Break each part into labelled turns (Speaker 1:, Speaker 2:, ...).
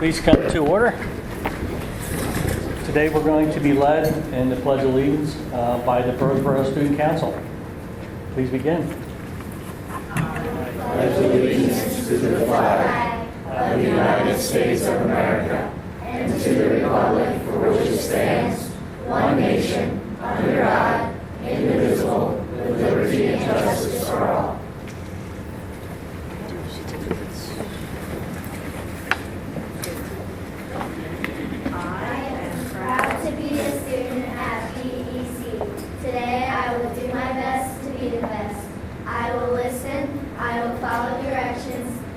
Speaker 1: Please come to order. Today we're going to be led in the Pledge of Allegiance by the Birdsboro Student Council. Please begin.
Speaker 2: Pledge allegiance to the flag of the United States of America and to the republic for which it stands, one nation, under God, indivisible, with liberty and justice for all.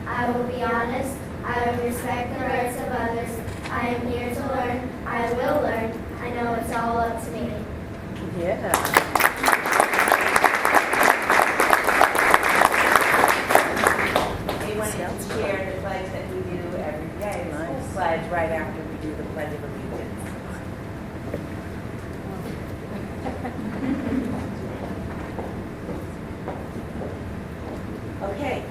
Speaker 3: I will be honest. I will respect the rights of others. I am here to learn. I will learn. I know it's all up to me.
Speaker 4: Yeah. Anyone else share the pledge that we do every day? Nice. Pledge right after we do the Pledge of Allegiance. Okay.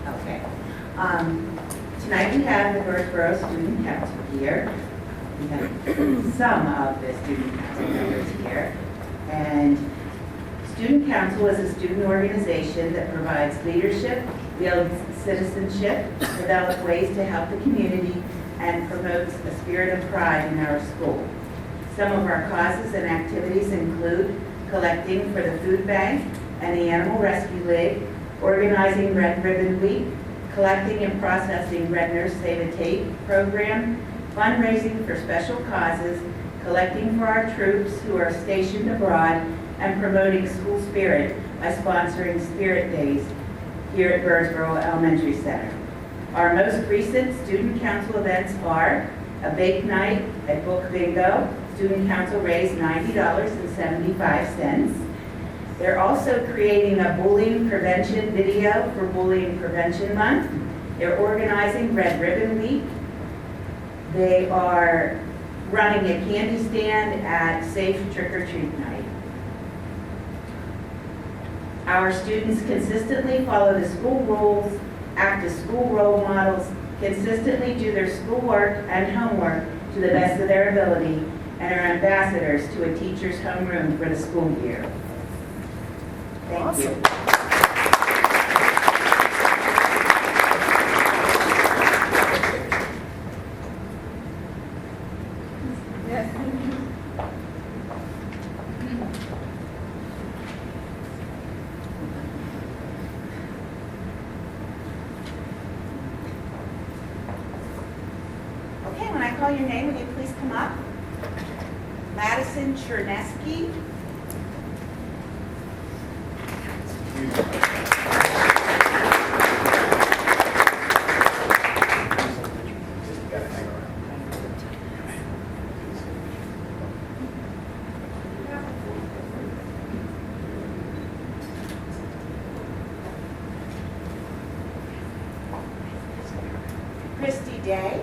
Speaker 4: Okay. Tonight we have the Birdsboro Student Council here. We have some of the Student Council members here. And Student Council is a student organization that provides leadership, builds citizenship, develops ways to help the community, and promotes a spirit of pride in our school. Some of our causes and activities include collecting for the food bank and the Animal Rescue League, organizing Red Ribbon Week, collecting and processing Red Nurse Save a Tape program, fundraising for special causes, collecting for our troops who are stationed abroad, and promoting school spirit by sponsoring Spirit Days here at Birdsboro Elementary Center. Our most recent Student Council events are a bake night at Book Bingo. Student Council raised $90.75. They're also creating a bullying prevention video for Bullying Prevention Month. They're organizing Red Ribbon Week. They are running a candy stand at Safe Trick or Treat Night. Our students consistently follow the school rules, act as school role models, consistently do their schoolwork and homework to the best of their ability, and are ambassadors to a teacher's homeroom for the school year. Thank you. Okay, when I call your name, will you please come up? Madison Chernesky. Christy Day.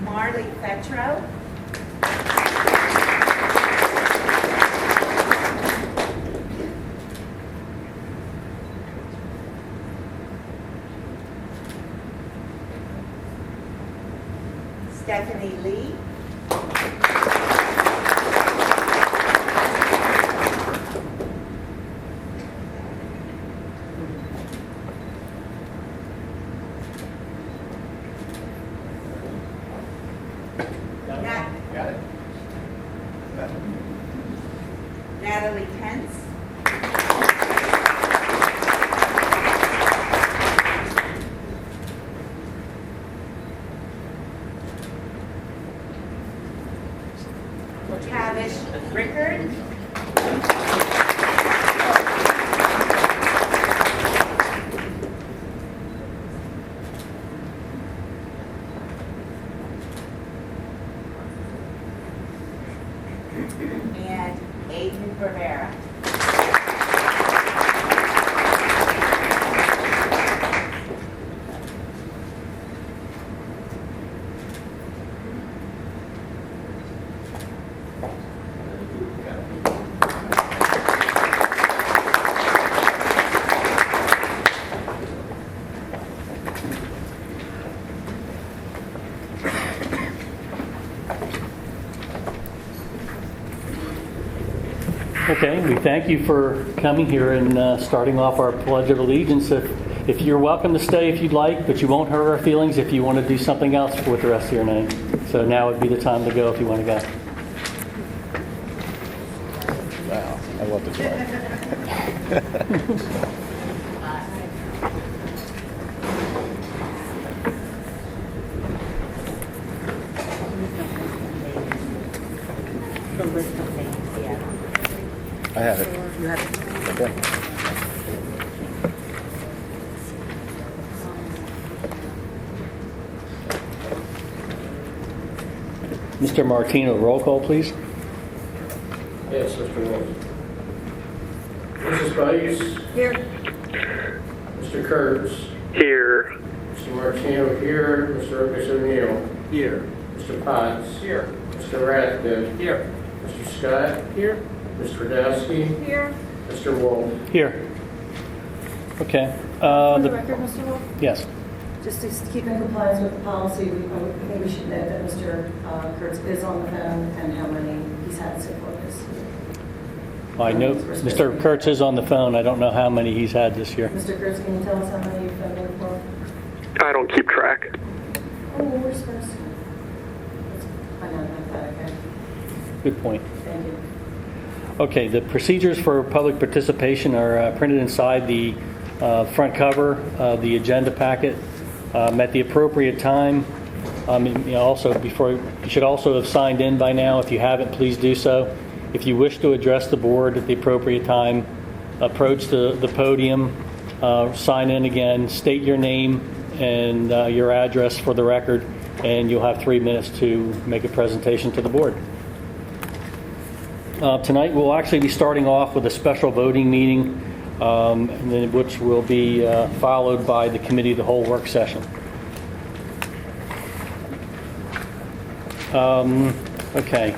Speaker 4: Marley Fetro. Stephanie Lee.
Speaker 2: Got it.
Speaker 4: Natalie Kentz.
Speaker 1: Okay, we thank you for coming here and starting off our Pledge of Allegiance. If you're welcome to stay if you'd like, but you won't hurt our feelings if you want to do something else with the rest of your night. So now would be the time to go if you want to go.
Speaker 5: Wow, I love this one. I have it.
Speaker 6: You have it.
Speaker 5: Okay.
Speaker 1: Mr. Martino, roll call, please.
Speaker 7: Yes, Mr. Wilson. Mrs. Bice?
Speaker 6: Here.
Speaker 7: Mr. Kurtz?
Speaker 8: Here.
Speaker 7: Mr. Martino here. Mr. Lucas O'Neill?
Speaker 5: Here.
Speaker 7: Mr. Potts? Here. Mr. Rathgeb?
Speaker 5: Here.
Speaker 7: Mr. Scott? Here. Mr. Radowski?
Speaker 6: Here.
Speaker 7: Mr. Wolf?
Speaker 1: Here. Okay.
Speaker 6: For the record, Mr. Wolf,
Speaker 1: Yes.
Speaker 6: just to keep in compliance with the policy, I think we should note that Mr. Kurtz is on the phone and how many he's had so far this year.
Speaker 1: I know Mr. Kurtz is on the phone. I don't know how many he's had this year.
Speaker 6: Mr. Kurtz, can you tell us how many you've phoned in for?
Speaker 8: I don't keep track.
Speaker 6: Oh, we're supposed to. I know about that, okay.
Speaker 1: Good point.
Speaker 6: Thank you.
Speaker 1: Okay, the procedures for public participation are printed inside the front cover of the agenda packet at the appropriate time. Also, you should also have signed in by now. If you haven't, please do so. If you wish to address the board at the appropriate time, approach the podium, sign in again, state your name and your address for the record, and you'll have 3 minutes to make a presentation to the board. Tonight we'll actually be starting off with a special voting meeting, and then which will be followed by the committee of the whole work session. Okay,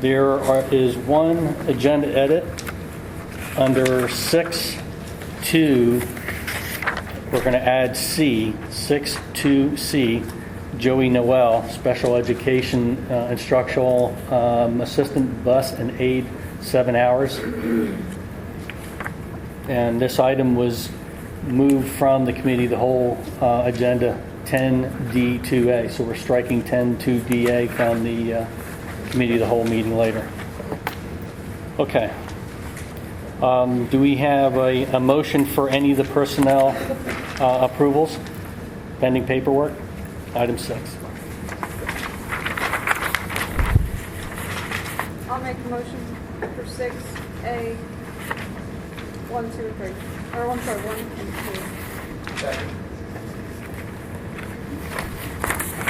Speaker 1: there is one agenda edit under 6.2. We're going to add C, 6.2C. Joey Noel, Special Education Instructional Assistant, Bus and Aid, 7 hours. And this item was moved from the Committee of the Whole agenda 10D2A. So we're striking 10.2DA from the Committee of the Whole meeting later. Okay. Do we have a motion for any of the personnel approvals pending paperwork? Item 6.
Speaker 9: I'll make a motion for 6A, 1, 2, 3. Or 1 and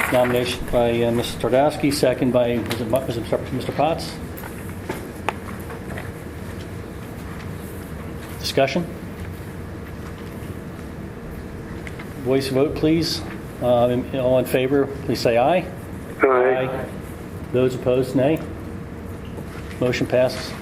Speaker 9: 2.
Speaker 1: Nomination by Mrs. Twardowski, second by Mr. Potts. Discussion? Voice vote, please. All in favor, please say aye.
Speaker 8: Aye.
Speaker 1: Those opposed, nay. Motion passes.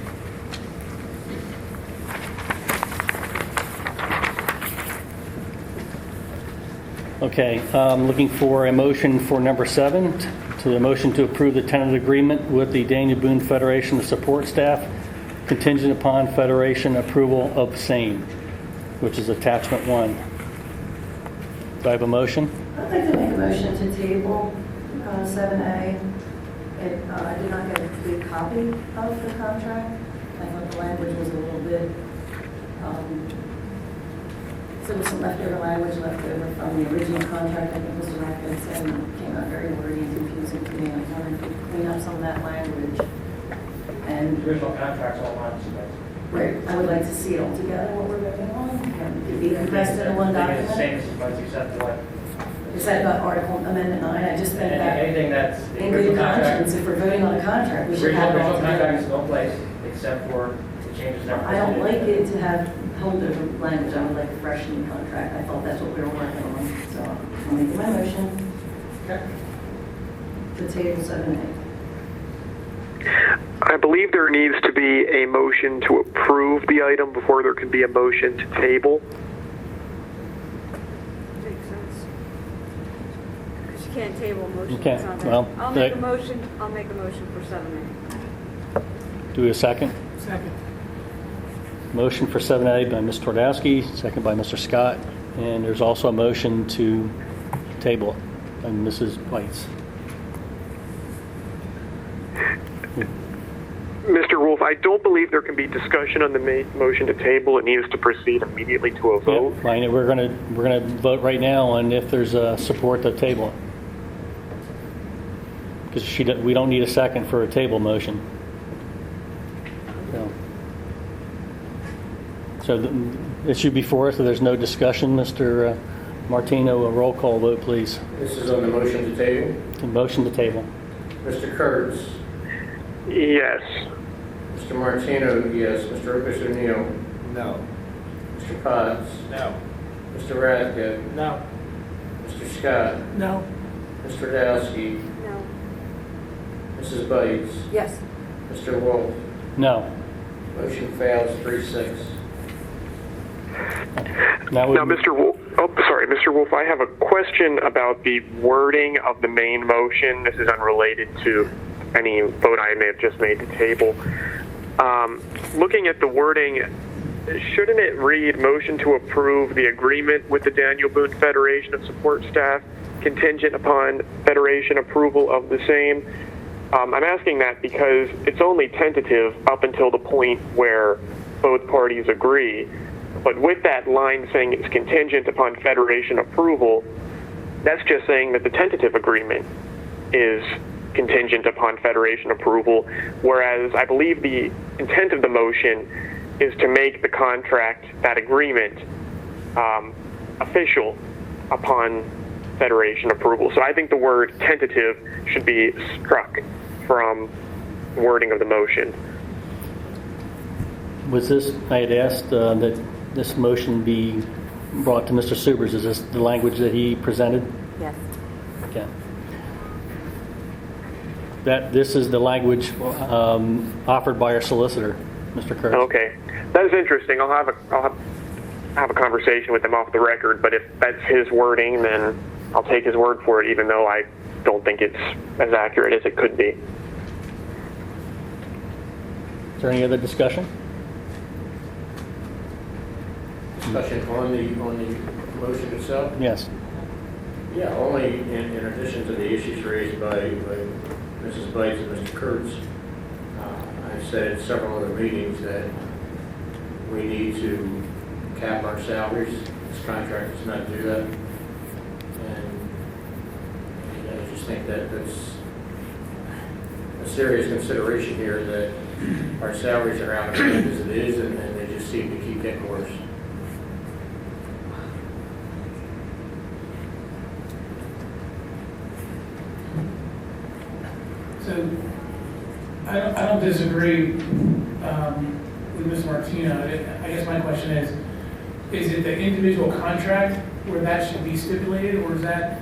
Speaker 1: Okay, looking for a motion for number 7, to the motion to approve the tentative agreement with the Daniel Boone Federation of Support Staff, contingent upon Federation approval of same, which is attachment 1. Do I have a motion?
Speaker 6: I'd like to make a motion to table 7A. I did not get a complete copy of the contract. I thought the language was a little bit, so there was some leftover language left over from the original contract. I think Mr. Rathgeb said it came out very wordy and confusing to me. I was wondering if we could clean up some of that language. And
Speaker 10: The original contract's all lines,
Speaker 6: where I would like to see it all together, what we're voting on, and it'd be compressed in one
Speaker 10: I think it's the
Speaker 6: document.
Speaker 10: same as except what,
Speaker 6: Is that about Article Amendment 9? I just think that
Speaker 10: anything that's, the
Speaker 6: in good
Speaker 10: original contract,
Speaker 6: conscience, if we're voting on a contract, we
Speaker 10: the
Speaker 6: should have it
Speaker 10: original
Speaker 6: all
Speaker 10: contract
Speaker 6: together.
Speaker 10: is no place except for the changes that were
Speaker 6: I don't like
Speaker 10: presented.
Speaker 6: it to have holdover language. I would like a fresh new contract. I thought that's what we were working on. So I'll make my motion
Speaker 10: Okay.
Speaker 6: to table 7A.
Speaker 8: I believe there needs to be a motion to approve the item before there can be a motion to table.
Speaker 9: Makes sense. Because you can't table a motion.
Speaker 1: Okay,
Speaker 9: that's not there.
Speaker 1: well,
Speaker 9: I'll make a motion for 7A.
Speaker 1: Do we have a second?
Speaker 10: Second.
Speaker 1: Motion for 7A by Ms. Twardowski, second by Mr. Scott. And there's also a motion to table it by Mrs. Weitz.
Speaker 8: Mr. Wolf, I don't believe there can be discussion on the motion to table. It needs to proceed immediately to a vote.
Speaker 1: Yeah, fine. We're gonna vote right now on if there's support to table. Because we don't need a second for a table motion. So it should be before us. So there's no discussion. Mr. Martino, a roll call vote, please.
Speaker 7: This is on the motion to table.
Speaker 1: The motion to table.
Speaker 7: Mr. Kurtz.
Speaker 8: Yes.
Speaker 7: Mr. Martino, yes. Mr. Lucas O'Neill.
Speaker 10: No.
Speaker 7: Mr. Potts.
Speaker 10: No.
Speaker 7: Mr. Rathke.
Speaker 10: No.
Speaker 7: Mr. Scott.
Speaker 6: No.
Speaker 7: Mr. Dowski.
Speaker 9: No.
Speaker 7: Mrs. Bites.
Speaker 6: Yes.
Speaker 7: Mr. Wolf.
Speaker 1: No.
Speaker 7: Motion fails 3-6.
Speaker 8: Now, Mr. Wolf, Mr. Wolf, I have a question about the wording of the main motion. This is unrelated to any vote I may have just made to table. Looking at the wording, shouldn't it read motion to approve the agreement with the Daniel Boone Federation of Support Staff contingent upon Federation approval of the same? I'm asking that because it's only tentative up until the point where both parties agree. But with that line saying it's contingent upon Federation approval, that's just saying that the tentative agreement is contingent upon Federation approval, whereas I believe the intent of the motion is to make the contract, that agreement, official upon Federation approval. So I think the word tentative should be struck from the wording of the motion.
Speaker 1: Was this, I had asked that this motion be brought to Mr. Subers. Is this the language that he presented?
Speaker 6: Yes.
Speaker 1: Okay. This is the language offered by our solicitor, Mr. Kurtz.
Speaker 8: Okay, that is interesting. I'll have a conversation with him off the record. But if that's his wording, then I'll take his word for it, even though I don't think it's as accurate as it could be.
Speaker 1: Is there any other discussion?
Speaker 7: Discussion on the motion itself?
Speaker 1: Yes.
Speaker 7: Yeah, only in addition to the issues raised by Mrs. Bites and Mr. Kurtz. I've said at several other meetings that we need to cap our salaries. This contract does not do that. And I just think that that's a serious consideration here, that our salaries are out of hand as it is, and they just seem to keep getting worse.
Speaker 11: So I don't disagree with Ms. Martino. I guess my question is it the individual contract where that should be stipulated, or is that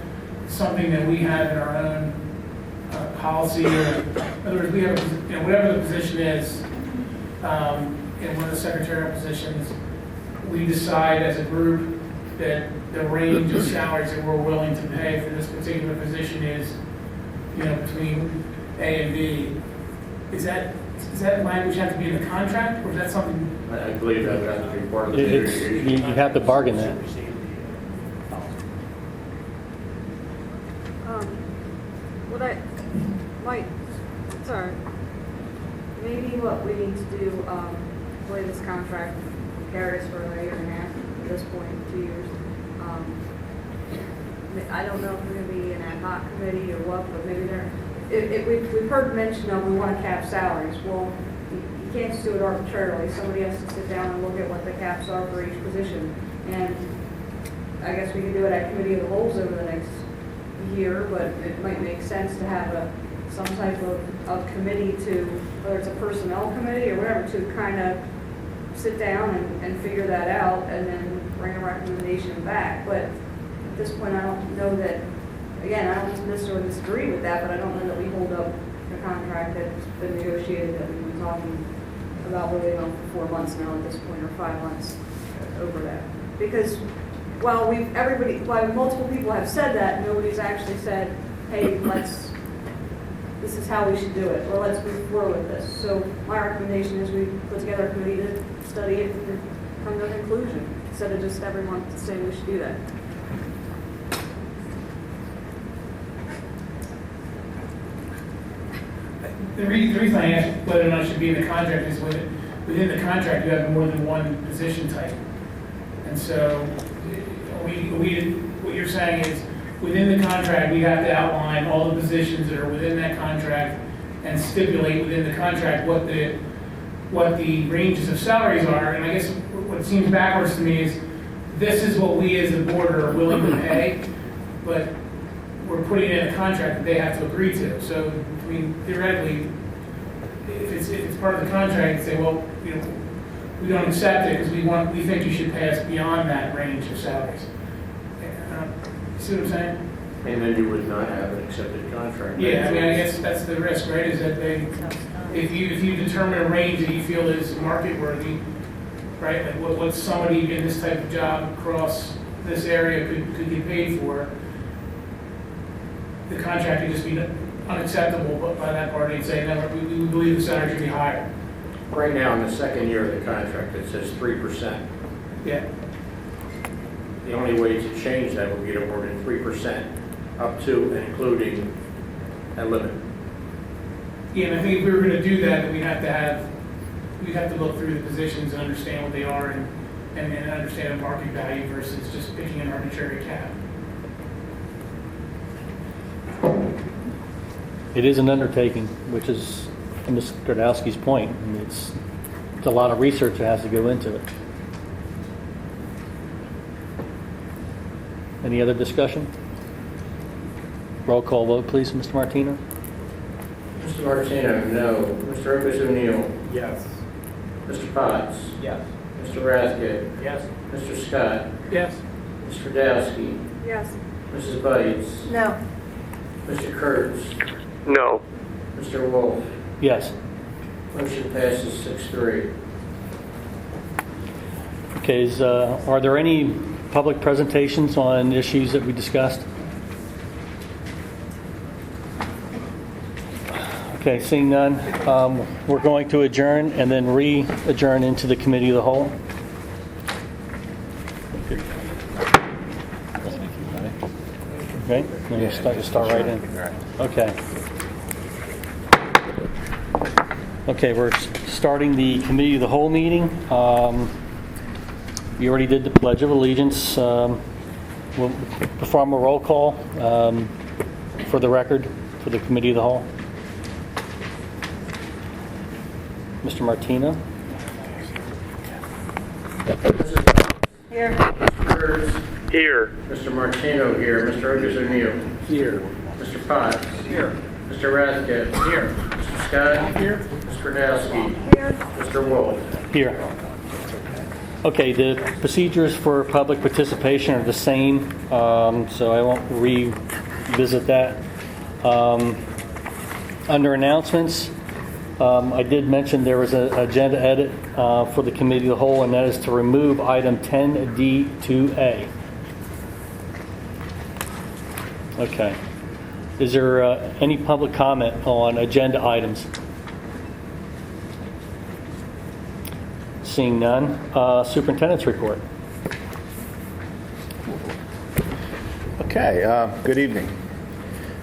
Speaker 11: something that we have in our own policy? Or, in other words, we have, whatever the position is, in one of the secretarial positions, we decide as a group that the range of salaries that we're willing to pay for this particular position is, between A and B. Does that language have to be in the contract, or is that something?
Speaker 7: I believe that would have to be part of the negotiation.
Speaker 1: You have to bargain that.
Speaker 9: Maybe what we need to do, play this contract, carry us for a year and a half at this point, 2 years. I don't know if we're going to be an ad hoc committee or what, but maybe we've heard mention of we want to cap salaries. Well, you can't just do it arbitrarily. Somebody has to sit down and look at what the caps are for each position. And I guess we can do it at committee of the holes over the next year, but it might make sense to have some type of committee to, whether it's a personnel committee or whatever, to kind of sit down and figure that out and then bring a recommendation back. But at this point, I don't know that, again, I don't necessarily disagree with that, but I don't know that we hold up the contract that's been negotiated that we've been talking about really for 4 months now at this point, or 5 months over that. Because while multiple people have said that, nobody's actually said, hey, this is how we should do it, or let's move forward with this. So my recommendation is we put together a committee to study it and come to a conclusion, instead of just everyone saying we should do that.
Speaker 11: The reason I asked whether or not it should be in the contract is within the contract, you have more than one position type. And so, what you're saying is, within the contract, we have to outline all the positions that are within that contract and stipulate within the contract what the ranges of salaries are. And I guess what seems backwards to me is, this is what we as a board are willing to pay, but we're putting in a contract that they have to agree to. So, I mean, theoretically, if it's part of the contract, say, well, you know, we don't accept it because we think you should pay us beyond that range of salaries. See what I'm saying?
Speaker 7: And then you would not have an accepted contract.
Speaker 11: Yeah, I mean, I guess that's the risk, right? Is that if you determine a range that you feel is market worthy, right? Like what somebody in this type of job across this area could get paid for, the contract would just be unacceptable by that party and say, no, we believe the salary should be higher.
Speaker 7: Right now, in the second year of the contract, it says 3%.
Speaker 11: Yeah.
Speaker 7: The only way to change that would be to work in 3% up to and including that limit.
Speaker 11: Yeah, and I think if we were going to do that, then we'd have to look through the positions and understand what they are and understand the market value versus just picking an arbitrary cap.
Speaker 1: It is an undertaking, which is Ms. Gradowski's point. I mean, it's a lot of research that has to go into it. Any other discussion? Roll call vote, please, Mr. Martino.
Speaker 7: Mr. Martino, no. Mr. Opus O'Neill.
Speaker 10: Yes.
Speaker 7: Mr. Potts.
Speaker 10: Yes.
Speaker 7: Mr. Rathke.
Speaker 10: Yes.
Speaker 7: Mr. Scott.
Speaker 11: Yes.
Speaker 7: Mr. Dowski.
Speaker 9: Yes.
Speaker 7: Mrs. Bites.
Speaker 6: No.
Speaker 7: Mr. Kurtz.
Speaker 8: No.
Speaker 7: Mr. Wolf.
Speaker 1: Yes.
Speaker 7: Motion passes 6-3.
Speaker 1: Okay, are there any public presentations on issues that we discussed? Okay, seeing none, we're going to adjourn and then re-adjourn into the committee of the whole. Okay, then start right in. Okay. Okay, we're starting the committee of the whole meeting. We already did the Pledge of Allegiance. We'll perform a roll call for the record for the committee of the whole. Mr. Martino?
Speaker 6: Here.
Speaker 7: Mr. Kurtz.
Speaker 8: Here.
Speaker 7: Mr. Martino here. Mr. Opus O'Neill.
Speaker 10: Here.
Speaker 7: Mr. Potts.
Speaker 10: Here.
Speaker 7: Mr. Rathke. Here. Mr. Scott. Here. Mr. Dowski.
Speaker 9: Here.
Speaker 7: Mr. Wolf.
Speaker 1: Here. Okay, the procedures for public participation are the same, so I won't revisit that. Under announcements, I did mention there was an agenda edit for the committee of the whole, and that is to remove item 10D2A. Okay. Is there any public comment on agenda items? Seeing none, superintendent's report.
Speaker 5: Okay, good evening.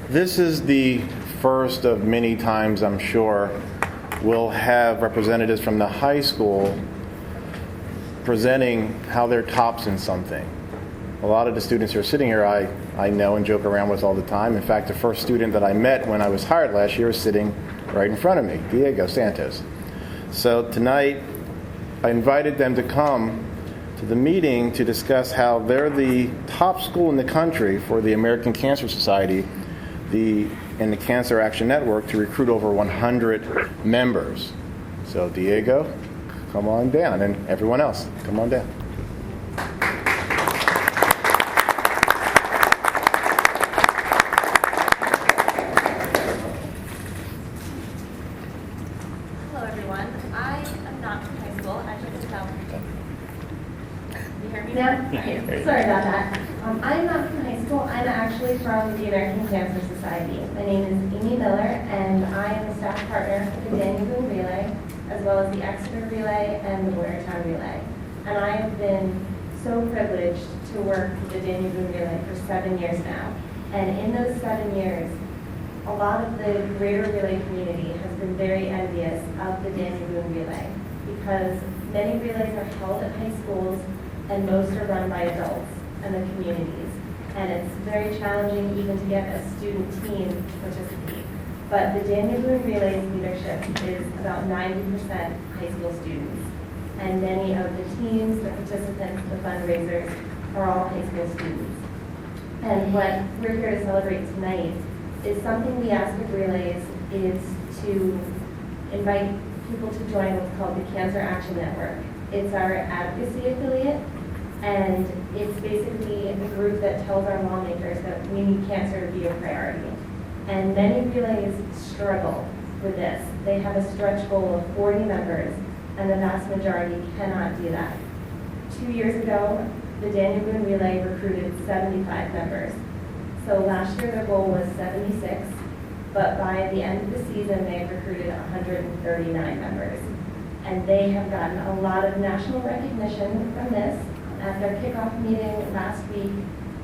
Speaker 5: This is the first of many times, I'm sure, we'll have representatives from the high school presenting how they're tops in something. A lot of the students who are sitting here I know and joke around with all the time. In fact, the first student that I met when I was hired last year was sitting right in front of me, Diego Santos. So tonight, I invited them to come to the meeting to discuss how they're the top school in the country for the American Cancer Society and the Cancer Action Network to recruit over 100 members. So Diego, come on down, and everyone else, come on down.
Speaker 3: Hello, everyone. I am not from high school. As you can tell. You hear me now? Okay. Sorry about that. I'm not from high school. I'm actually from the American Cancer Society. My name is Amy Miller, and I am a staff partner for the Daniel Boone Relay. as well as the Exeter Relay and the Boyertown Relay. And I have been so privileged to work with the Daniel Boone Relay for 7 years now. And in those 7 years, a lot of the greater relay community has been very envious of the Daniel Boone Relay because many relays are held at high schools and most are run by adults and the communities. And it's very challenging even to get a student team to participate. But the Daniel Boone Relay's leadership is about 90% high school students. And many of the teams, the participants, the fundraisers are all high school students. And what we're here to celebrate tonight is something we ask of relays is to invite people to join what's called the Cancer Action Network. It's our advocacy affiliate, and it's basically a group that tells our lawmakers that we need cancer to be a priority. And many relays struggle with this. They have a stretch goal of 40 members, and the vast majority cannot do that. 2 years ago, the Daniel Boone Relay recruited 75 members. So last year their goal was 76, but by the end of the season they have recruited 139 members. And they have gotten a lot of national recognition from this. At their kickoff meeting last week,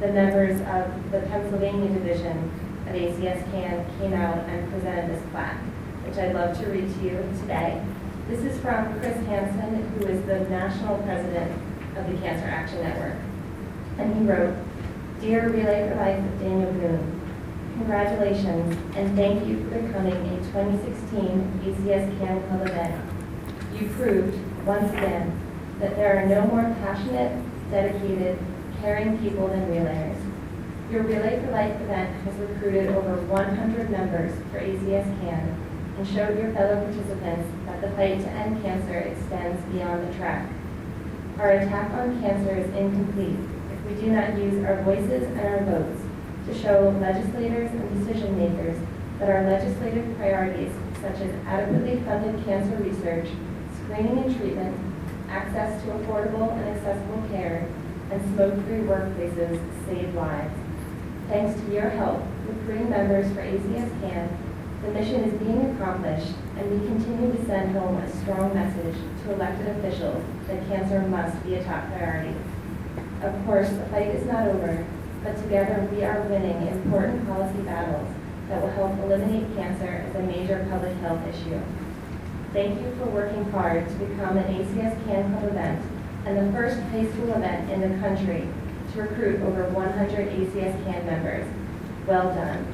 Speaker 3: the members of the Pennsylvania division of ACS CAN came out and presented this plaque, which I'd love to read to you today. This is from Chris Hansen, who is the national president of the Cancer Action Network. And he wrote, "Dear Relay for Life with Daniel Boone, congratulations and thank you for becoming a 2016 ACS CAN Club event. You proved, once again, that there are no more passionate, dedicated, caring people than relayers. Your Relay for Life event has recruited over 100 members for ACS CAN and showed your fellow participants that the fight to end cancer extends beyond the track. Our attack on cancer is incomplete if we do not use our voices and our votes to show legislators and decision makers that our legislative priorities, such as adequately funded cancer research, screening and treatment, access to affordable and accessible care, and smoke-free workplaces save lives. Thanks to your help recruiting members for ACS CAN, the mission is being accomplished, and we continue to send home a strong message to elected officials that cancer must be a top priority. Of course, the fight is not over, but together we are winning important policy battles that will help eliminate cancer as a major public health issue. Thank you for working hard to become an ACS CAN Club event and the first high school event in the country to recruit over 100 ACS CAN members. Well done.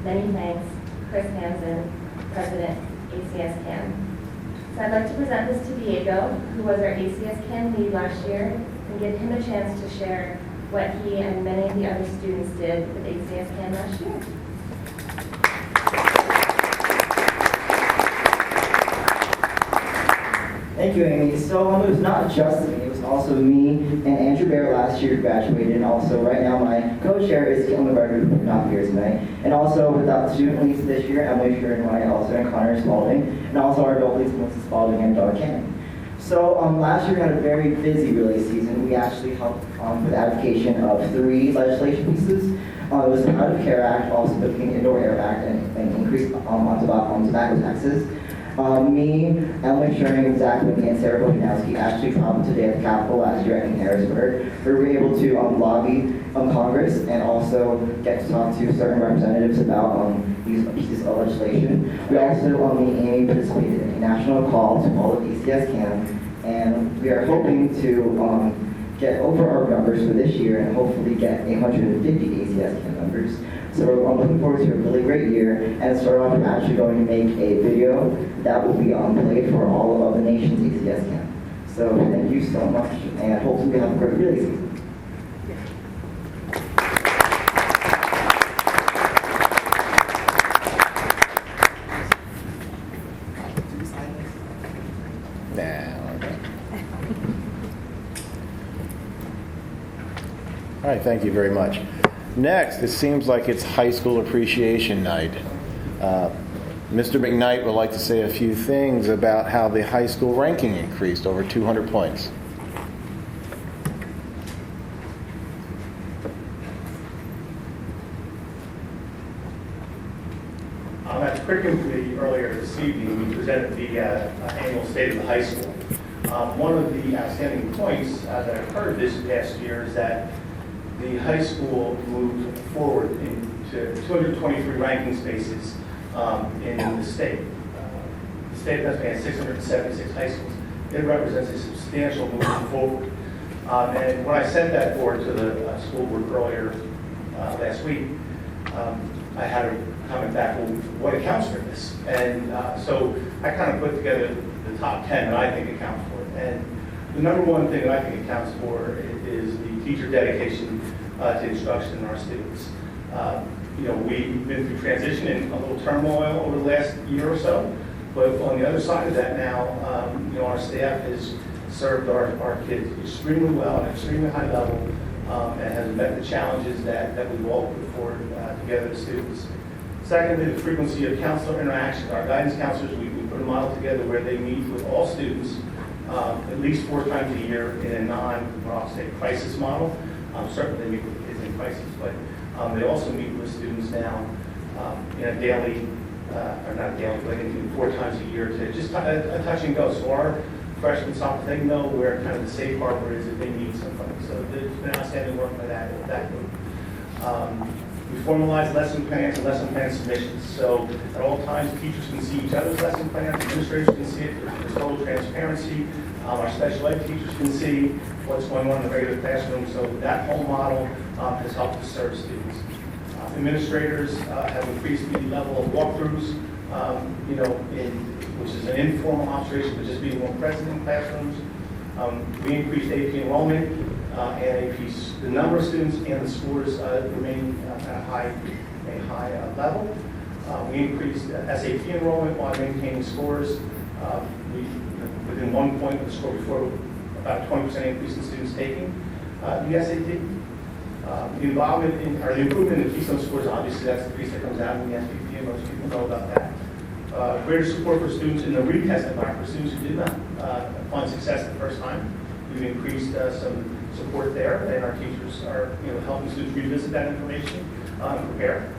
Speaker 3: Many thanks, Chris Hansen, President, ACS CAN. So I'd like to present this to Diego, who was our ACS CAN lead last year, and give him a chance to share what he and many of the other students did with ACS CAN last year.
Speaker 12: Thank you, Amy. So it was not just me, it was also me and Andrew Bear last year graduated, and also right now my co-chair is Caitlin McGregor, who could not be here tonight. And also without student leads this year, Emily Sherman White, also and Connor Spalding, and also our adult leads, Melissa Spalding and Doug Cannon. So last year we had a very busy relay season. We actually helped with advocation of 3 legislation pieces. It was the Out of Care Act, also the Clean Indoor Air Act, and increase on tobacco taxes. Me, Emily Sherring, Zach Whitney, and Sarah Bojanowski actually traveled today at the Capitol last year in Harrisburg, where we were able to lobby Congress and also get to talk to certain representatives about these pieces of legislation. We also, me and Amy, participated in a national call to all of ACS CAN, and we are hoping to get over our numbers for this year and hopefully get 150 ACS CAN members. So I'm looking forward to a really great year, and to start off, we're actually going to make a video that will be played for all of the nation's ACS CAN. So thank you so much, and hopefully we have a great relay season.
Speaker 5: All right, thank you very much. Next, it seems like it's high school appreciation night. Mr. McKnight would like to say a few things about how the high school ranking increased over 200 points.
Speaker 13: At the curriculum committee earlier this evening, we presented the annual State of the High School. One of the outstanding points that occurred this past year is that the high school moved forward into 223 ranking spaces in the state. The state of Pennsylvania has 676 high schools. It represents a substantial movement forward. And when I sent that forward to the school board earlier last week, I had a comment back, well, what accounts for this? And so I kind of put together the top 10 that I think account for it. And the number one thing that I think accounts for is the teacher dedication to instruction in our students. We've been through transition and a little turmoil over the last year or so, but on the other side of that now, our staff has served our kids extremely well at an extremely high level and has met the challenges that we've all put forward together as students. Secondly, the frequency of counselor interaction. Our guidance counselors, we put a model together where they meet with all students at least 4 times a year in a non-say crisis model. Certainly they meet with kids in crisis, but they also meet with students now in a daily, or not daily, but in 4 times a year to just a touch and go. So our freshmen, sophomores, they know where kind of the safe harbor is if they need something. So there's been outstanding work by that group. We formalize lesson plans and lesson plan submissions. So at all times, teachers can see each other's lesson plans, administrators can see it, there's total transparency. Our special ed teachers can see what's going on in the regular classroom. So that whole model has helped to serve students. Administrators have increased the level of walkthroughs, which is an informal observation, but just being more present in classrooms. We increased AP enrollment and increased the number of students, and the scores remain at a high level. We increased SAT enrollment while maintaining scores. Within 1 point of the score before, about a 20% increase in students taking the SAT. The involvement the improvement in the Keystone scores, obviously that's the piece that comes out in the SPP, and most people know about that. Greater support for students in the retest environment, for students who did not find success the first time. We've increased some support there, and our teachers are helping students revisit that information and prepare.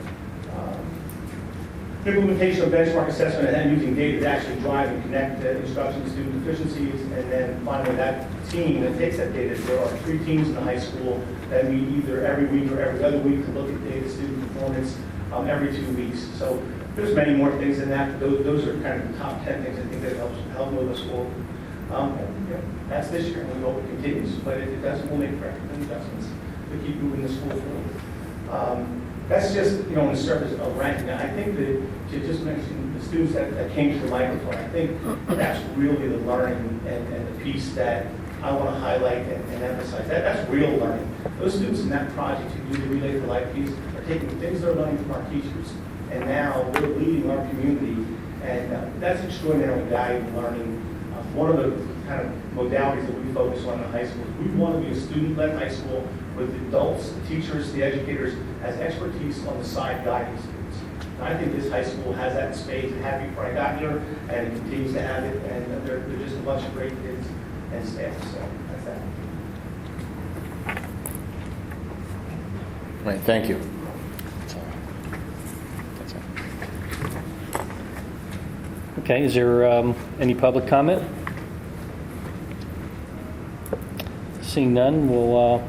Speaker 13: Implementation of benchmark assessment and then using data to actually drive and connect instruction to student efficiencies. And then finally, that team that takes that data, there are 3 teams in the high school that meet either every week or every other week to look at data student performance every 2 weeks. So there's many more things than that. Those are kind of the top 10 things I think that help move us forward. That's this year, and we hope it continues. But if it doesn't, we'll make corrective adjustments to keep moving the school forward. That's just, on the surface of ranking. Now, I think that to just mention the students that came to the microphone, I think that's really the learning and the piece that I want to highlight and emphasize. That's real learning. Those students in that project who do the Relay for Life piece are taking things they're learning from our teachers, and now they're leading our community, and that's extraordinarily valuable learning. One of the kind of modalities that we focus on in high school is we want to be a student-led high school with adults, the teachers, the educators as expertise on the side guiding students. And I think this high school has that in spades. It had before I got here, and it continues to have it, and they're just a bunch of great kids and staff. So that's that.
Speaker 5: Right, thank you.
Speaker 1: Okay, is there any public comment? Seeing none, we'll...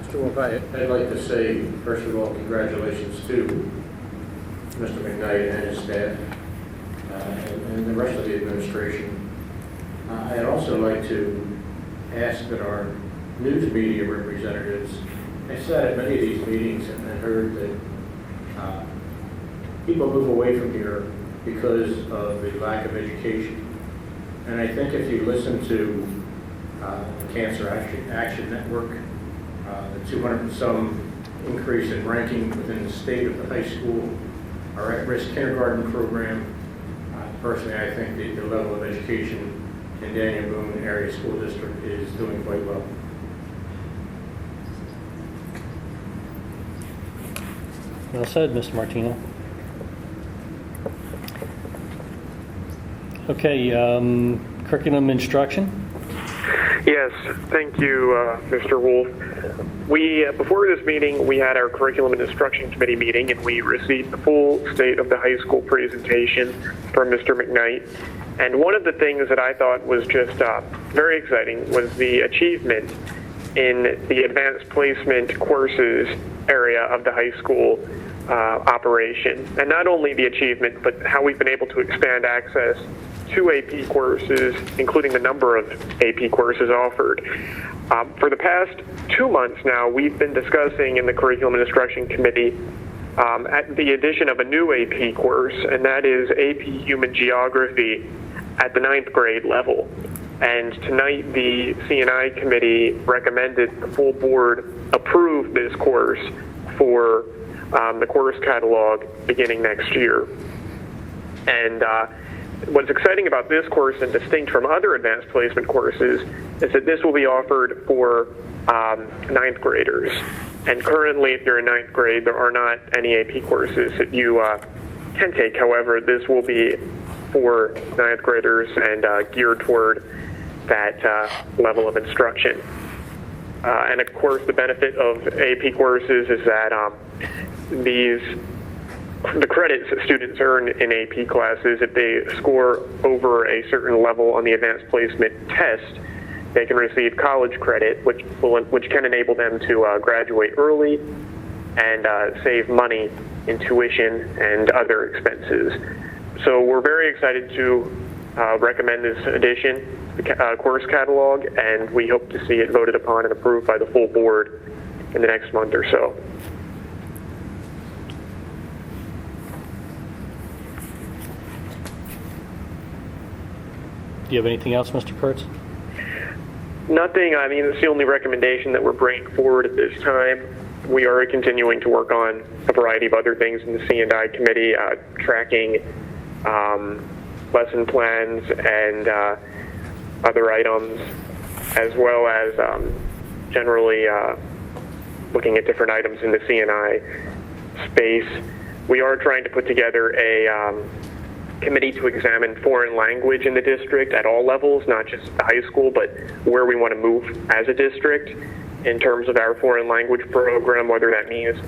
Speaker 7: Mr. Wolf, I'd like to say, first of all, congratulations to Mr. McKnight and his staff and the rest of the administration. I'd also like to ask that our news media representatives, I sat at many of these meetings and I heard that people move away from here because of the lack of education. And I think if you listen to the Cancer Action Network, the 200 and some increase in ranking within the state of the high school, our at-risk kindergarten program, personally I think the level of education in Daniel Boone Area School District is doing quite well.
Speaker 1: Well said, Mr. Martino. Okay, curriculum instruction.
Speaker 8: Yes, thank you, Mr. Wolf. Before this meeting, we had our Curriculum and Instruction Committee meeting, and we received the full state of the high school presentation from Mr. McKnight. And one of the things that I thought was just very exciting was the achievement in the advanced placement courses area of the high school operation. And not only the achievement, but how we've been able to expand access to AP courses, including the number of AP courses offered. For the past 2 months now, we've been discussing in the Curriculum and Instruction Committee at the addition of a new AP course, and that is AP Human Geography at the 9th grade level. And tonight, the C&I Committee recommended the full board approve this course for the course catalog beginning next year. And what's exciting about this course, and distinct from other advanced placement courses, is that this will be offered for 9th graders. And currently, if you're in 9th grade, there are not any AP courses that you can take. However, this will be for 9th graders and geared toward that level of instruction. And of course, the benefit of AP courses is that the credits that students earn in AP classes, if they score over a certain level on the advanced placement test, they can receive college credit, which can enable them to graduate early and save money in tuition and other expenses. So we're very excited to recommend this addition to the course catalog, and we hope to see it voted upon and approved by the full board in the next month or so.
Speaker 1: Do you have anything else, Mr. Kurtz?
Speaker 8: Nothing. I mean, it's the only recommendation that we're bringing forward at this time. We are continuing to work on a variety of other things in the C&I Committee, tracking lesson plans and other items, as well as generally looking at different items in the C&I space. We are trying to put together a committee to examine foreign language in the district at all levels, not just the high school, but where we want to move as a district in terms of our foreign language program, whether that means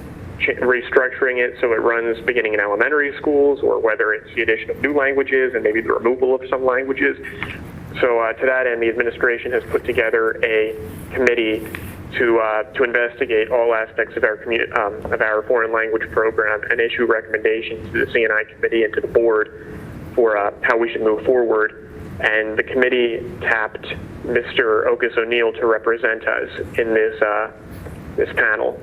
Speaker 8: restructuring it so it runs beginning in elementary schools, or whether it's the addition of new languages and maybe the removal of some languages. So to that end, the administration has put together a committee to investigate all aspects of our foreign language program and issue recommendations to the C&I Committee and to the board for how we should move forward. And the committee tapped Mr. Ocas O'Neill to represent us in this panel.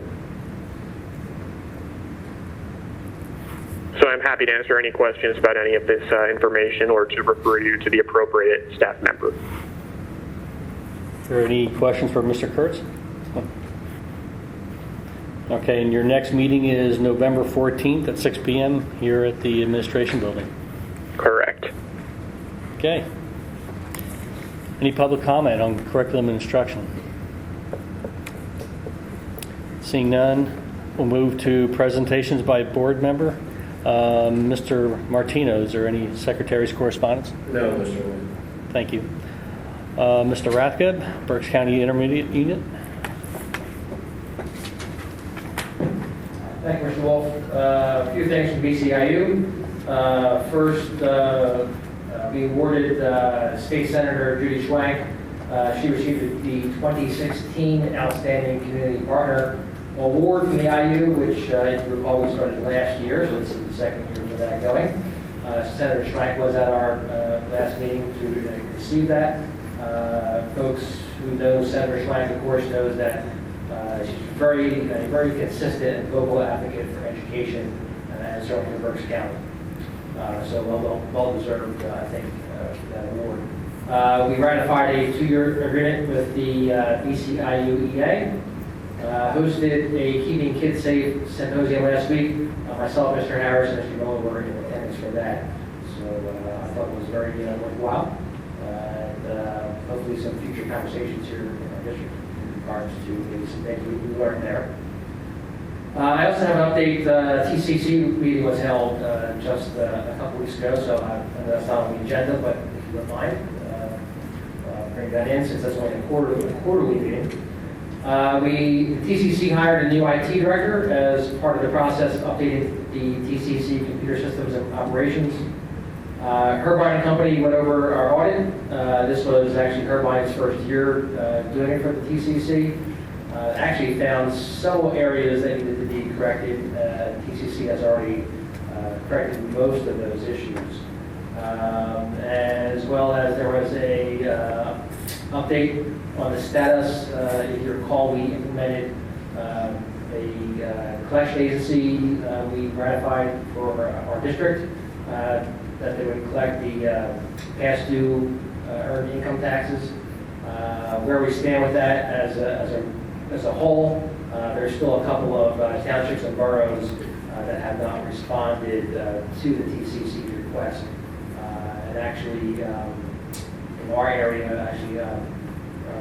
Speaker 8: So I'm happy to answer any questions about any of this information, or to refer you to the appropriate staff member.
Speaker 1: Are there any questions for Mr. Kurtz? Okay, and your next meeting is November 14th at 6 p.m. here at the administration building.
Speaker 8: Correct.
Speaker 1: Okay. Any public comment on curriculum and instruction? Seeing none, we'll move to presentations by board member. Mr. Martino, is there any secretary's correspondence?
Speaker 7: No, Mr. Wolf.
Speaker 1: Thank you. Mr. Rathgeb, Berks County Intermediate Unit.
Speaker 10: Thank you, Mr. Wolf. A few things from BCIU. First, we awarded State Senator Judy Schwank. She received the 2016 Outstanding Community Partner Award from the IU, which always started last year, so this is the second year for that going. Senator Schwank was at our last meeting to receive that. Folks who know Senator Schwank, of course, knows that she's a very consistent and vocal advocate for education, and certainly for Berks County. So well deserved, I think, that award. We ratified a 2-year agreement with the BCIU EA. Hosted a Keeping Kids Safe symposium last week. Myself, Mr. Harris, and Mr. Miller were in attendance for that. So I thought it was very worthwhile. And hopefully some future conversations here in our district in regards to maybe some things we learned there. I also have an update. TCC meeting was held just a couple weeks ago, so I know that's not on the agenda, but if you don't mind, bring that in since that's only a quarterly meeting. The TCC hired a new IT director as part of the process of updating the TCC computer systems and operations. Herbine and Company went over our audit. This was actually Herbine's first year doing it for the TCC. Actually found several areas that needed to be corrected. TCC has already corrected most of those issues. As well as there was a update on the status. If you recall, we implemented a collection agency we ratified for our district that they would collect the past due earned income taxes. Where we stand with that as a whole, there's still a couple of townships and boroughs that have not responded to the TCC request. And actually, in our area,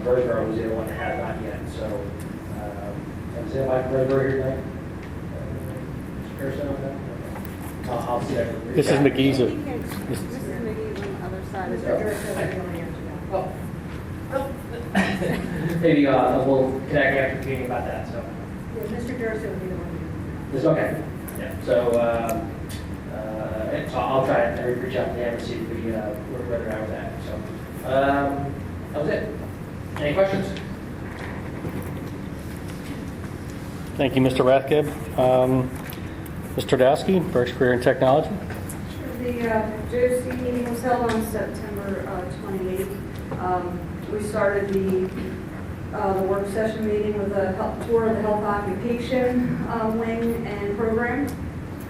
Speaker 10: Birdsboro was the one that had not yet. So, is anybody from Birdsboro here tonight? Mr. Pearson on that? I'll see that.
Speaker 1: This is McGee's.
Speaker 9: This is McGee's on the other side.
Speaker 10: Maybe we'll connect after the meeting about that. So.
Speaker 9: Yeah, Mr. Garrison will be the one.
Speaker 10: It's okay. Yeah. So, so I'll try and reach out to them and see if we where they're at with that. So that was it. Any questions?
Speaker 1: Thank you, Mr. Rathgeb. Mr. Dowski, Berks Career and Technology.
Speaker 9: The JOC meeting was held on September 28th. We started the work session meeting with a tour of the health occupation wing and program.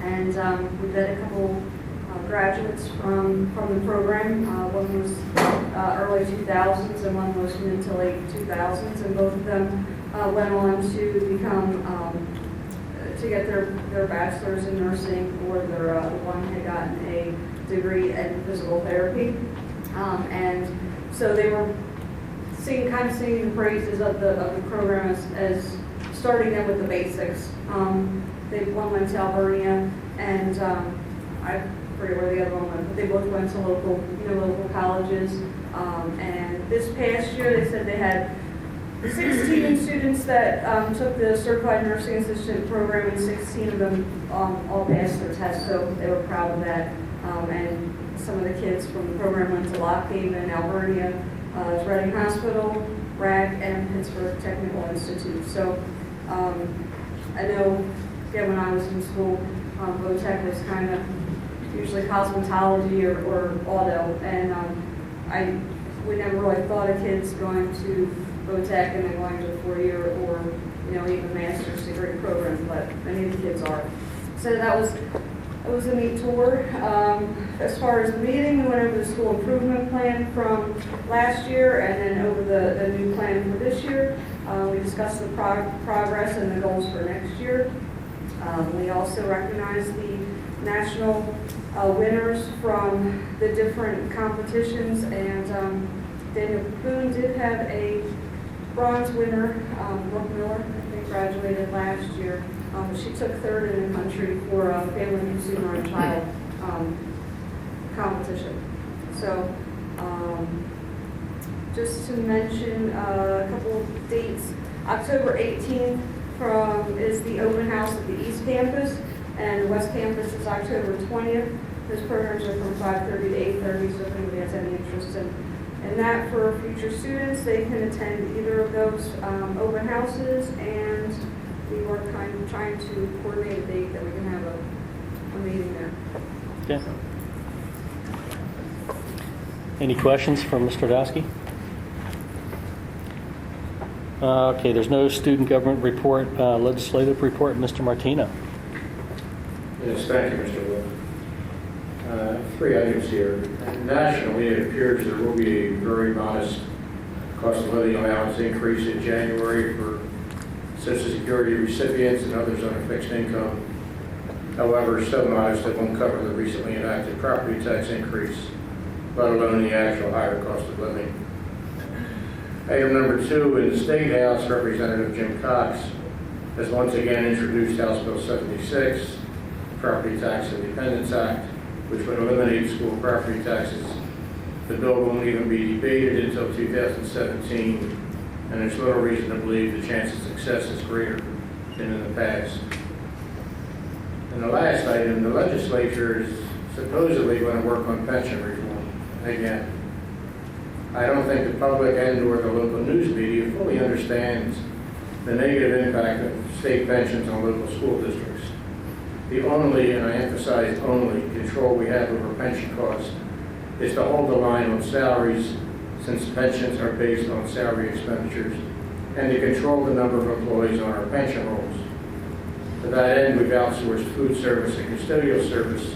Speaker 9: And we had a couple graduates from the program. One was early 2000s and one was mid to late 2000s, and both of them went on to become to get their bachelor's in nursing, or their one had gotten a degree in physical therapy, and so they were kind of singing the praises of the program as starting them with the basics. One went to Albernia, and I forget where the other one went, but they both went to local colleges. And this past year, they said they had 16 students that took the Certified Nursing Assistant program, and 16 of them all passed their test, so they were proud of that. And some of the kids from the program went to Lock Haven, Albernia, Reading Hospital, RAC, and Pittsburgh Technical Institute. So I know, again, when I was in school, VOTEC was kind of usually cosmetology or auto, and we never really thought of kids going to VOTEC and then going to a 4-year or even master's degree program, but many of the kids are. So it was a neat tour. As far as the meeting, we went over the school improvement plan from last year and then over the new plan for this year. We discussed the progress and the goals for next year. We also recognized the national winners from the different competitions, and Daniel Boone did have a bronze winner. Brooke Miller, I think, graduated last year. She took third in the country for a family consumer and child competition. So just to mention a couple of dates, October 18th is the open house at the East Campus, and the West Campus is October 20th. Those programs are from 5:30 to 8:30, so if anybody has any interest in that for future students, they can attend either of those open houses, and we were kind of trying to coordinate a date that we can have a meeting there.
Speaker 1: Okay. Any questions for Mr. Dowski? Okay, there's no student government report, legislative report. Mr. Martino.
Speaker 7: Yes, thank you, Mr. Wolf. 3 items here. Nationally, it appears there will be a very modest cost of living allowance increase in January for Social Security recipients and others on a fixed income. However, so modest it won't cover the recently enacted property tax increase, let alone the actual higher cost of living. Item number 2, in the State House, Representative Jim Cox has once again introduced House Bill 76, Property Tax Independence Act, which would eliminate school property taxes. The bill won't even be debated until 2017, and there's little reason to believe the chance of success is greater than in the past. And the last item, the legislature is supposedly going to work on pension reform again. I don't think the public and/or the local news media fully understands the negative impact of state pensions on local school districts. The only, and I emphasize only, control we have over pension costs is to hold the line on salaries, since pensions are based on salary expenditures, and to control the number of employees on our pension rolls. To that end, we've outsourced food service and custodial service,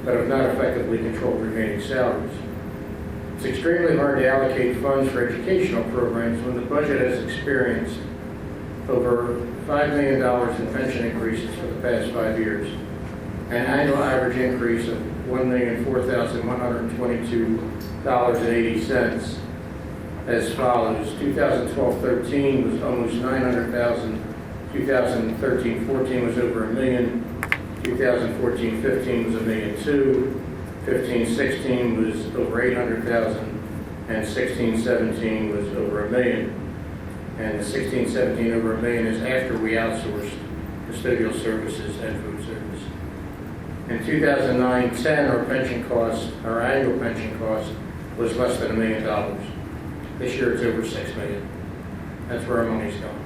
Speaker 7: but have not effectively controlled remaining salaries. It's extremely hard to allocate funds for educational programs when the budget has experienced over $5 million in pension increases for the past 5 years, an annual average increase of $1,004,122.80 as follows. 2012-13 was almost $900,000. 2013-14 was over $1 million. 2014-15 was $1.2 million. 15-16 was over $800,000, and 16-17 was over $1 million. And the 16-17 over $1 million is after we outsourced custodial services and food service. In 2009-10, our pension cost, our annual pension cost, was less than $1 million. This year it's over $6 million. That's where our money's going.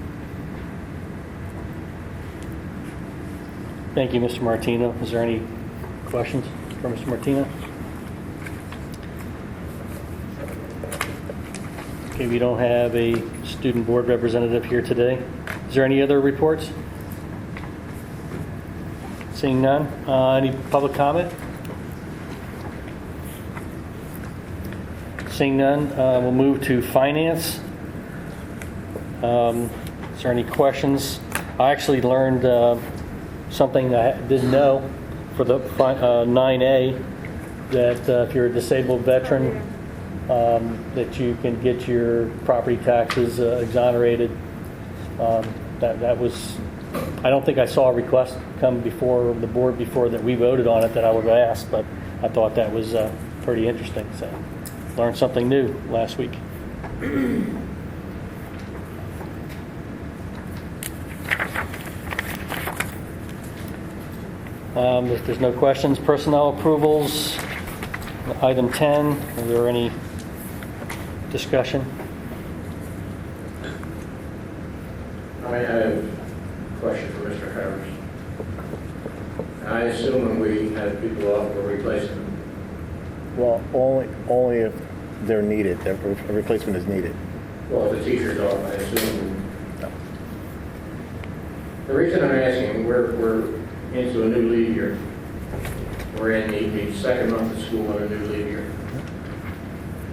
Speaker 1: Thank you, Mr. Martino. Is there any questions for Mr. Martino? Okay, we don't have a student board representative here today. Is there any other reports? Seeing none. Any public comment? Seeing none, we'll move to finance. Is there any questions? I actually learned something I didn't know for the 9A, that if you're a disabled veteran, that you can get your property taxes exonerated. That was, I don't think I saw a request come before the board before that we voted on it that I would ask, but I thought that was pretty interesting. So learned something new last week. If there's no questions, personnel approvals. Item 10, are there any discussion?
Speaker 7: I have a question for Mr. Harris. I assume when we have people off, we're replacing them.
Speaker 5: Well, only if they're needed, if a replacement is needed.
Speaker 7: Well, if the teacher's off, I assume. No. The reason I'm asking, we're into a new leave year. We're in the second month of school in a new leave year.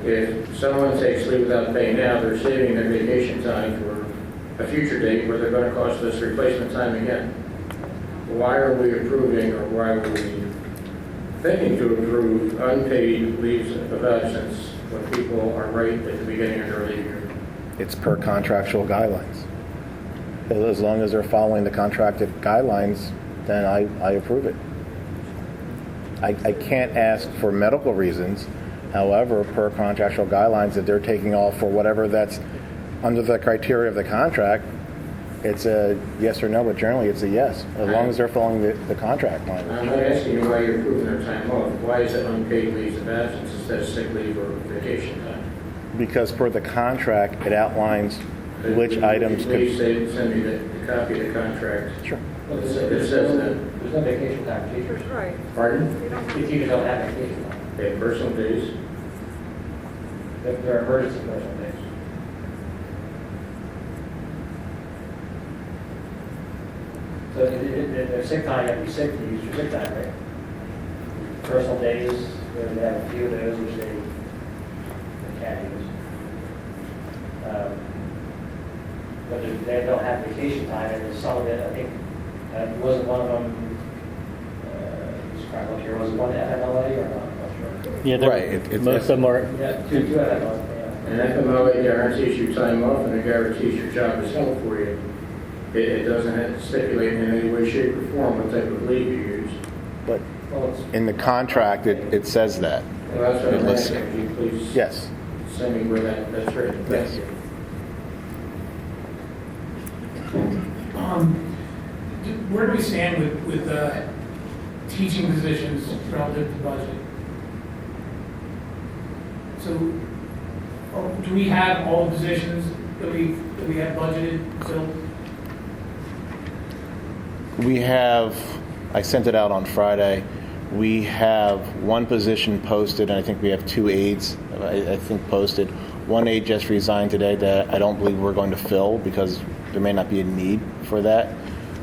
Speaker 7: If someone takes leave without pay now, they're saving their vacation time for a future date where they're going to cost us replacement time again. Why are we approving, or why are we thinking to approve unpaid leaves of absence when people are right at the beginning of their leave year?
Speaker 5: It's per contractual guidelines. As long as they're following the contracted guidelines, then I approve it. I can't ask for medical reasons. However, per contractual guidelines, if they're taking off for whatever that's under the criteria of the contract, it's a yes or no, but generally it's a yes, as long as they're following the contract language.
Speaker 7: I'm not asking you why you're approving their time off. Why is it unpaid leaves of absence instead of sick leave or vacation time?
Speaker 5: Because per the contract, it outlines which items could...
Speaker 7: Please send me the copy of the contract.
Speaker 5: Sure.
Speaker 10: Well,
Speaker 7: It says that.
Speaker 10: There's no vacation time for teachers.
Speaker 9: Right.
Speaker 7: Pardon?
Speaker 10: The teachers don't have vacation time.
Speaker 7: They have personal days.
Speaker 10: They're emergency personal days. So their sick time, you have to be sick to use your sick time, right? Personal days, they have a few of those which they can't use. But they don't have vacation time, and some of it, I think, wasn't one of them, here, was it one FMLA or not? I'm not sure.
Speaker 1: Yeah,
Speaker 5: Right,
Speaker 1: most of them are.
Speaker 10: Yeah, two FMLA, yeah.
Speaker 7: And FMLA guarantees you time off, and it guarantees your job is held for you. It doesn't have to stipulate in any way, shape, or form what type of leave you use.
Speaker 5: But
Speaker 10: Well, it's,
Speaker 5: in the contract, it says that.
Speaker 7: Well, that's what I'm
Speaker 5: Listen.
Speaker 7: asking. Can you please
Speaker 5: Yes.
Speaker 7: send me where that's written?
Speaker 5: Yes.
Speaker 7: Thank you.
Speaker 11: Where do we stand with teaching positions relative to budget? So, do we have all the positions that we have budgeted filled?
Speaker 5: We have, I sent it out on Friday. We have one position posted, and I think we have 2 aides, I think, posted. One aide just resigned today that I don't believe we're going to fill because there may not be a need for that,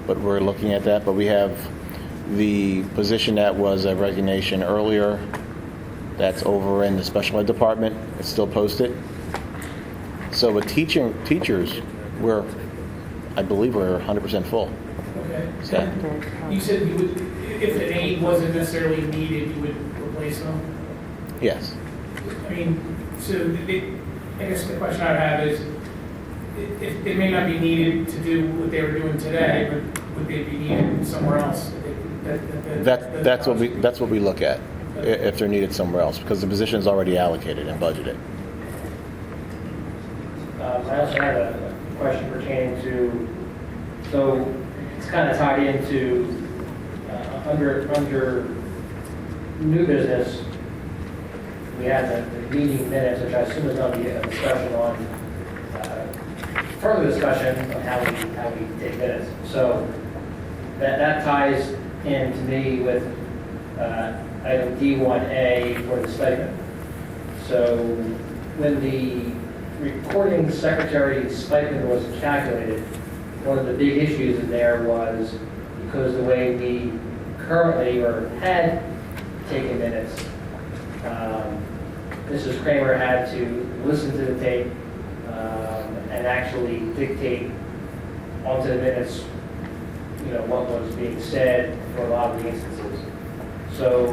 Speaker 5: but we're looking at that. But we have the position that was a resignation earlier that's over in the special ed department. It's still posted. So with teachers, I believe we're 100% full.
Speaker 11: Okay.
Speaker 5: So,
Speaker 11: You said you would, if an aide wasn't necessarily needed, you would replace them?
Speaker 5: yes.
Speaker 11: I mean, so I guess the question I would have is, it may not be needed to do what they were doing today, but would they be needed somewhere else?
Speaker 5: That's what we look at, if they're needed somewhere else, because the position is already allocated and budgeted.
Speaker 10: I also had a question pertaining to, so it's kind of tied into under new business. We had the meeting minutes, which I assume is going to be a discussion on further discussion on how we take minutes. So that ties in to me with item D1A for the stipend. So when the recording secretary stipend was calculated, one of the big issues in there was because the way we currently or had taken minutes, Mrs. Kramer had to listen to the tape and actually dictate onto the minutes, what was being said for a lot of the instances. So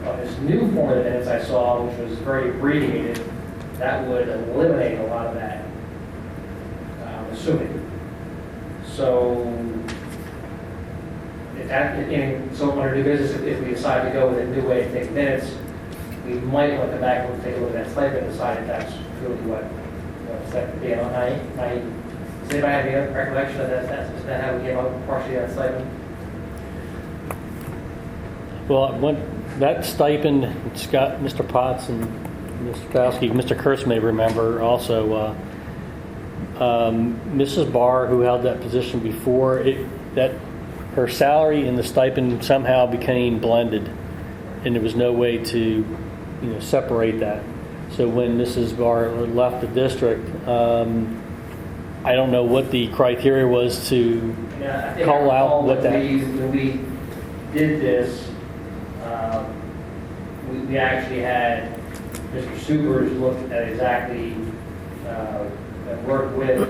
Speaker 10: on this new form of minutes I saw, which was very abbreviated, that would eliminate a lot of that, I'm assuming. So so under new business, if we decide to go with a new way to take minutes, we might want to come back and take a look at that stipend and decide if that's really what stipend be. Does anybody have any recollection of that? Is that how we came up partially on stipend?
Speaker 1: Well, that stipend, Scott, Mr. Potts, and Mr. Kowski, Mr. Kurtz may remember also, Mrs. Barr, who held that position before, her salary and the stipend somehow became blended, and there was no way to, separate that. So when Mrs. Barr left the district, I don't know what the criteria was to call out what that.
Speaker 10: When we did this, we actually had Mr. Supers look at exactly and work with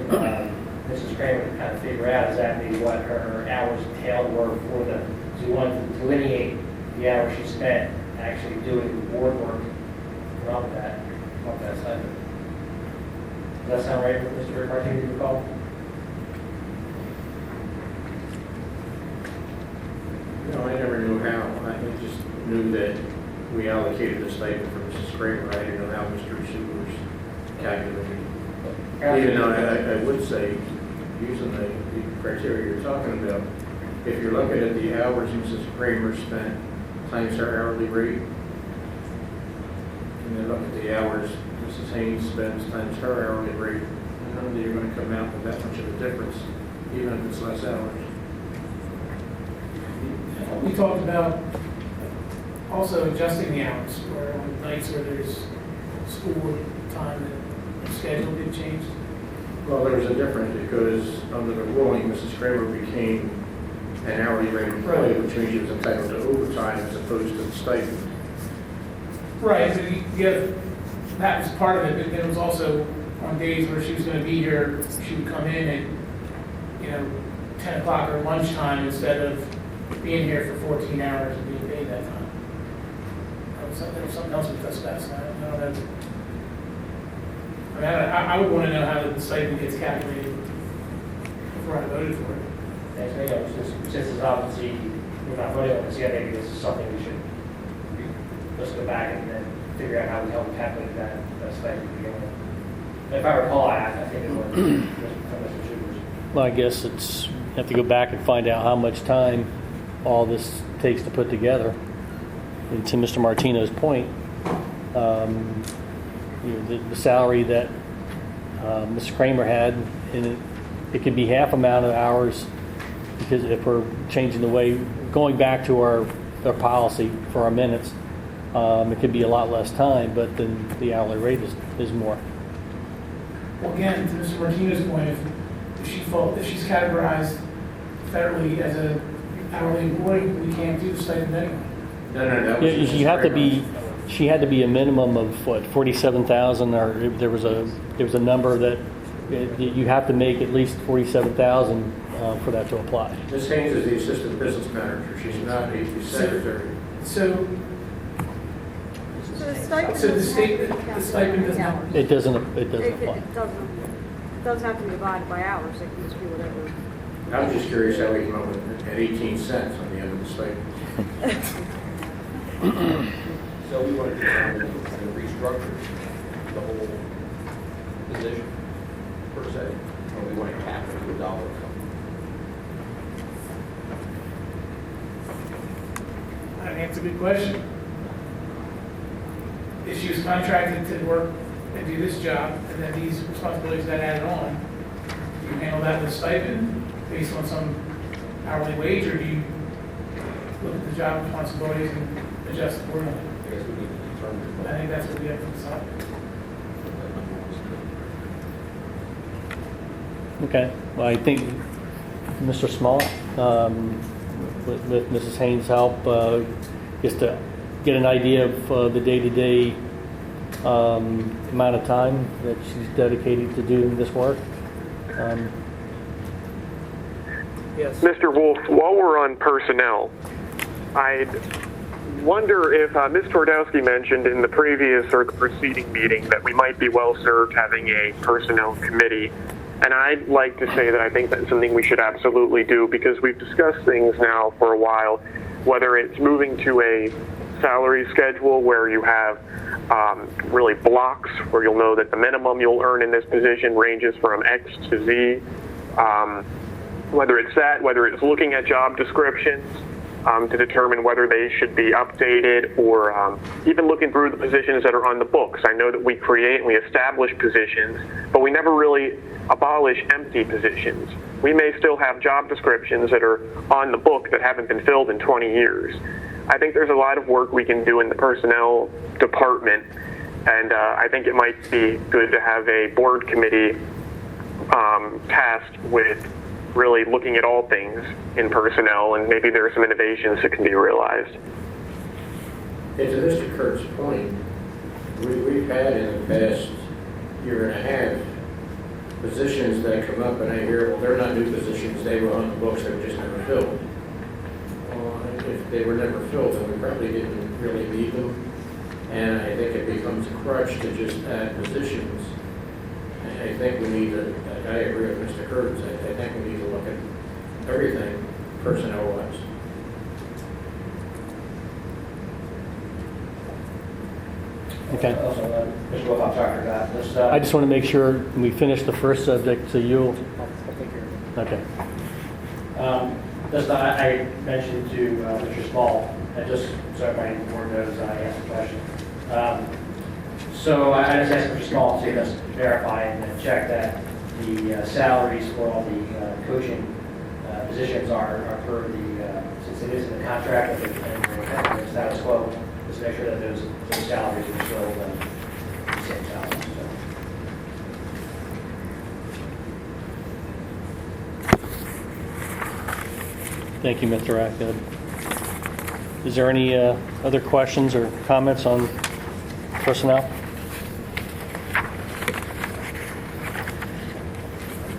Speaker 10: Mrs. Kramer to kind of figure out exactly what her hours entailed were for so we wanted to delineate the hours she spent actually doing the board work from that side. Does that sound right, Mr. Martinez, you recall?
Speaker 7: No, I never knew how. I just knew that we allocated the stipend for Mrs. Kramer. I didn't know how Mr. Supers calculated. Even though I would say, using the criteria you're talking about, if you're looking at the hours Mrs. Kramer spent times her hourly rate, and then look at the hours Mrs. Haynes spends times her hourly rate, I don't know that you're going to come out with that much of a difference, even if it's less hours.
Speaker 11: We talked about also adjusting the hours, where on nights where there's school time and the schedule did change.
Speaker 7: Well, there was a difference because under the ruling, Mrs. Kramer became an hourly rate employee, which means she was entitled to overtime as opposed to the stipend.
Speaker 11: Right, so that was part of it, but then it was also on days where she was going to be here, she would come in at, 10 o'clock or lunchtime instead of being here for 14 hours and being paid that time. There was something else we discussed last night. I don't know. I would want to know how the stipend gets calculated before I voted for it.
Speaker 10: Thanks, since it's obviously we're not voting on this yet, maybe this is something we should let's go back and then figure out how we help calculate that stipend to begin with. If I recall, I think it was from Mr. Supers.
Speaker 1: Well, I guess it's, you have to go back and find out how much time all this takes to put together. And to Mr. Martino's point, the salary that Mr. Kramer had, and it could be half amount of hours, because if we're changing the way, going back to our policy for our minutes, it could be a lot less time, but then the hourly rate is more.
Speaker 11: Well, again, to Mr. Martinez's point, if she's categorized federally as an hourly employee, we can't do the stipend anyway.
Speaker 7: No.
Speaker 1: You have to be. She had to be a minimum of what, 47,000, or there was a number that you have to make at least 47,000 for that to apply.
Speaker 7: Ms. Haynes is the assistant business manager. She's not the secretary.
Speaker 11: So
Speaker 9: the stipend.
Speaker 11: the stipend does not.
Speaker 1: It doesn't apply.
Speaker 9: It doesn't have to be divided by hours. It can just be whatever.
Speaker 7: I was just curious how we came up with at 18 cents on the end of the stipend.
Speaker 14: So we want to kind of restructure the whole position, per se, or we want to cap it to $1.
Speaker 11: I think it's a good question. If she was contracted to work and do this job, and then these responsibilities got added on, do you handle that with stipend based on some hourly wage, or do you look at the job responsibilities and adjust accordingly?
Speaker 14: I guess we need to determine.
Speaker 11: I think that's what we have to decide.
Speaker 1: Okay. Well, I think Mr. Small, with Mrs. Haynes' help, just to get an idea of the day-to-day amount of time that she's dedicated to doing this work.
Speaker 11: Yes.
Speaker 8: Mr. Wolf, while we're on personnel, I'd wonder if Ms. Twardowski mentioned in the previous or the preceding meeting that we might be well served having a personnel committee. And I'd like to say that I think that's something we should absolutely do, because we've discussed things now for a while, whether it's moving to a salary schedule where you have really blocks where you'll know that the minimum you'll earn in this position ranges from X to Z. Whether it's that, whether it's looking at job descriptions to determine whether they should be updated, or even looking through the positions that are on the books. I know that we create and we establish positions, but we never really abolish empty positions. We may still have job descriptions that are on the book that haven't been filled in 20 years. I think there's a lot of work we can do in the personnel department, and I think it might be good to have a board committee tasked with really looking at all things in personnel, and maybe there are some innovations that can be realized.
Speaker 7: And to Mr. Kurt's point, we've had in the past year and a half positions that come up, and I hear, well, they're not new positions, they were on the books, they were just never filled. Well, if they were never filled, then we probably didn't really need them, and I think it becomes a crutch to just add positions. I think we need to, I agree with Mr. Kurtz, I think we need to look at everything personnel-wise.
Speaker 1: Okay.
Speaker 10: Mr. Wolf, I'm sorry, I forgot.
Speaker 1: I just want to make sure we finish the first subject, so you'll. Okay.
Speaker 10: Just I mentioned to Mr. Small, and just so everybody more knows, I asked the question. So I just asked Mr. Small to just verify and check that the salaries for all the coaching positions are per the, since it is in the contract and the status quo, just make sure that those salaries are still the same salaries.
Speaker 1: Thank you, Mr. Ackhead. Is there any other questions or comments on personnel?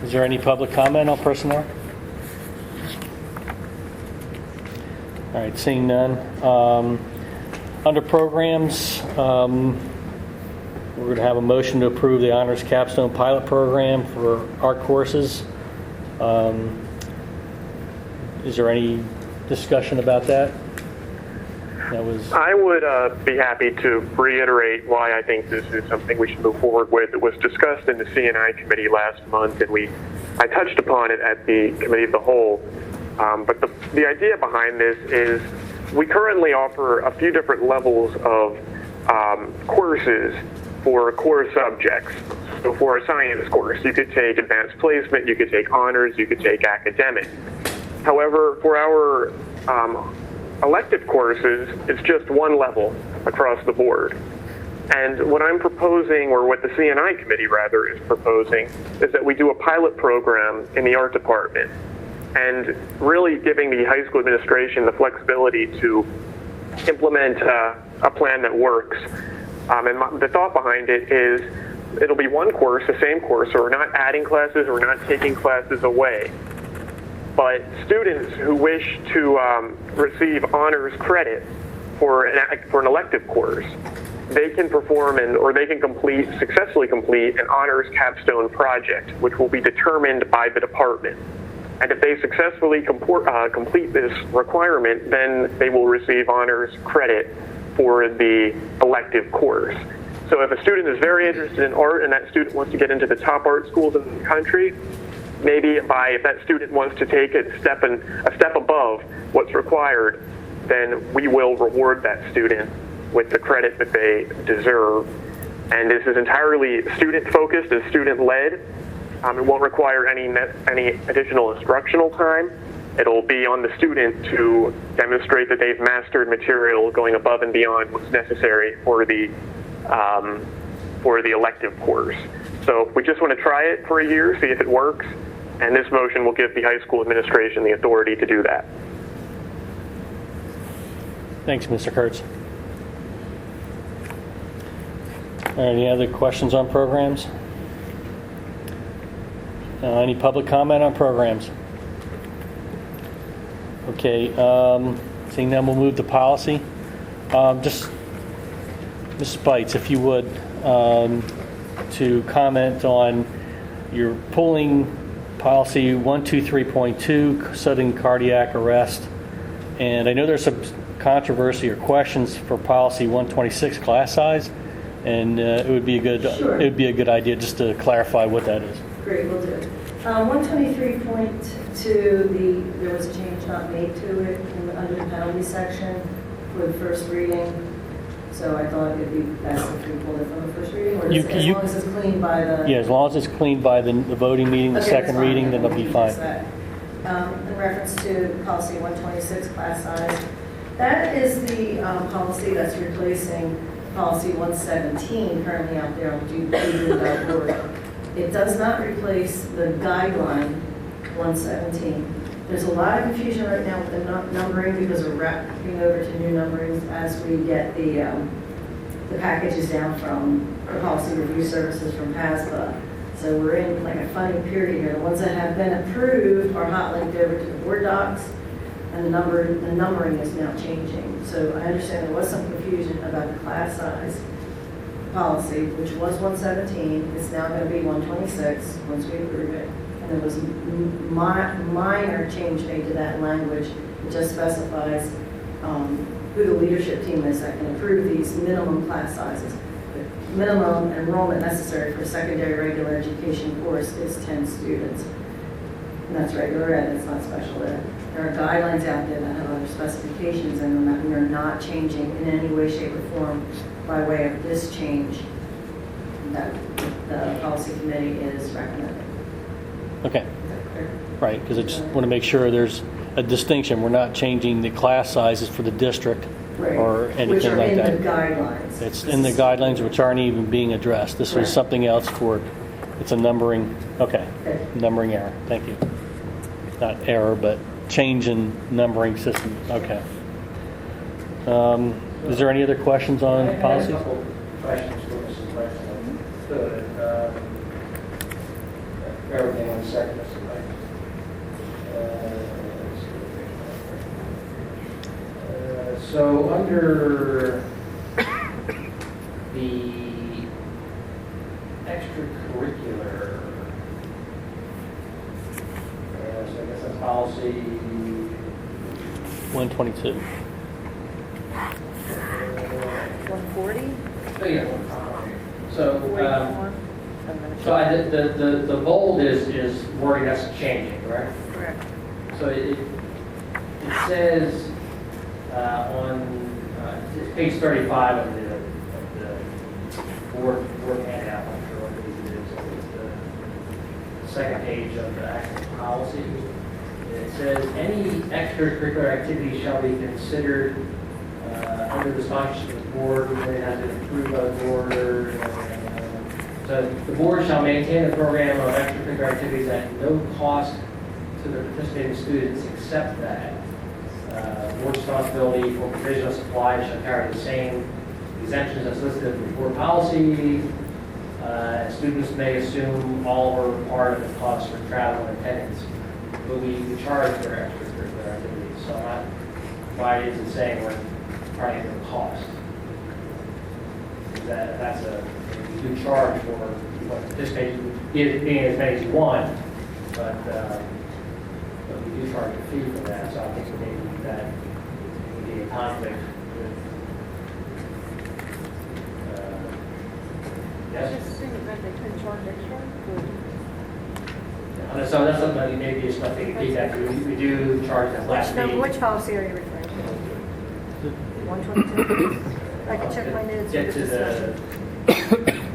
Speaker 1: Is there any public comment on personnel? All right, seeing none. Under programs, we're going to have a motion to approve the Honors Capstone Pilot Program for art courses. Is there any discussion about that?
Speaker 8: I would be happy to reiterate why I think this is something we should move forward with. It was discussed in the CNI committee last month, and we I touched upon it at the Committee of the Whole, but the idea behind this is we currently offer a few different levels of courses for core subjects. So for a science course, you could take advanced placement, you could take honors, you could take academic. However, for our elective courses, it's just one level across the board. And what I'm proposing, or what the CNI committee rather is proposing, is that we do a pilot program in the art department and really giving the high school administration the flexibility to implement a plan that works. And the thought behind it is it'll be one course, the same course, so we're not adding classes, we're not taking classes away. But students who wish to receive honors credit for an elective course, they can perform or they can successfully complete an honors capstone project, which will be determined by the department. And if they successfully complete this requirement, then they will receive honors credit for the elective course. So if a student is very interested in art and that student wants to get into the top art schools in the country, maybe if that student wants to take a step above what's required, then we will reward that student with the credit that they deserve. And this is entirely student-focused and student-led. It won't require any additional instructional time. It'll be on the student to demonstrate that they've mastered material going above and beyond what's necessary for the elective course. So we just want to try it for a year, see if it works, and this motion will give the high school administration the authority to do that.
Speaker 1: Thanks, Mr. Kurtz. Any other questions on programs? Any public comment on programs? Okay, seeing none, we'll move to policy. Just, Ms. Spites, if you would, to comment on your pulling policy 123.2, sudden cardiac arrest. And I know there's some controversy or questions for policy 126, class size. And it would be a good idea just to clarify what that is.
Speaker 6: Great, we'll do it. 123.2, there was a change not made to it under the penalty section for the first reading. So I thought it would be best if we pulled it from the first reading, or as long as it's cleaned by the...
Speaker 1: Yeah, as long as it's cleaned by the voting meeting, the second reading, then it'll be fine.
Speaker 6: In reference to policy 126, class size, that is the policy that's replacing policy 117 currently out there on dubin.org. It does not replace the guideline 117. There's a lot of confusion right now with the numbering because we're wrapping over to new numberings as we get the packages down from the policy review services from PASPA. So we're in like a funny period here. The ones that have been approved are hot linked over to the board docs, and the numbering is now changing. So I understand there was some confusion about the class size policy, which was 117. It's now going to be 126 once we approve it. And there was a minor change made to that language. It just specifies who the leadership team is that can approve these minimum class sizes. The minimum enrollment necessary for a secondary regular education course is 10 students. And that's regular ed, it's not special ed. There are guidelines out there that have other specifications in them that we are not changing in any way, shape, or form by way of this change that the policy committee is recommending.
Speaker 1: Okay. Right, because I just want to make sure there's a distinction. We're not changing the class sizes for the district or anything like that.
Speaker 6: Which are in the guidelines.
Speaker 1: It's in the guidelines which aren't even being addressed. This was something else it's a numbering, numbering error. Thank you. Not error, but change in numbering system. Okay. Is there any other questions on policies?
Speaker 10: I have a couple questions for Mrs. Wexler. Everything on the second, Mrs. Wexler. So under the extracurricular, so I guess that's policy
Speaker 1: 122.
Speaker 9: 140?
Speaker 10: So, yeah. So, So the bold is wording that's changing, correct?
Speaker 9: Correct.
Speaker 10: So it says on it's page 35 of the board handout, I'm sure what it is. It's the second page of the actual policy. It says any extracurricular activity shall be considered under the sponsorship of the board, and it has been approved by the board. So the board shall maintain the program of extracurricular activities at no cost to the participating students, except that board responsibility for provision of supplies shall carry the same exemptions as listed in the board policy. Students may assume all or part of the cost for travel and attendance. But we charge for extracurricular activities, so why is it saying we're trying to cost? That's we do charge for participation, being as many as you want, but we do charge a fee for that, so I think maybe that would be a conflict with, yes?
Speaker 9: That they could charge extra?
Speaker 10: So that's something, maybe it's something to feedback. We do charge that last fee.
Speaker 9: Which policy are you referring to? 122? I can check my notes.
Speaker 10: Get to the,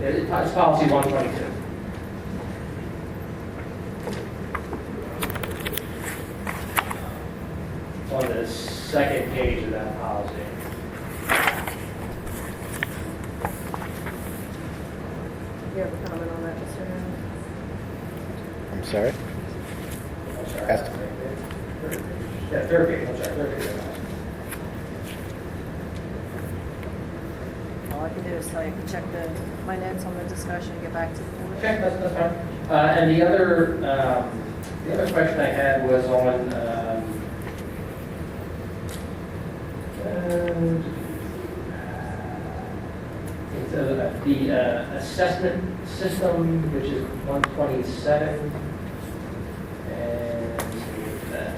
Speaker 10: it's policy 122. It's on the second page of that policy.
Speaker 9: You have a comment on that, Mr. Hammond?
Speaker 5: I'm sorry?
Speaker 10: I'm sorry.
Speaker 5: Ask-
Speaker 10: Yeah, third page, I'm sorry, third page.
Speaker 9: All I can do is tell you, check my notes on the discussion, get back to the board.
Speaker 10: Okay, that's fine. And the other question I had was on the assessment system, which is 127. And let's see if that.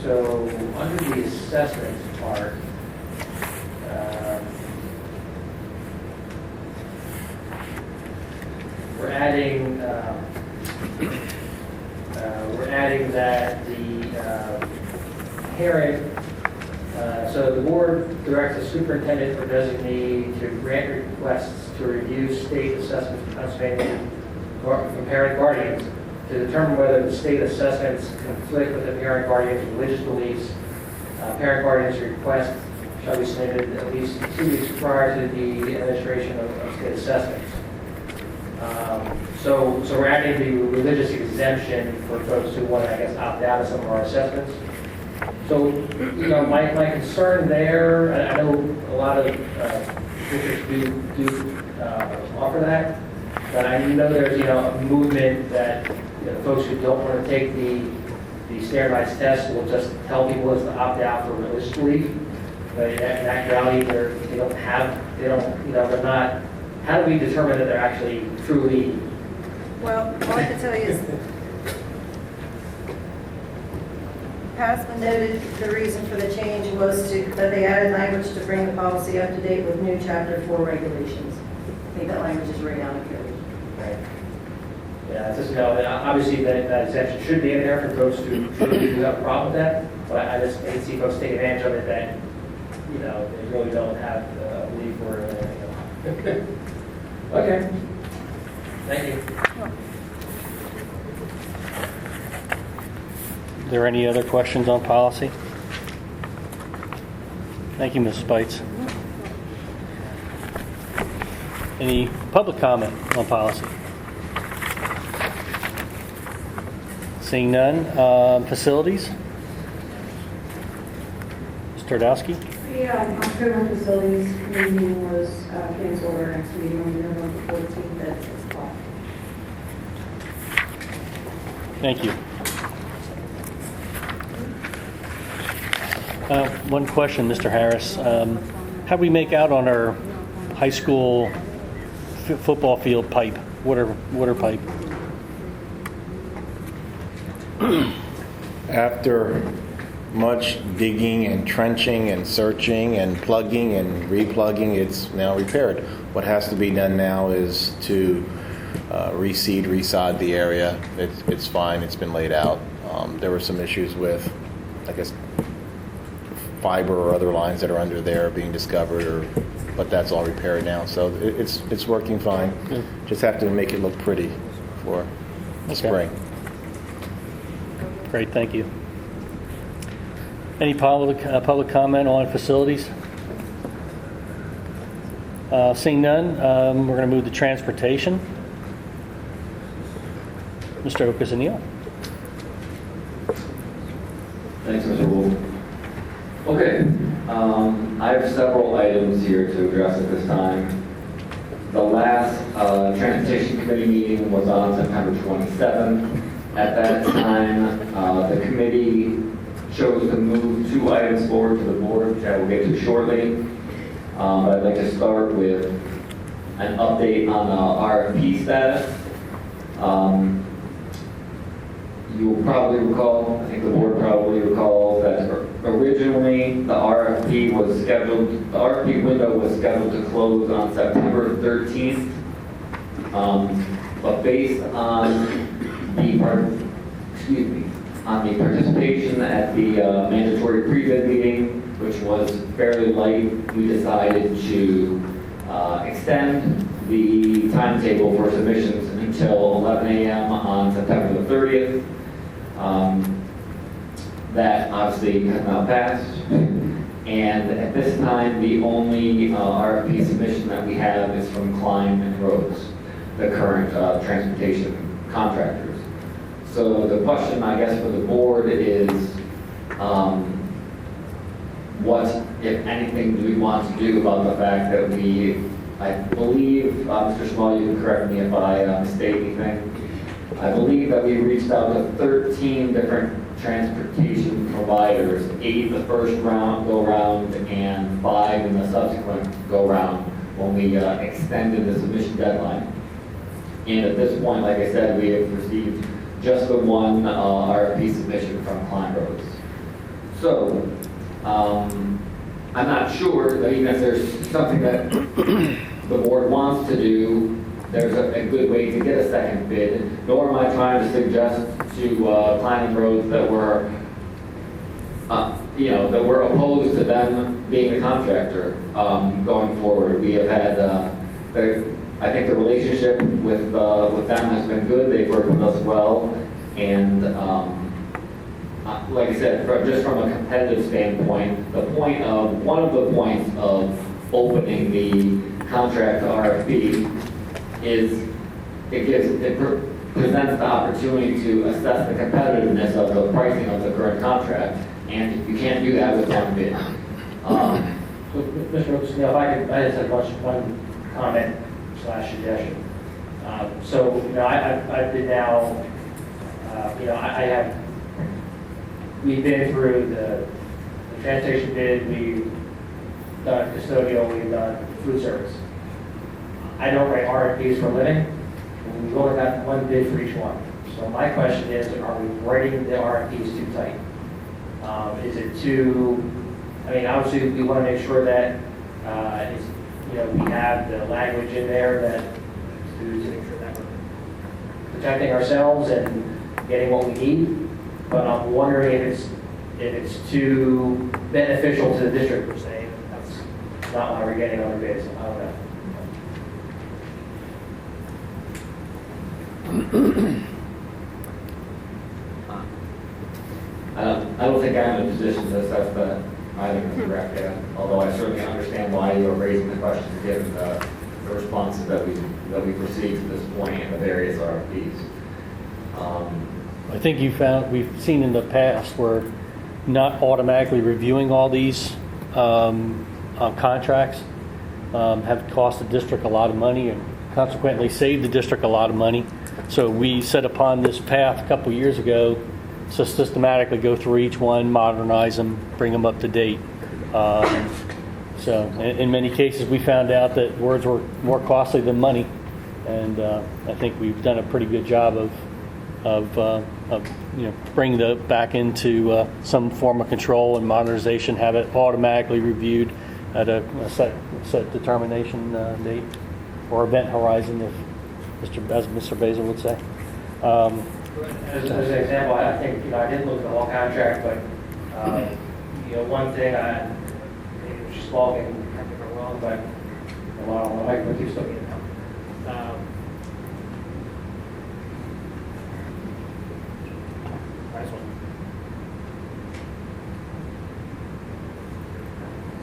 Speaker 10: So under the assessment part, we're adding that the parent, so the board directs the superintendent or designee to grant requests to review state assessments from Pennsylvania from parent guardians to determine whether the state assessments conflict with the parent guardian's religious beliefs. Parent guardian's request shall be submitted at least 2 weeks prior to the administration of state assessments. So we're adding the religious exemption for folks who want to, I guess, opt out of some of our assessments. So, my concern there, I know a lot of districts do offer that, but I know there's, a movement that folks who don't want to take the standardized test will just tell people it's to opt out for religious belief. But in actuality, they're not. How do we determine that they're actually truly?
Speaker 6: Well, all I can tell you is Passman noted the reason for the change was that they added language to bring the policy up to date with new Chapter 4 regulations. I think that language is right out of code.
Speaker 10: Right. Yeah, it's just, obviously that exemption should be in there for folks who truly do have a problem with that, but I just hate to see folks take advantage of it that, they really don't have a belief or anything. Okay. Thank you.
Speaker 1: Are there any other questions on policy? Thank you, Ms. Spites. Any public comment on policy? Seeing none. Facilities? Mr. Tardowski?
Speaker 9: Yeah, October facilities committee meeting was canceled. Our next meeting on November 14th at 6 o'clock.
Speaker 1: Thank you. One question, Mr. Harris. How do we make out on our high school football field pipe, water pipe?
Speaker 5: After much digging and trenching and searching and plugging and replugging. It's now repaired. What has to be done now is to reseed, resod the area. It's fine. It's been laid out. There were some issues with, I guess, fiber or other lines that are under there being discovered, but that's all repaired now. So it's working fine.
Speaker 1: Good.
Speaker 5: Just have to make it look pretty for the spring.
Speaker 1: Great, thank you. Any public comment on facilities? Seeing none, we're going to move to transportation. Mr. Ocasio.
Speaker 15: Thanks, Mr. Wolf. Okay, I have several items here to address at this time. The last Transportation Committee meeting was on September 27th. At that time, the committee chose to move 2 items forward to the board, which I will get to shortly. But I'd like to start with an update on RFP status. You will probably recall, I think the board probably recalls that originally the RFP window was scheduled to close on September 13th. But based on the participation at the mandatory pre-bid meeting, which was fairly light, we decided to extend the timetable for submissions until 11 a.m. on September the 30th. That obviously has now passed. And at this time, the only RFP submission that we have is from Klein and Rhodes, the current transportation contractors. So the question, I guess, for the board is, what, if anything, do we want to do about the fact that I believe, Mr. Small, you can correct me if I mistake anything, I believe that we reached out to 13 different transportation providers, 8 the first go-round and 5 in the subsequent go-round when we extended the submission deadline. And at this point, like I said, we have received just the one RFP submission from Klein Rhodes. So, I'm not sure that even if there's something that the board wants to do, there's a good way to get a second bid, nor am I trying to suggest to Klein and Rhodes that we're, that we're opposed to them being a contractor going forward. We have had, I think the relationship with them has been good. They've worked with us well, and like I said, just from a competitive standpoint, one of the points of opening the contract to RFP is it presents the opportunity to assess the competitiveness of the pricing of the current contract, and you can't do that with one bid.
Speaker 10: Mr. Oaks, I just had one comment / suggestion. I've been now, we've been through the transportation bid, we've done custodial, we've done food service. I don't write RFPs for a living, and we've only got one bid for each one. So my question is, are we writing the RFPs too tight? Is it too, obviously we want to make sure that we have the language in there that to make sure that we're protecting ourselves and getting what we need. But I'm wondering if it's too beneficial to the district per se. That's not why we're getting other bids. I don't know.
Speaker 15: I don't think I'm in a position to assess that either, Mr. Raffia, although I certainly understand why you are raising the question given the responses that we've received to this point in the various RFPs.
Speaker 1: I think we've seen in the past where not automatically reviewing all these contracts have cost the district a lot of money and consequently saved the district a lot of money. So we set upon this path a couple years ago to systematically go through each one, modernize them, bring them up to date. So in many cases, we found out that words were more costly than money, and I think we've done a pretty good job of bringing the back into some form of control and modernization, have it automatically reviewed at a set determination date or event horizon, as Mr. Basil would say.
Speaker 10: As an example, I think, I didn't look at the whole contract, but, one thing, maybe it's small, maybe I think I'm wrong, but, I might keep looking at it. Nice one.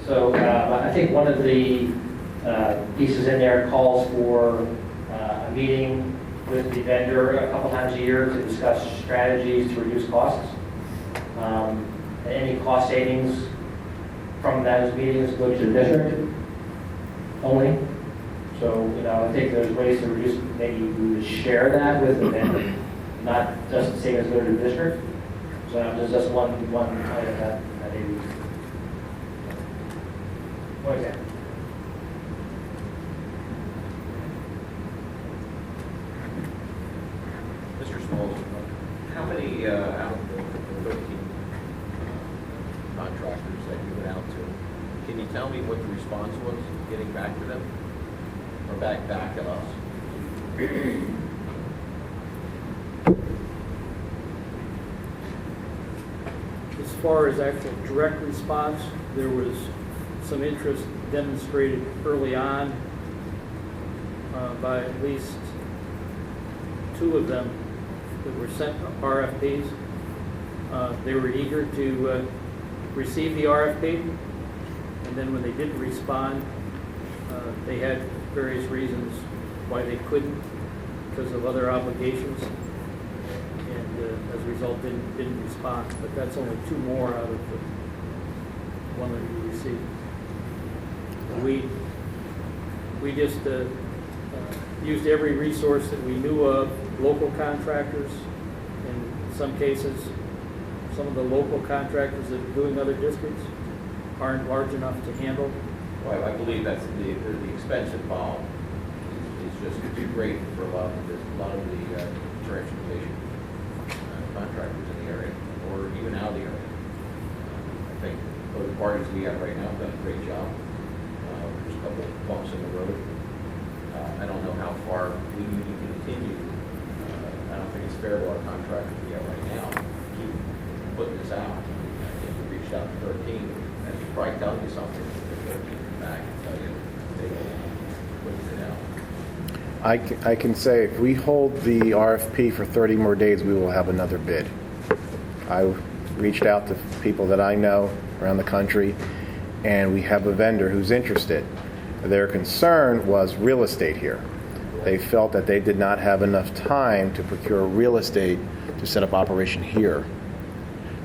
Speaker 10: So, I think one of the pieces in there calls for a meeting with the vendor a couple times a year to discuss strategies to reduce costs. Any cost savings from those meetings go to the district only. So, I think there's ways to reduce, maybe we would share that with the vendor, not just the same as go to the district. So there's just one item that maybe. One example.
Speaker 14: Mr. Smalls, how many out of the 13 contractors that you went out to, can you tell me what the response was getting back to them? Or back to us?
Speaker 16: As far as actual direct response, there was some interest demonstrated early on by at least 2 of them that were sent RFPs. They were eager to receive the RFP, and then when they didn't respond, they had various reasons why they couldn't because of other obligations, and as a result didn't respond. But that's only 2 more out of the one that we received. We just used every resource that we knew of, local contractors. In some cases, some of the local contractors that are doing other districts aren't large enough to handle.
Speaker 14: Well, I believe that's the expense involved is just too great for a lot of the transportation contractors in the area, or even out of the area. I think both parties we have right now have done a great job. There's a couple bumps in the road. I don't know how far we need to continue. I don't think it's fair to our contractors we have right now to keep putting this out. I think we reached out to 13, and we probably tell you something. The 13 back and tell you they will put it out.
Speaker 5: I can say if we hold the RFP for 30 more days, we will have another bid. I reached out to people that I know around the country, and we have a vendor who's interested. Their concern was real estate here. They felt that they did not have enough time to procure real estate to set up operation here.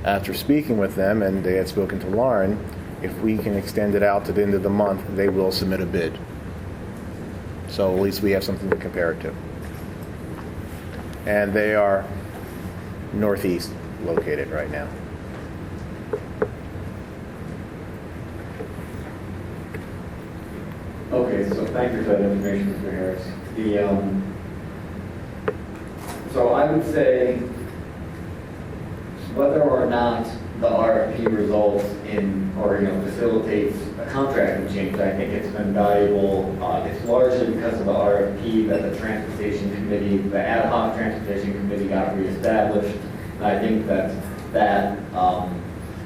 Speaker 5: After speaking with them, and they had spoken to Lauren, if we can extend it out to the end of the month, they will submit a bid. So at least we have something to compare it to. And they are northeast located right now.
Speaker 15: Okay, so thank you for that information, Mr. Harris. So I would say whether or not the RFP results in or facilitates a contracting change, I think it's been valuable. It's largely because of the RFP that the Transportation Committee, the ad hoc Transportation Committee got reestablished. And I think that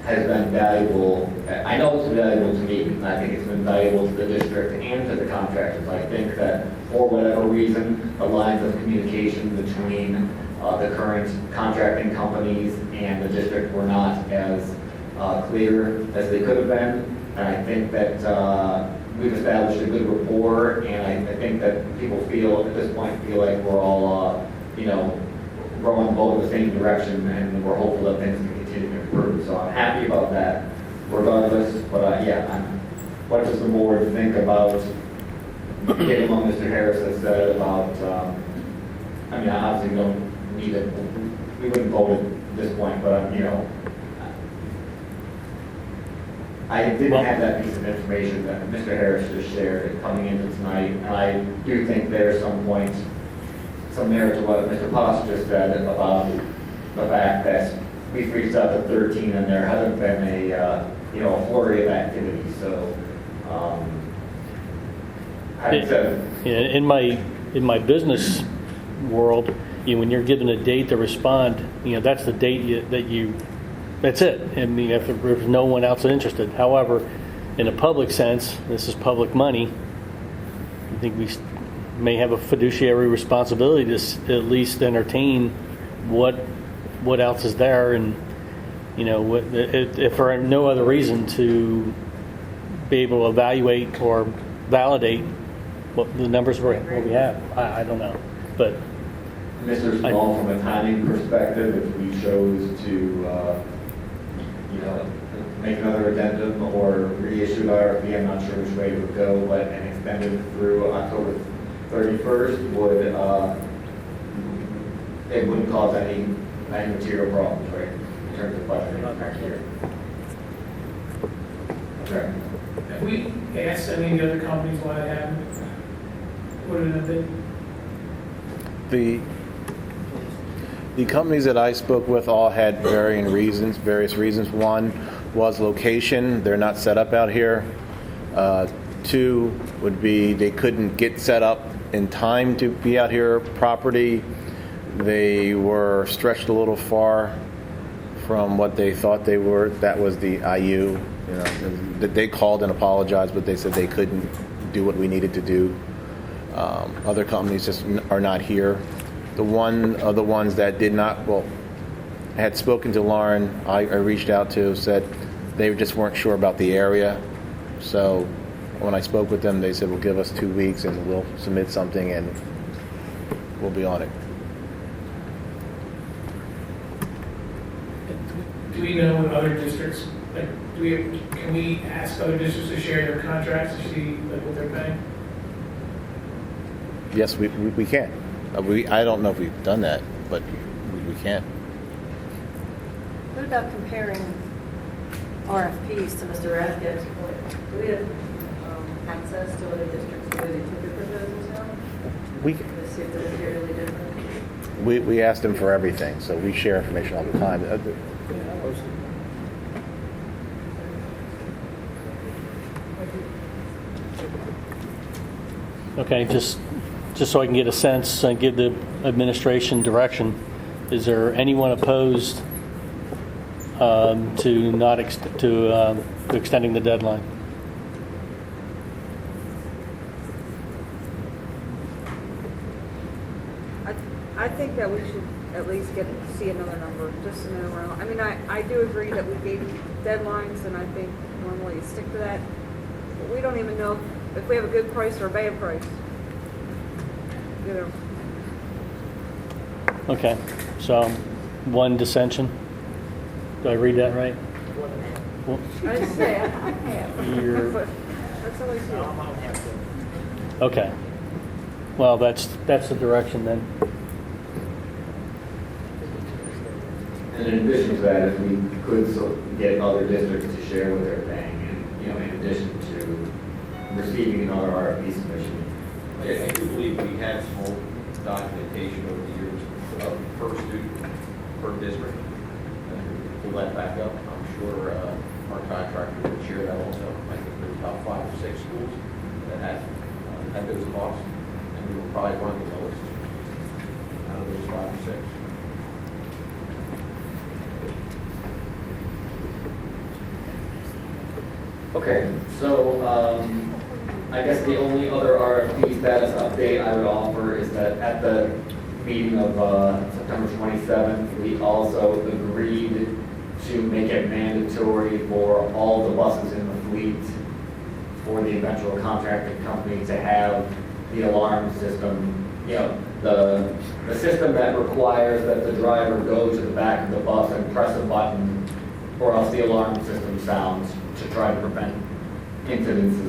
Speaker 15: has been valuable. I know it's valuable to me, and I think it's been valuable to the district and to the contractors. I think that for whatever reason, the lines of communication between the current contracting companies and the district were not as clear as they could have been. And I think that we've established a good rapport, and I think that people at this point feel like we're all, rowing both in the same direction, and we're hopeful that things can continue to improve. So I'm happy about that, regardless. But what does the board think about getting what Mr. Harris has said about? I obviously we don't need it. We wouldn't vote at this point, but I didn't have that piece of information that Mr. Harris just shared coming into tonight, and I do think there's some some merit to what Mr. Potts just said about the fact that we've reached out to 13 and there hasn't been a flurry of activity. So,
Speaker 1: In my business world, when you're given a date to respond, that's the date that's it. And if there's no one else interested. However, in a public sense, this is public money. I think we may have a fiduciary responsibility to at least entertain what else is there, and if for no other reason to be able to evaluate or validate what the numbers we have. I don't know, but
Speaker 15: Mr. Small, from a timing perspective, if we chose to make another addendum or reissue the RFP, I'm not sure which way it would go, but and extend it through October 31st would it wouldn't cause any material problems, right, in terms of budgeting next year. Okay.
Speaker 11: Have we asked any of the other companies why they haven't put it in a bid?
Speaker 5: The companies that I spoke with all had various reasons. One was location. They're not set up out here. Two would be they couldn't get set up in time to be out here property. They were stretched a little far from what they thought they were. That was the IU. They called and apologized, but they said they couldn't do what we needed to do. Other companies just are not here. The one of the ones that did not, I had spoken to Lauren, I reached out to, said they just weren't sure about the area. So when I spoke with them, they said, well, give us 2 weeks and we'll submit something and we'll be on it.
Speaker 11: Do we know what other districts, can we ask other districts to share their contracts to see what they're paying?
Speaker 5: Yes, we can. I don't know if we've done that, but we can.
Speaker 6: What about comparing RFPs to Mr. Rathgett's point? Do we have access to other districts where they took their proposals out?
Speaker 5: We
Speaker 6: To see if they're materially different?
Speaker 5: we asked them for everything, so we share information all the time.
Speaker 1: okay, just so I can get a sense and give the administration direction, is there anyone opposed to extending the deadline?
Speaker 9: I think that we should at least see another number, just in and around. I mean, I do agree that we gave deadlines, and I think normally you stick to that. But we don't even know if we have a good price or a bad price.
Speaker 1: Okay, so one dissension. Do I read that right?
Speaker 9: I just say, I have.
Speaker 1: You're-
Speaker 9: But that's how I see it.
Speaker 1: Okay. Well, that's the direction then.
Speaker 15: And in addition to that, if we could get other districts to share what they're paying, and in addition to receiving another RFP submission.
Speaker 14: I do believe we had some old documentation over the years of per student, per district. Pull that back up. I'm sure our contractor would share that also. I think there's about 5 or 6 schools that had those costs, and we were probably one of the lowest out of those 5 or 6.
Speaker 15: Okay, so I guess the only other RFP status update I would offer is that at the meeting of September 27th, we also agreed to make it mandatory for all the buses in the fleet for the eventual contracting company to have the alarm system, the system that requires that the driver go to the back of the bus and press a button, or else the alarm system sounds, to try to prevent incidences,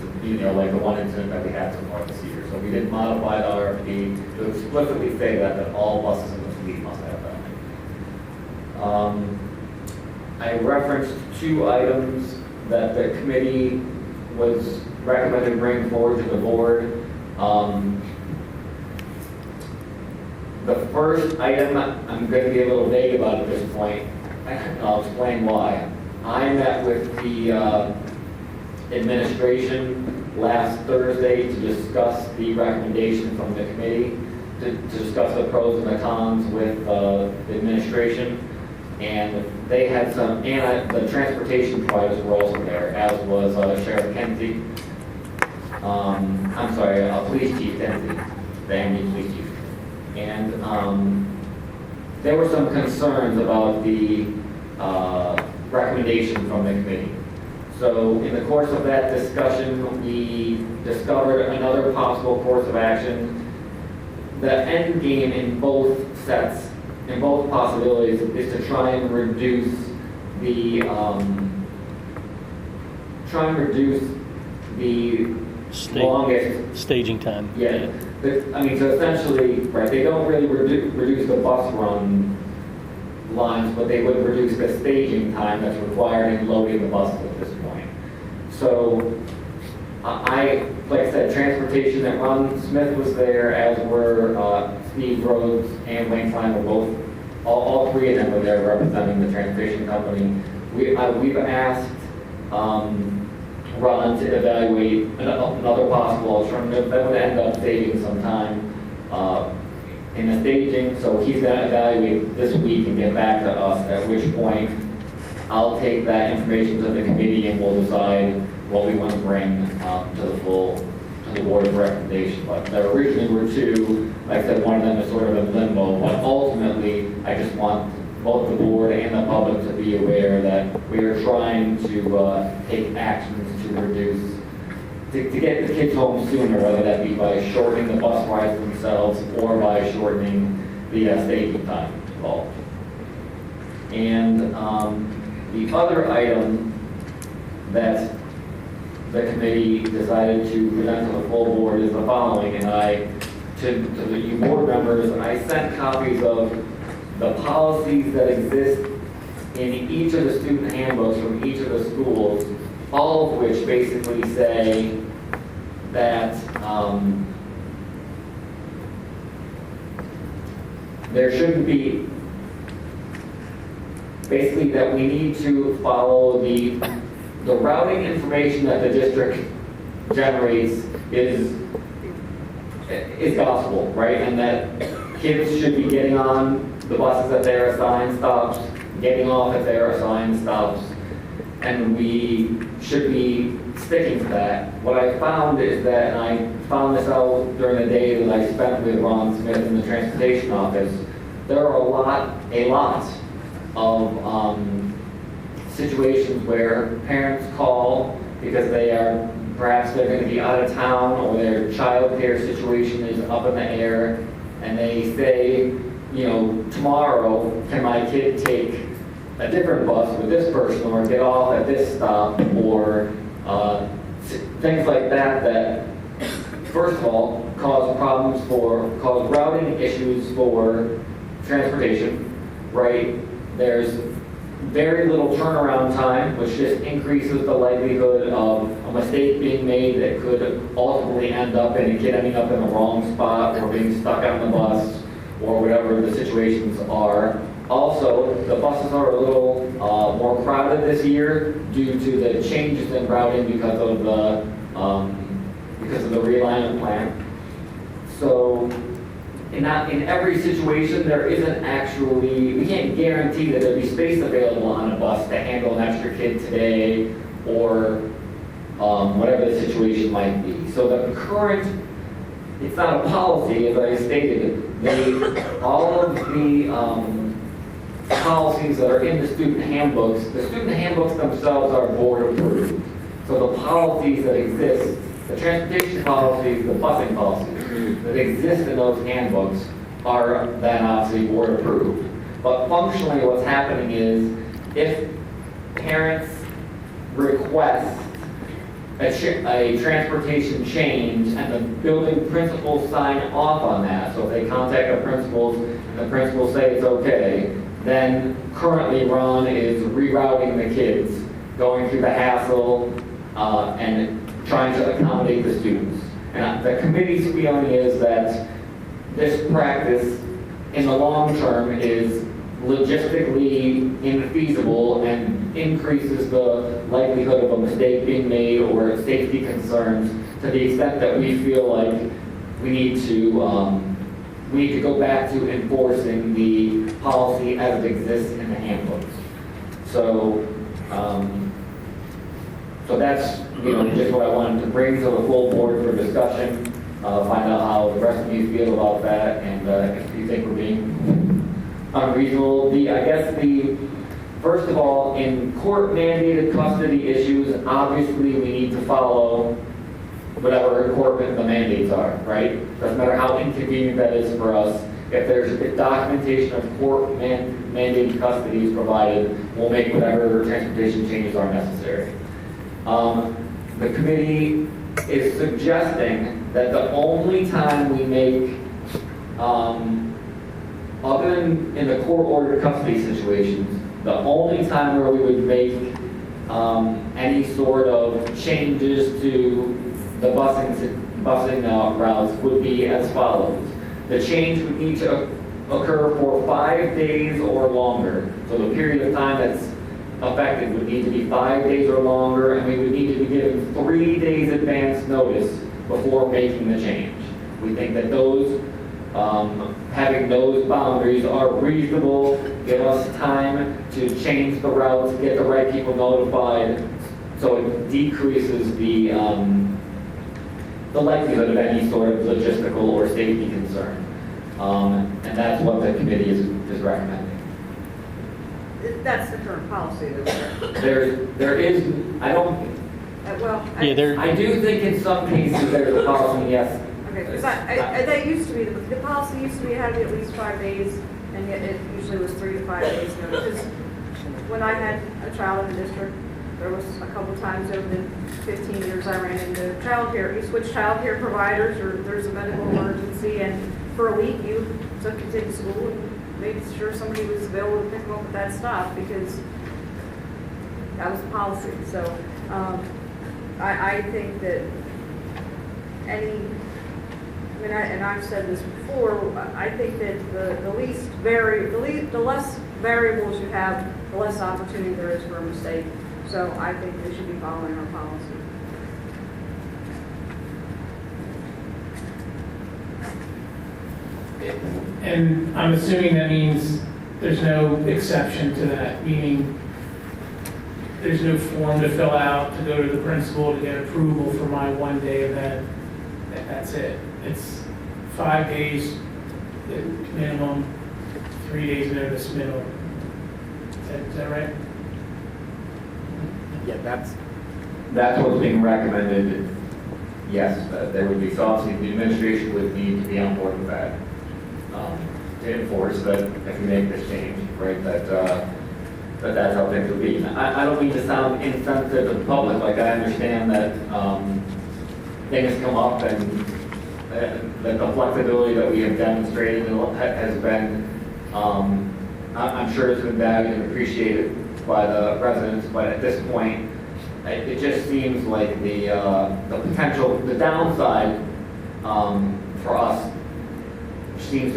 Speaker 15: like the one incident that we had so far this year. So we did modify the RFP to explicitly say that all buses in the fleet must have that. I referenced 2 items that the committee was recommended bring forward to the board. The The first item, I'm going to be a little vague about at this point, and I'll explain why. I met with the administration last Thursday to discuss the recommendation from the committee, to discuss the pros and the cons with the administration. And they had some, and the transportation providers were also there, as was Sheriff Kenzie. I'm sorry, Police Chief Kenzie, the Amity Police Chief. And there were some concerns about the recommendation from the committee. So in the course of that discussion, we discovered another possible course of action. The end game in both sets, in both possibilities, is to try and reduce the longest
Speaker 1: staging time.
Speaker 15: Yeah. I mean, so essentially, right, they don't really reduce the bus run lines, but they would reduce the staging time that's required in loading the buses at this point. So, like I said, transportation that Ron Smith was there, as were Steve Rhodes and Wayne Klein were both, all three of them were there representing the transportation company. We've asked Ron to evaluate another possible alternative that would end up saving some time in the staging. So he's going to evaluate this week and get back to us, at which point I'll take that information to the committee and we'll decide what we want to bring to the board of recommendation. But there originally were two. Like I said, one of them is sort of in limbo, but ultimately I just want both the board and the public to be aware that we are trying to take actions to reduce, to get the kids home sooner, whether that be by shortening the bus rides themselves or by shortening the staging time involved. And the other item that the committee decided to present to the full board is the following, and to the board members, I sent copies of the policies that exist in each of the student handbooks from each of the schools, all of which basically say that there shouldn't be, basically that we need to follow the routing information that the district generates is gospel, right? And that kids should be getting on the buses at their assigned stops, getting off at their assigned stops, and we should be sticking to that. What I found is that, and I found this out during the day that I spent with Ron Smith in the transportation office, there are a lot of situations where parents call because perhaps they're going to be out of town or their child care situation is up in the air, and they say, you know, tomorrow, can my kid take a different bus with this person or get off at this stop, or things like that first of all, cause routing issues for transportation, right? There's very little turnaround time, which just increases the likelihood of a mistake being made that could ultimately end up in a kid ending up in the wrong spot or being stuck on the bus or whatever the situations are. Also, the buses are a little more crowded this year due to the changes in routing because of the realignment plan. So, in every situation, there isn't actually, we can't guarantee that there'll be space available on a bus to handle an extra kid today or whatever the situation might be. So the current, it's not a policy, as I stated, all of the policies that are in the student handbooks themselves are board approved. So the policies that exist, the transportation policies, the busing policies that exist in those handbooks are then obviously board approved. But functionally what's happening is if parents request a transportation change and the building principals sign off on that, so if they contact the principals and the principals say it's okay, then currently Ron is rerouting the kids, going through the hassle and trying to accommodate the students. And the committee's feeling is that this practice in the long term is logistically infeasible and increases the likelihood of a mistake being made or safety concerns to the extent that we feel like we need to go back to enforcing the policy as it exists in the handbooks. So, so that's just what I wanted to bring to the full board for discussion. Find out how the rest of you feel about that, and if you think we're being unreasonable. First of all, in court-mandated custody issues, obviously we need to follow whatever court the mandates are, right? Doesn't matter how inconvenient that is for us. If there's documentation of court-mandated custody is provided, we'll make whatever transportation changes are necessary. The committee is suggesting that the only time we make, other than in the court-ordered custody situations, the only time where we would make any sort of changes to the busing routes would be as follows. The change would need to occur for 5 days or longer. So the period of time that's affected would need to be 5 days or longer, and we would need to be given 3 days advance notice before making the change. We think that those, having those boundaries are reasonable, give us time to change the routes, get the right people notified, so it decreases the likelihood of any sort of logistical or safety concern. And that's what the committee is recommending.
Speaker 9: That's the current policy that we're.
Speaker 15: There is, I don't,
Speaker 9: Well,
Speaker 15: I do think in some cases there's a policy, yes.
Speaker 9: Okay, because that used to be, the policy used to be it had to be at least 5 days, and yet it usually was 3 to 5 days. Because when I had a child in the district, there was a couple times over the 15 years I ran into childcare. You switch childcare providers, or there's a medical emergency, and for a week you took it to school and made sure somebody was available to pick them up with that stuff, because that was the policy. So I think that and I've said this before, I think that the less variables you have, the less opportunity there is for a mistake. So I think we should be following our policy.
Speaker 11: And I'm assuming that means there's no exception to that, meaning there's no form to fill out to go to the principal to get approval for my one-day event. That's it. It's 5 days minimum, 3 days notice minimum. Is that right?
Speaker 15: Yeah, that's what's being recommended. Yes, there would be, so obviously the administration would need to be on board with that to enforce that if we make this change, right? That's how things would be. I don't mean to sound insensitive to the public. Like, I understand that things come up, and that the flexibility that we have demonstrated has been, I'm sure it's been valued and appreciated by the residents, but at this point, it just seems like the potential, the downside for us seems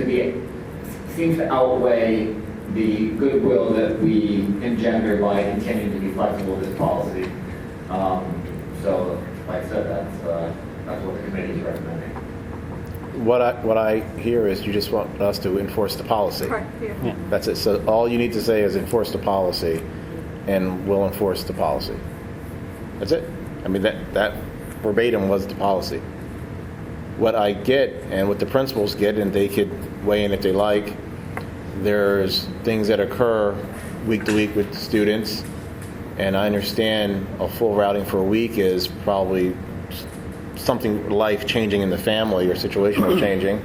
Speaker 15: to outweigh the goodwill that we engender by continuing to be flexible with this policy. So, like I said, that's what the committee is recommending.
Speaker 5: What I hear is you just want us to enforce the policy.
Speaker 9: Right, yeah.
Speaker 5: That's it. So all you need to say is enforce the policy, and we'll enforce the policy. That's it. I mean, that verbatim was the policy. What I get, and what the principals get, and they could weigh in if they like, there's things that occur week to week with students, and I understand a full routing for a week is probably something life-changing in the family or situational changing.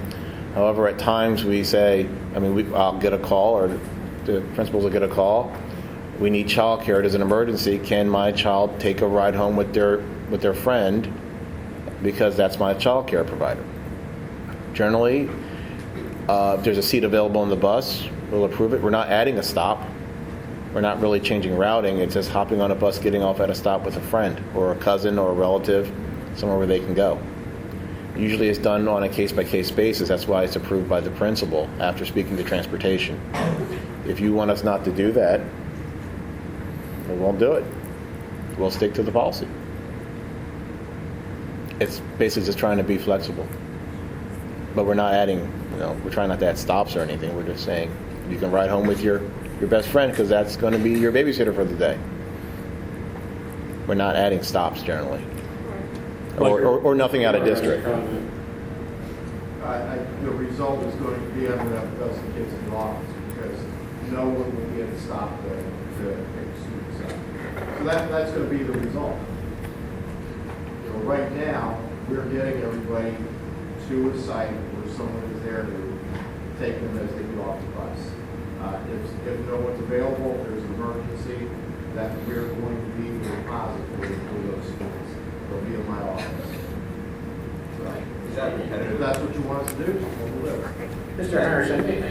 Speaker 5: However, at times we say, I'll get a call, or the principals will get a call. We need childcare. It is an emergency. Can my child take a ride home with their friend, because that's my childcare provider? Generally, if there's a seat available on the bus, we'll approve it. We're not adding a stop. We're not really changing routing. It's just hopping on a bus, getting off at a stop with a friend or a cousin or a relative, somewhere where they can go. Usually it's done on a case-by-case basis. That's why it's approved by the principal after speaking to transportation. If you want us not to do that, we won't do it. We'll stick to the policy. It's basically just trying to be flexible. But we're not adding, we're trying not to add stops or anything. We're just saying you can ride home with your best friend because that's going to be your babysitter for the day. We're not adding stops generally. Or nothing out of district.
Speaker 17: The result is going to be I'm going to have a dozen kids in the office because no one will be able to stop to pick students up. So that's going to be the result. Right now, we're getting everybody to a site where someone is there to take them as they get off the bus. If no one's available, if there's an emergency, that we're going to be the repository for those students. They'll be in my office. So, if that's what you want us to do, we'll do it.
Speaker 7: Mr. Harris, I think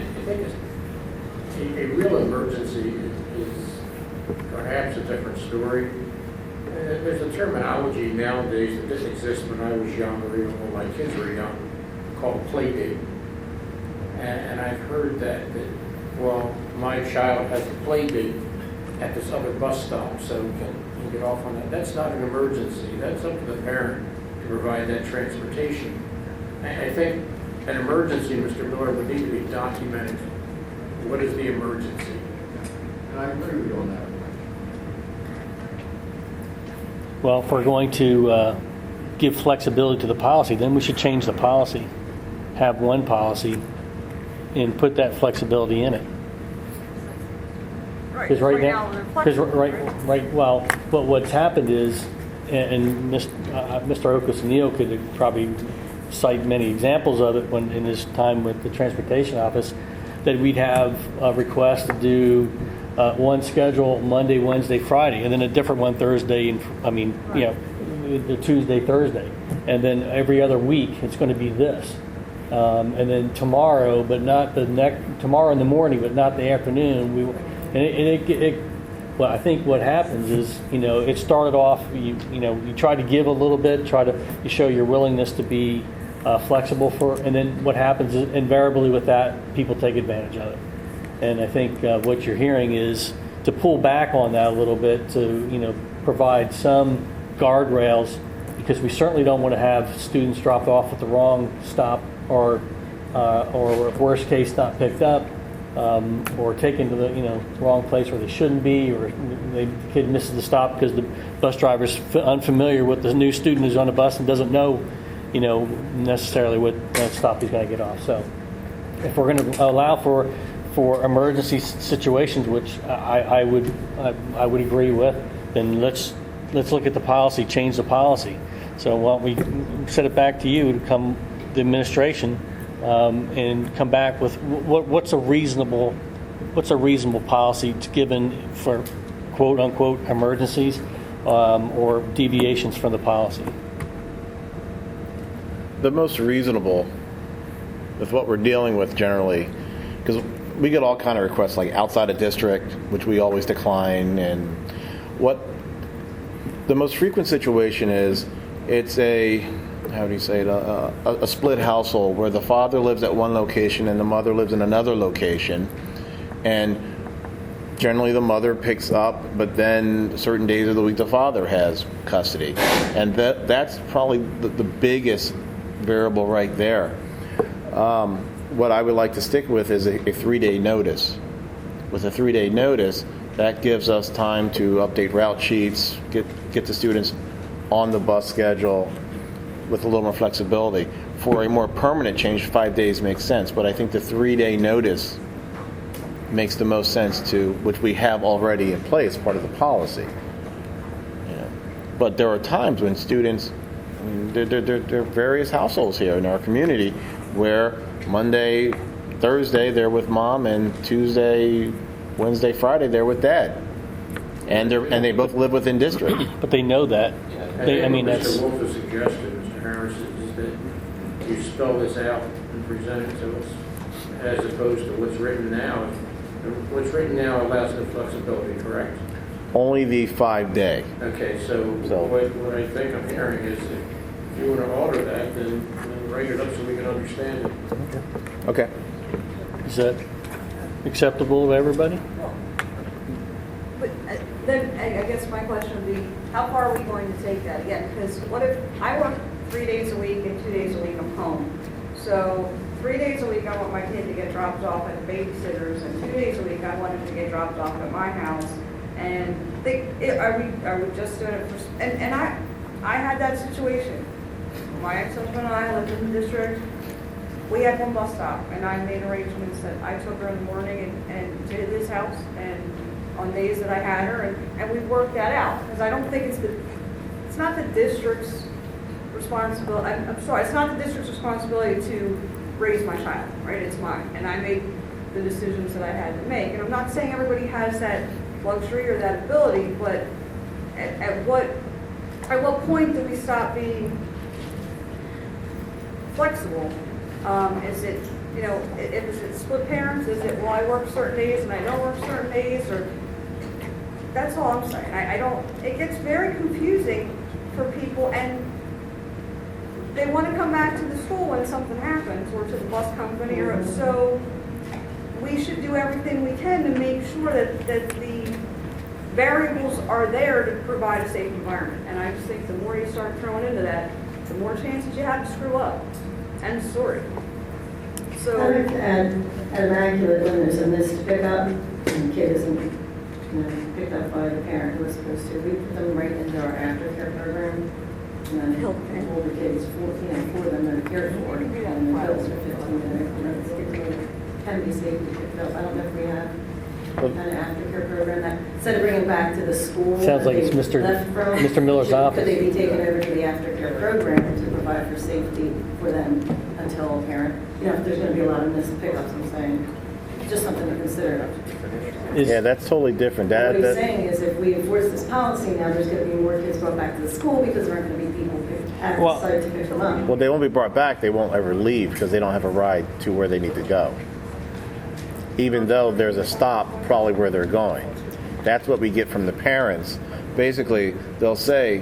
Speaker 7: a real emergency is perhaps a different story. There's a terminology nowadays that didn't exist when I was young or even when my kids were young called play date. And I've heard that, well, my child has a play date at this other bus stop, so can get off on that. That's not an emergency. That's up to the parent to provide that transportation. I think an emergency, Mr. Miller, would need to be documented. What is the emergency?
Speaker 17: And I agree with you on that.
Speaker 1: Well, if we're going to give flexibility to the policy, then we should change the policy, have one policy, and put that flexibility in it. Because but what's happened is, and Mr. Ocasio could probably cite many examples of it when in his time with the transportation office, that we'd have a request to do one schedule Monday, Wednesday, Friday, and then a different one Thursday, the Tuesday, Thursday, and then every other week it's going to be this, and then tomorrow, but not tomorrow in the morning, but not the afternoon. Well, I think what happens is, it started off, you try to give a little bit, you show your willingness to be flexible and then what happens is invariably with that, people take advantage of it. And I think what you're hearing is to pull back on that a little bit, to provide some guardrails, because we certainly don't want to have students dropped off at the wrong stop or worst case not picked up, or taken to the wrong place where they shouldn't be, or the kid misses the stop because the bus driver's unfamiliar with the new student who's on the bus and doesn't know necessarily what stop he's going to get off. So if we're going to allow for emergency situations, which I would agree with, then let's look at the policy, change the policy. So why don't we set it back to you to come the administration and come back with what's a reasonable policy given for quote unquote emergencies or deviations from the policy.
Speaker 5: The most reasonable with what we're dealing with generally, because we get all kind of requests like outside of district, which we always decline, and what the most frequent situation is, it's a split household where the father lives at one location and the mother lives in another location, and generally the mother picks up, but then certain days of the week the father has custody, and that's probably the biggest variable right there. What I would like to stick with is a 3-day notice. With a 3-day notice, that gives us time to update route sheets, get the students on the bus schedule with a little more flexibility. For a more permanent change, 5 days makes sense, but I think the 3-day notice makes the most sense which we have already in place, part of the policy. But there are times when students, there are various households here in our community where Monday, Thursday they're with mom, and Tuesday, Wednesday, Friday they're with dad, and they both live within district.
Speaker 1: But they know that.
Speaker 7: Mr. Wolf has suggested, Mr. Harris, is that you spell this out and present it to us, as opposed to what's written now. What's written now allows no flexibility, correct?
Speaker 5: Only the 5-day.
Speaker 7: Okay, so what I think I'm hearing is that you want to alter that, then write it up so we can understand it.
Speaker 5: Okay.
Speaker 1: Is that acceptable to everybody?
Speaker 9: But then, I guess my question would be, how far are we going to take that again? Because what if I work 3 days a week and 2 days a week I'm home? So 3 days a week I want my kid to get dropped off at the babysitter's, and 2 days a week I want him to get dropped off at my house. And are we just doing it for? And I had that situation. My ex-husband and I lived in the district. We had one bus stop, and I made arrangements that I took her in the morning and did at his house, and on days that I had her, and we worked that out. Because I don't think it's not the district's responsibility. I'm sorry, it's not the district's responsibility to raise my child, right? It's mine, and I made the decisions that I had to make. And I'm not saying everybody has that luxury or that ability, but at what point do we stop being flexible? Is it, if it's split parents, is it, well, I work certain days and I don't work certain days, or, that's all I'm saying. It gets very confusing for people, and they want to come back to the school when something happens, or to the bus company, or so we should do everything we can to make sure that the variables are there to provide a safe environment. And I just think the more you start throwing into that, the more chances you have to screw up. End story. So,
Speaker 6: I'd like to add, at Immaculate, when there's a missed pickup, and the kid isn't picked up by the parent who was supposed to, we put them right into our aftercare program. And then all the kids, for them that are cared for, and the bills are 15 minutes. It can be safely picked up. I don't know if we have an aftercare program that, instead of bringing back to the school.
Speaker 1: Sounds like it's Mr. Miller's office.
Speaker 6: Could they be taken over to the aftercare program to provide for safety for them until a parent, if there's going to be a lot of missed pickups, I'm saying, just something to consider.
Speaker 5: Yeah, that's totally different.
Speaker 6: What he's saying is if we enforce this policy now, there's going to be more kids brought back to the school because there aren't going to be people at the site to pick them up.
Speaker 5: Well, they won't be brought back. They won't ever leave because they don't have a ride to where they need to go. Even though there's a stop probably where they're going. That's what we get from the parents. Basically, they'll say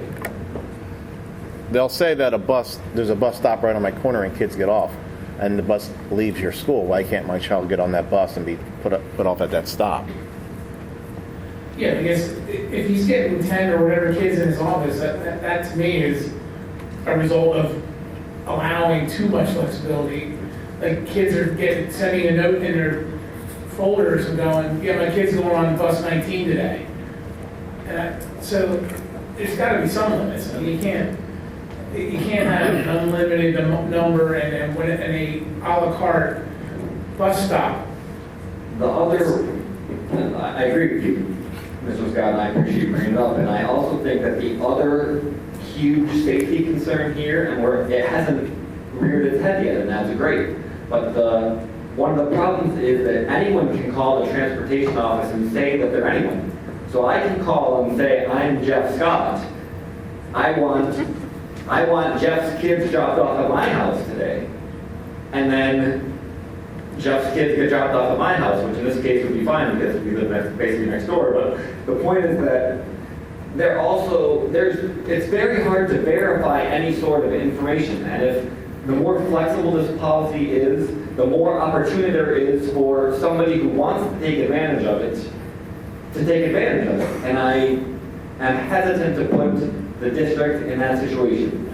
Speaker 5: that there's a bus stop right on my corner and kids get off, and the bus leaves your school. Why can't my child get on that bus and be put off at that stop?
Speaker 11: Yeah, because if he's getting 10 or whatever kids in his office, that to me is a result of allowing too much flexibility. Like kids are sending a note in their folders and going, yeah, my kid's going on bus 19 today. So there's got to be some limits. I mean, you can't have an unlimited number and a a la carte bus stop.
Speaker 15: I agree with you, Mr. Scott, and I appreciate you bringing it up. And I also think that the other huge safety concern here, and where it hasn't reared its head yet, and that's great, but one of the problems is that anyone can call the transportation office and say that they're anyone. So I can call and say, I'm Jeff Scott. I want Jeff's kids dropped off at my house today. And then Jeff's kids get dropped off at my house, which in this case would be fine because we live basically next door. But the point is that it's very hard to verify any sort of information. And if the more flexible this policy is, the more opportunity there is for somebody who wants to take advantage of it to take advantage of it. And I am hesitant to put the district in that situation.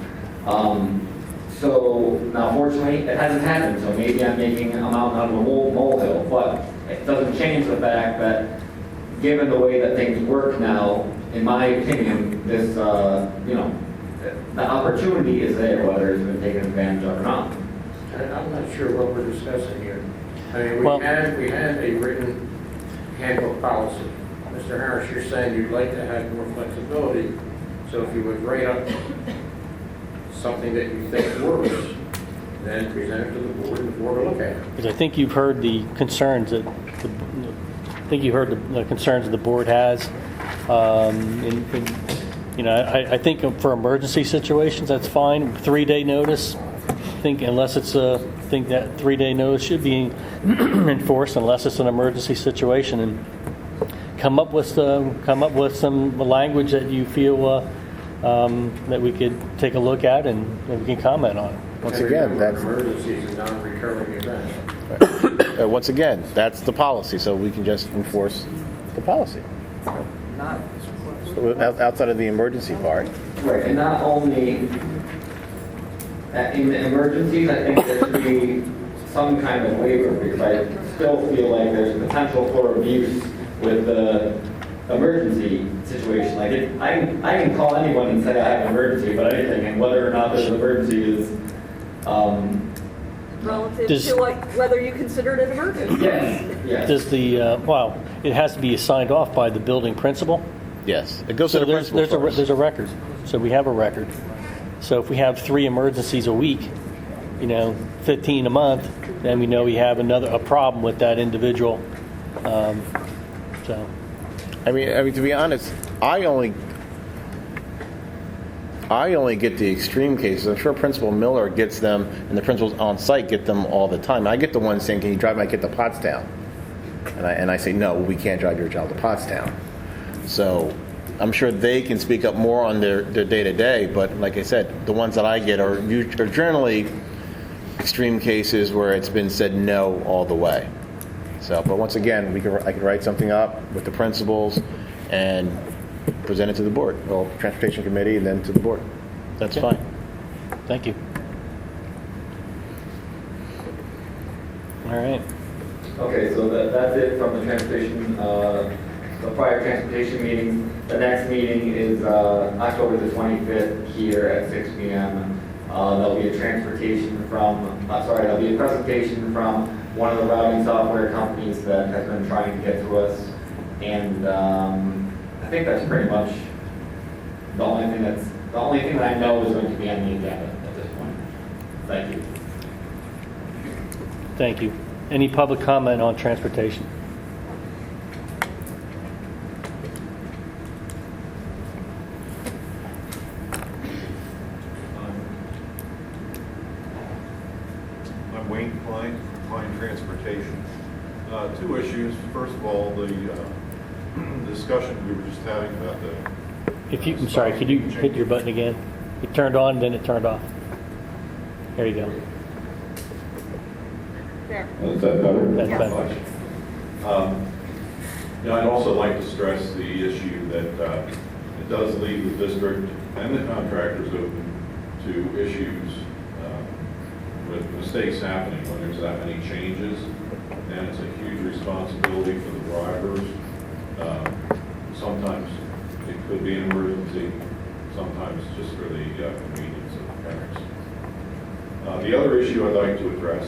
Speaker 15: So now, fortunately, it hasn't happened. So maybe I'm making a mountain out of a molehill, but it doesn't change the fact that, given the way that things work now, in my opinion, this the opportunity is there, whether it's been taken advantage of or not.
Speaker 7: I'm not sure what we're discussing here. I mean, we had a written handbook policy. Mr. Harris, you're saying you'd like to have more flexibility, so if you would write up something that you think works, then present it to the board and the board will look at it.
Speaker 1: Because I think you've heard the concerns that the concerns the board has. I think for emergency situations, that's fine. 3-day notice. I think unless it's that 3-day notice should be enforced unless it's an emergency situation, and come up with some language that you feel that we could take a look at and we can comment on.
Speaker 5: Once again, that's
Speaker 7: Emergencies and non-recurring events.
Speaker 5: once again, that's the policy, so we can just enforce the policy.
Speaker 10: Not.
Speaker 5: So outside of the emergency part.
Speaker 15: Right, and not only, in the emergencies, I think there should be some kind of waiver, because I still feel like there's potential for abuse with the emergency situation. Like, I can call anyone and say I have an emergency about anything, and whether or not there's an emergency is,
Speaker 9: Relative
Speaker 1: Does-
Speaker 9: to like whether you consider it an emergency.
Speaker 15: yes.
Speaker 1: Does the, well, it has to be signed off by the building principal?
Speaker 5: Yes, it goes
Speaker 1: So
Speaker 5: to the principal first.
Speaker 1: there's a record. So we have a record. So if we have 3 emergencies a week, 15 a month, then we know we have a problem with that individual. So
Speaker 5: I mean, to be honest, I only get the extreme cases. I'm sure Principal Miller gets them, and the principals on site get them all the time. I get the one saying, "Can you drive my kid to Pottstown?" And I say, "No, we can't drive your child to Pottstown." So I'm sure they can speak up more on their day-to-day, but like I said, the ones that I get are generally extreme cases where it's been said no all the way. So, but once again, I can write something up with the principals and present it to the board, well, Transportation Committee, and then to the board. That's fine.
Speaker 1: thank you. All right.
Speaker 15: Okay, so that's it from the transportation, the prior transportation meeting. The next meeting is October the 25th here at 6 p.m. There'll be a there'll be a presentation from one of the routing software companies that has been trying to get to us. And I think that's pretty much the only thing that I know is going to be on the agenda at this point. Thank you.
Speaker 1: Thank you. Any public comment on transportation?
Speaker 18: I'm Wayne Klein, Klein Transportation. 2 issues. First of all, the discussion we were just having about the...
Speaker 1: I'm sorry, could you hit your button again? It turned on, then it turned off. There you go.
Speaker 9: There.
Speaker 18: Is that better?
Speaker 1: That's better.
Speaker 18: I'd also like to stress the issue that it does leave the district and the contractors open to issues with mistakes happening when there's that many changes, and it's a huge responsibility for the drivers. Sometimes it could be an emergency, sometimes just for the convenience of the parents. The other issue I'd like to address,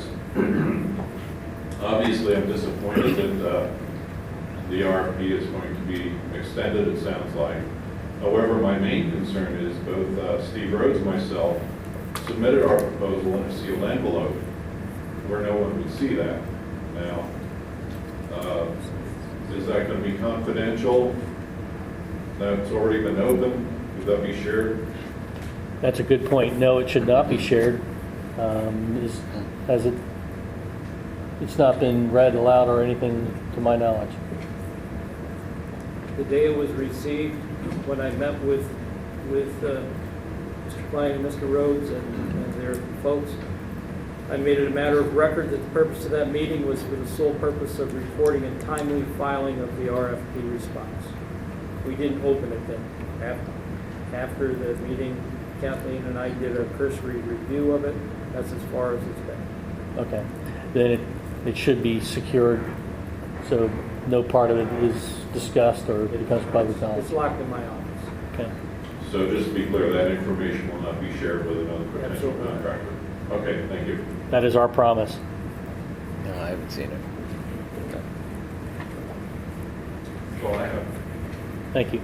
Speaker 18: obviously I'm disappointed that the RFP is going to be extended, it sounds like. However, my main concern is both Steve Rhodes and myself submitted our proposal in a sealed envelope where no one would see that. Now, is that going to be confidential? That's already been open? Would that be shared?
Speaker 1: That's a good point. No, it should not be shared. It's not been read aloud or anything to my knowledge.
Speaker 16: The day it was received, when I met with Mr. Klein and Mr. Rhodes and their folks, I made it a matter of record that the purpose of that meeting was for the sole purpose of reporting and timely filing of the RFP response. We didn't open it then. After the meeting, Kathleen and I did a cursory review of it. That's as far as it's been.
Speaker 1: Okay. Then it should be secured, so no part of it is discussed or becomes public knowledge.
Speaker 16: It's locked in my office.
Speaker 1: Okay.
Speaker 18: So just to be clear, that information will not be shared with another potential
Speaker 16: Absolutely.
Speaker 18: contractor. Okay, thank you.
Speaker 1: That is our promise.
Speaker 5: No, I haven't seen it.
Speaker 18: That's all I have.
Speaker 1: Thank you.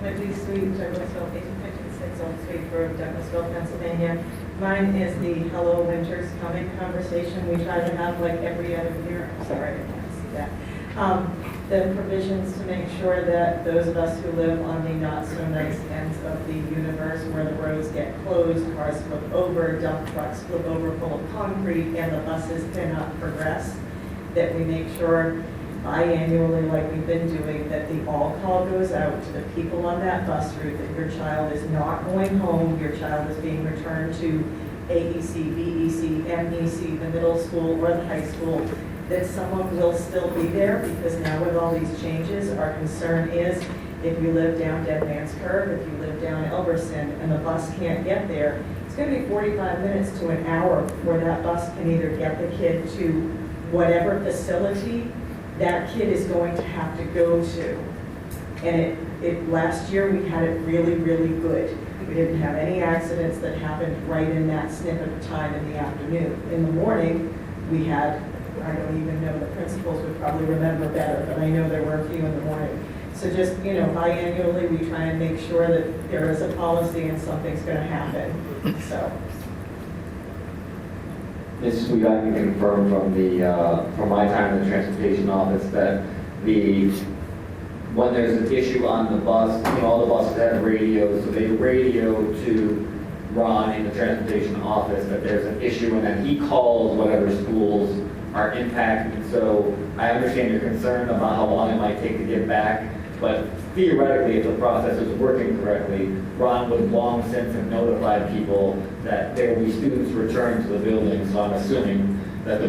Speaker 19: Wendy Sweet, Douglasville, 1856 Old Sweet Road, Douglasville, Pennsylvania. Mine is the Hello Winter's Coming conversation we try to have like every other year. I'm sorry, I can't see that. The provisions to make sure that those of us who live on the not so nice ends of the universe where the roads get closed, cars flip over, dump trucks flip over full of concrete, and the buses cannot progress, that we make sure biannually, like we've been doing, that the all call goes out to the people on that bus route that your child is not going home, your child is being returned to AEC, BEC, MEC, the middle school or the high school, that someone will still be there, because now with all these changes, our concern is if you live down Dead Man's Curve, if you live down Elberson and the bus can't get there, it's going to be 45 minutes to an hour before that bus can either get the kid to whatever facility that kid is going to have to go to. And it last year we had it really, really good. We didn't have any accidents that happened right in that snippet of time in the afternoon. In the morning, we had, I don't even know, the principals would probably remember better, but I know there were a few in the morning. So just, biannually, we try and make sure that there is a policy and something's going to happen, so.
Speaker 15: Ms. Sweet, I can confirm from my time in the transportation office that when there's an issue on the bus, all the buses have radios, so they radio to Ron in the transportation office that there's an issue, and then he calls whatever schools are impacted. So I understand your concern about how long it might take to get back, but theoretically, if the process is working correctly, Ron would long since have notified people that there will be students returned to the building, so I'm assuming that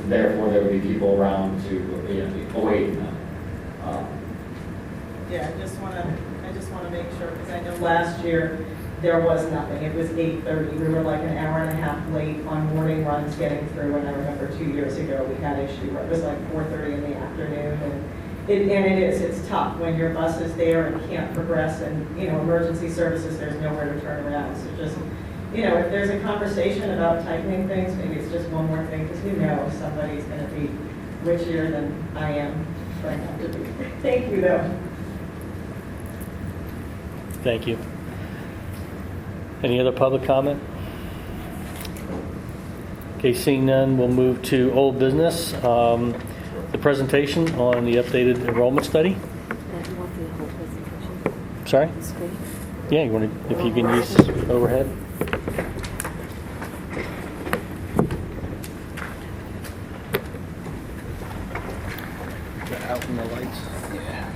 Speaker 15: therefore there would be people around to await them.
Speaker 19: Yeah, I just want to make sure, because I know last year there was nothing. It was 8:30. We were like an hour and a half late on morning runs getting through, and I remember 2 years ago we had issue where it was like 4:30 in the afternoon, it's tough when your bus is there and can't progress, and emergency services, there's nowhere to turn around. So just if there's a conversation about tightening things, maybe it's just one more thing, because somebody's going to be richer than I am trying not to be. Thank you, though.
Speaker 1: Thank you. Any other public comment? Okay, seeing none, we'll move to old business. The presentation on the updated enrollment study.
Speaker 2: You want the whole presentation?
Speaker 1: Sorry?
Speaker 2: Screen?
Speaker 1: Yeah, you want to, if you can use overhead. Out in the lights. Yeah.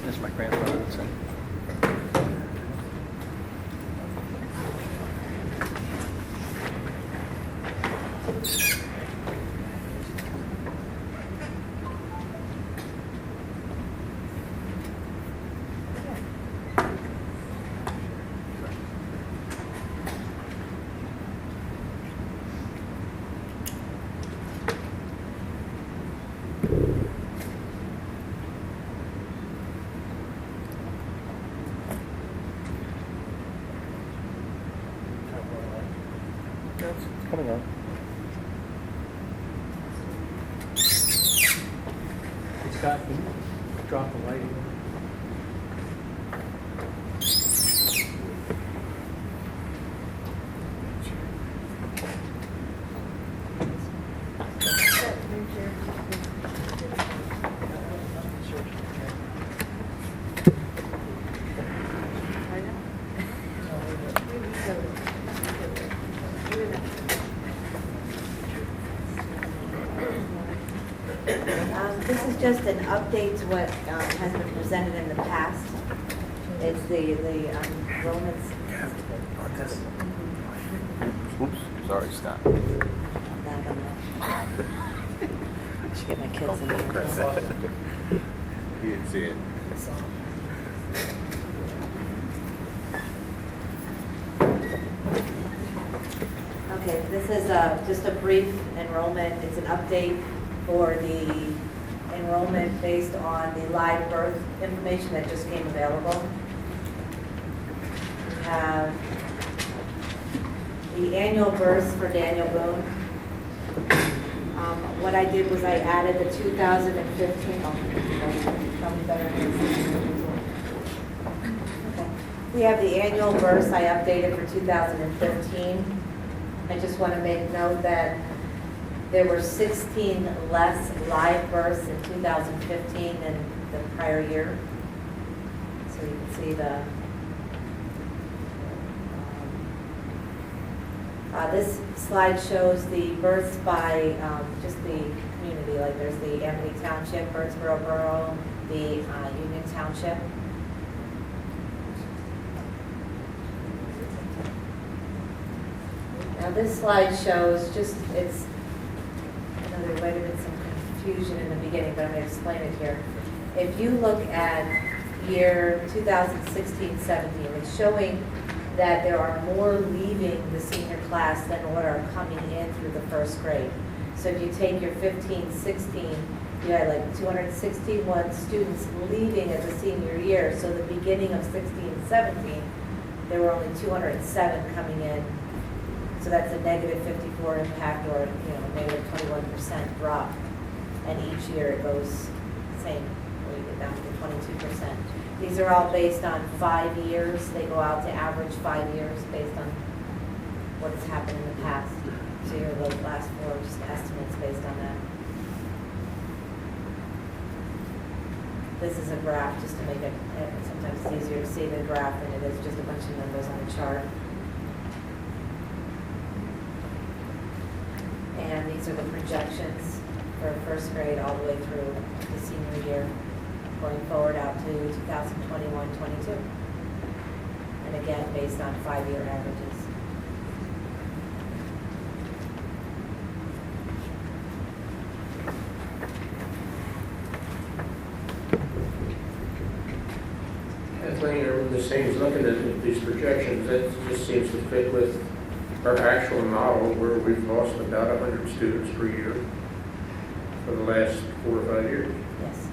Speaker 1: That's my grandfather. So. Coming on. Scott, can you drop the light?
Speaker 2: This is just an update to what has been presented in the past. It's the enrollments.
Speaker 5: Oops, sorry, Scott.
Speaker 2: I should get my kids in here.
Speaker 5: He didn't see it.
Speaker 2: Okay, this is just a brief enrollment. It's an update for the enrollment based on the live birth information that just came available. We have the annual births for Daniel Boone. What I did was I added the 2015. Okay. We have the annual births I updated for 2015. I just want to make note that there were 16 less live births in 2015 than the prior year. So you can see the this slide shows the births by just the community county, like there's the Amity Township, Birdsboro Borough, the Union Township. Now this slide shows just, it's, I know there might have been some confusion in the beginning, but I'm going to explain it here. If you look at year 2016-17, it's showing that there are more leaving the senior class than what are coming in through the first grade. So if you take your 15-16, you had like 261 students leaving as a senior year. So the beginning of 16-17, there were only 207 coming in. So that's a negative 54 impact, or negative 21% drop. And each year it goes same, where you get down to 22%. These are all based on 5 years. They go out to average 5 years based on what has happened in the past. So here are the last 4 just estimates based on that. This is a graph just to make it, sometimes it's easier to see the graph than it is just a bunch of numbers on a chart. And these are the projections for first grade all the way through the senior year, going forward out to 2021-22. And again, based on 5-year averages.
Speaker 7: Kathleen, this seems, looking at these projections, that just seems to fit with our actual model where we've lost about 100 students per year for the last 4 or 5 years.
Speaker 2: Yes.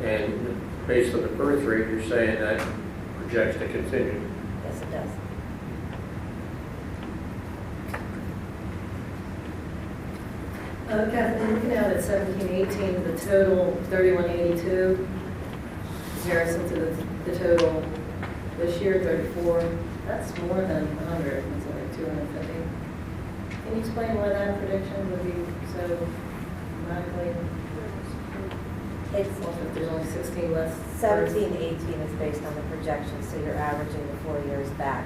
Speaker 7: And based on the birth rate, you're saying that projects to continue.
Speaker 2: Yes, it does.
Speaker 6: Kathleen, looking out at 17-18, the total 3182, comparison to the total this year, 34, that's more than 100, it's like 250. Can you explain why that prediction would be so dramatically?
Speaker 2: It's,
Speaker 6: If there's only 16 less.
Speaker 2: 17-18 is based on the projections, so you're averaging the 4 years back.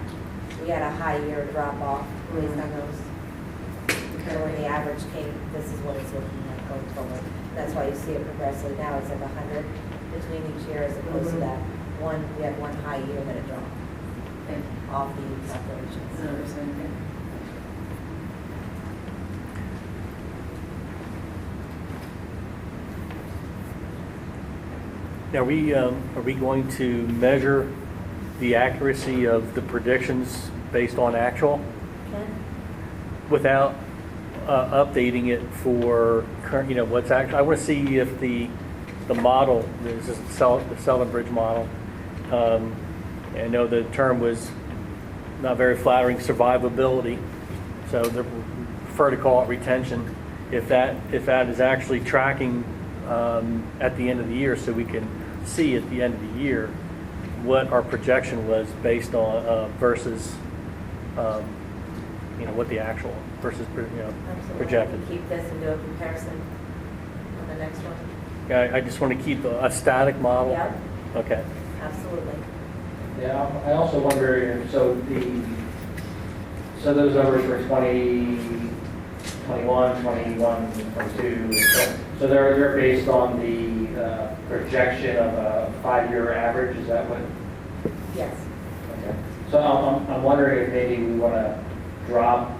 Speaker 2: We had a high year drop off based on those. So when the average came, this is what it's looking at going forward. That's why you see it progressively. Now it's like 100 between each year, as opposed to that one. We had one high year that it dropped off the calculations.
Speaker 6: I understand.
Speaker 1: Now, are we going to measure the accuracy of the predictions based on actual?
Speaker 2: Ken?
Speaker 1: Without updating it for current, what's actually, I want to see if the model, this is the Selden Bridge model, I know the term was not very flattering, survivability, so they prefer to call it retention. If that is actually tracking at the end of the year, so we can see at the end of the year what our projection was based on versus what the actual versus projected.
Speaker 2: Keep this and do a comparison on the next one.
Speaker 1: Yeah, I just want to keep a static model.
Speaker 2: Yep.
Speaker 1: Okay.
Speaker 2: Absolutely.
Speaker 10: Yeah, I also wonder, so those numbers for 21, 22, so they're based on the projection of a 5-year average, is that what?
Speaker 2: Yes.
Speaker 10: Okay. So I'm wondering if maybe we want to drop,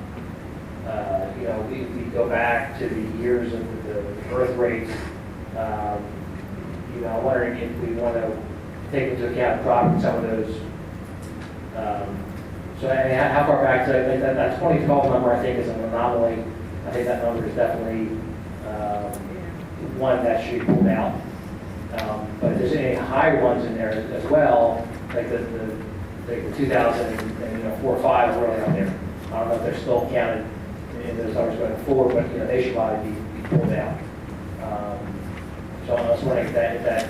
Speaker 10: we go back to the years of the birth rates. I'm wondering if we want to take into account dropping some of those. So how far back? So I think that 2012 number, I think, is an anomaly. I think that number is definitely one that should be pulled out. But if there's any higher ones in there as well, like the 2004 or 5 really out there. I don't know if they're still counted in those numbers going forward, but they should probably be pulled out. So I was wondering if that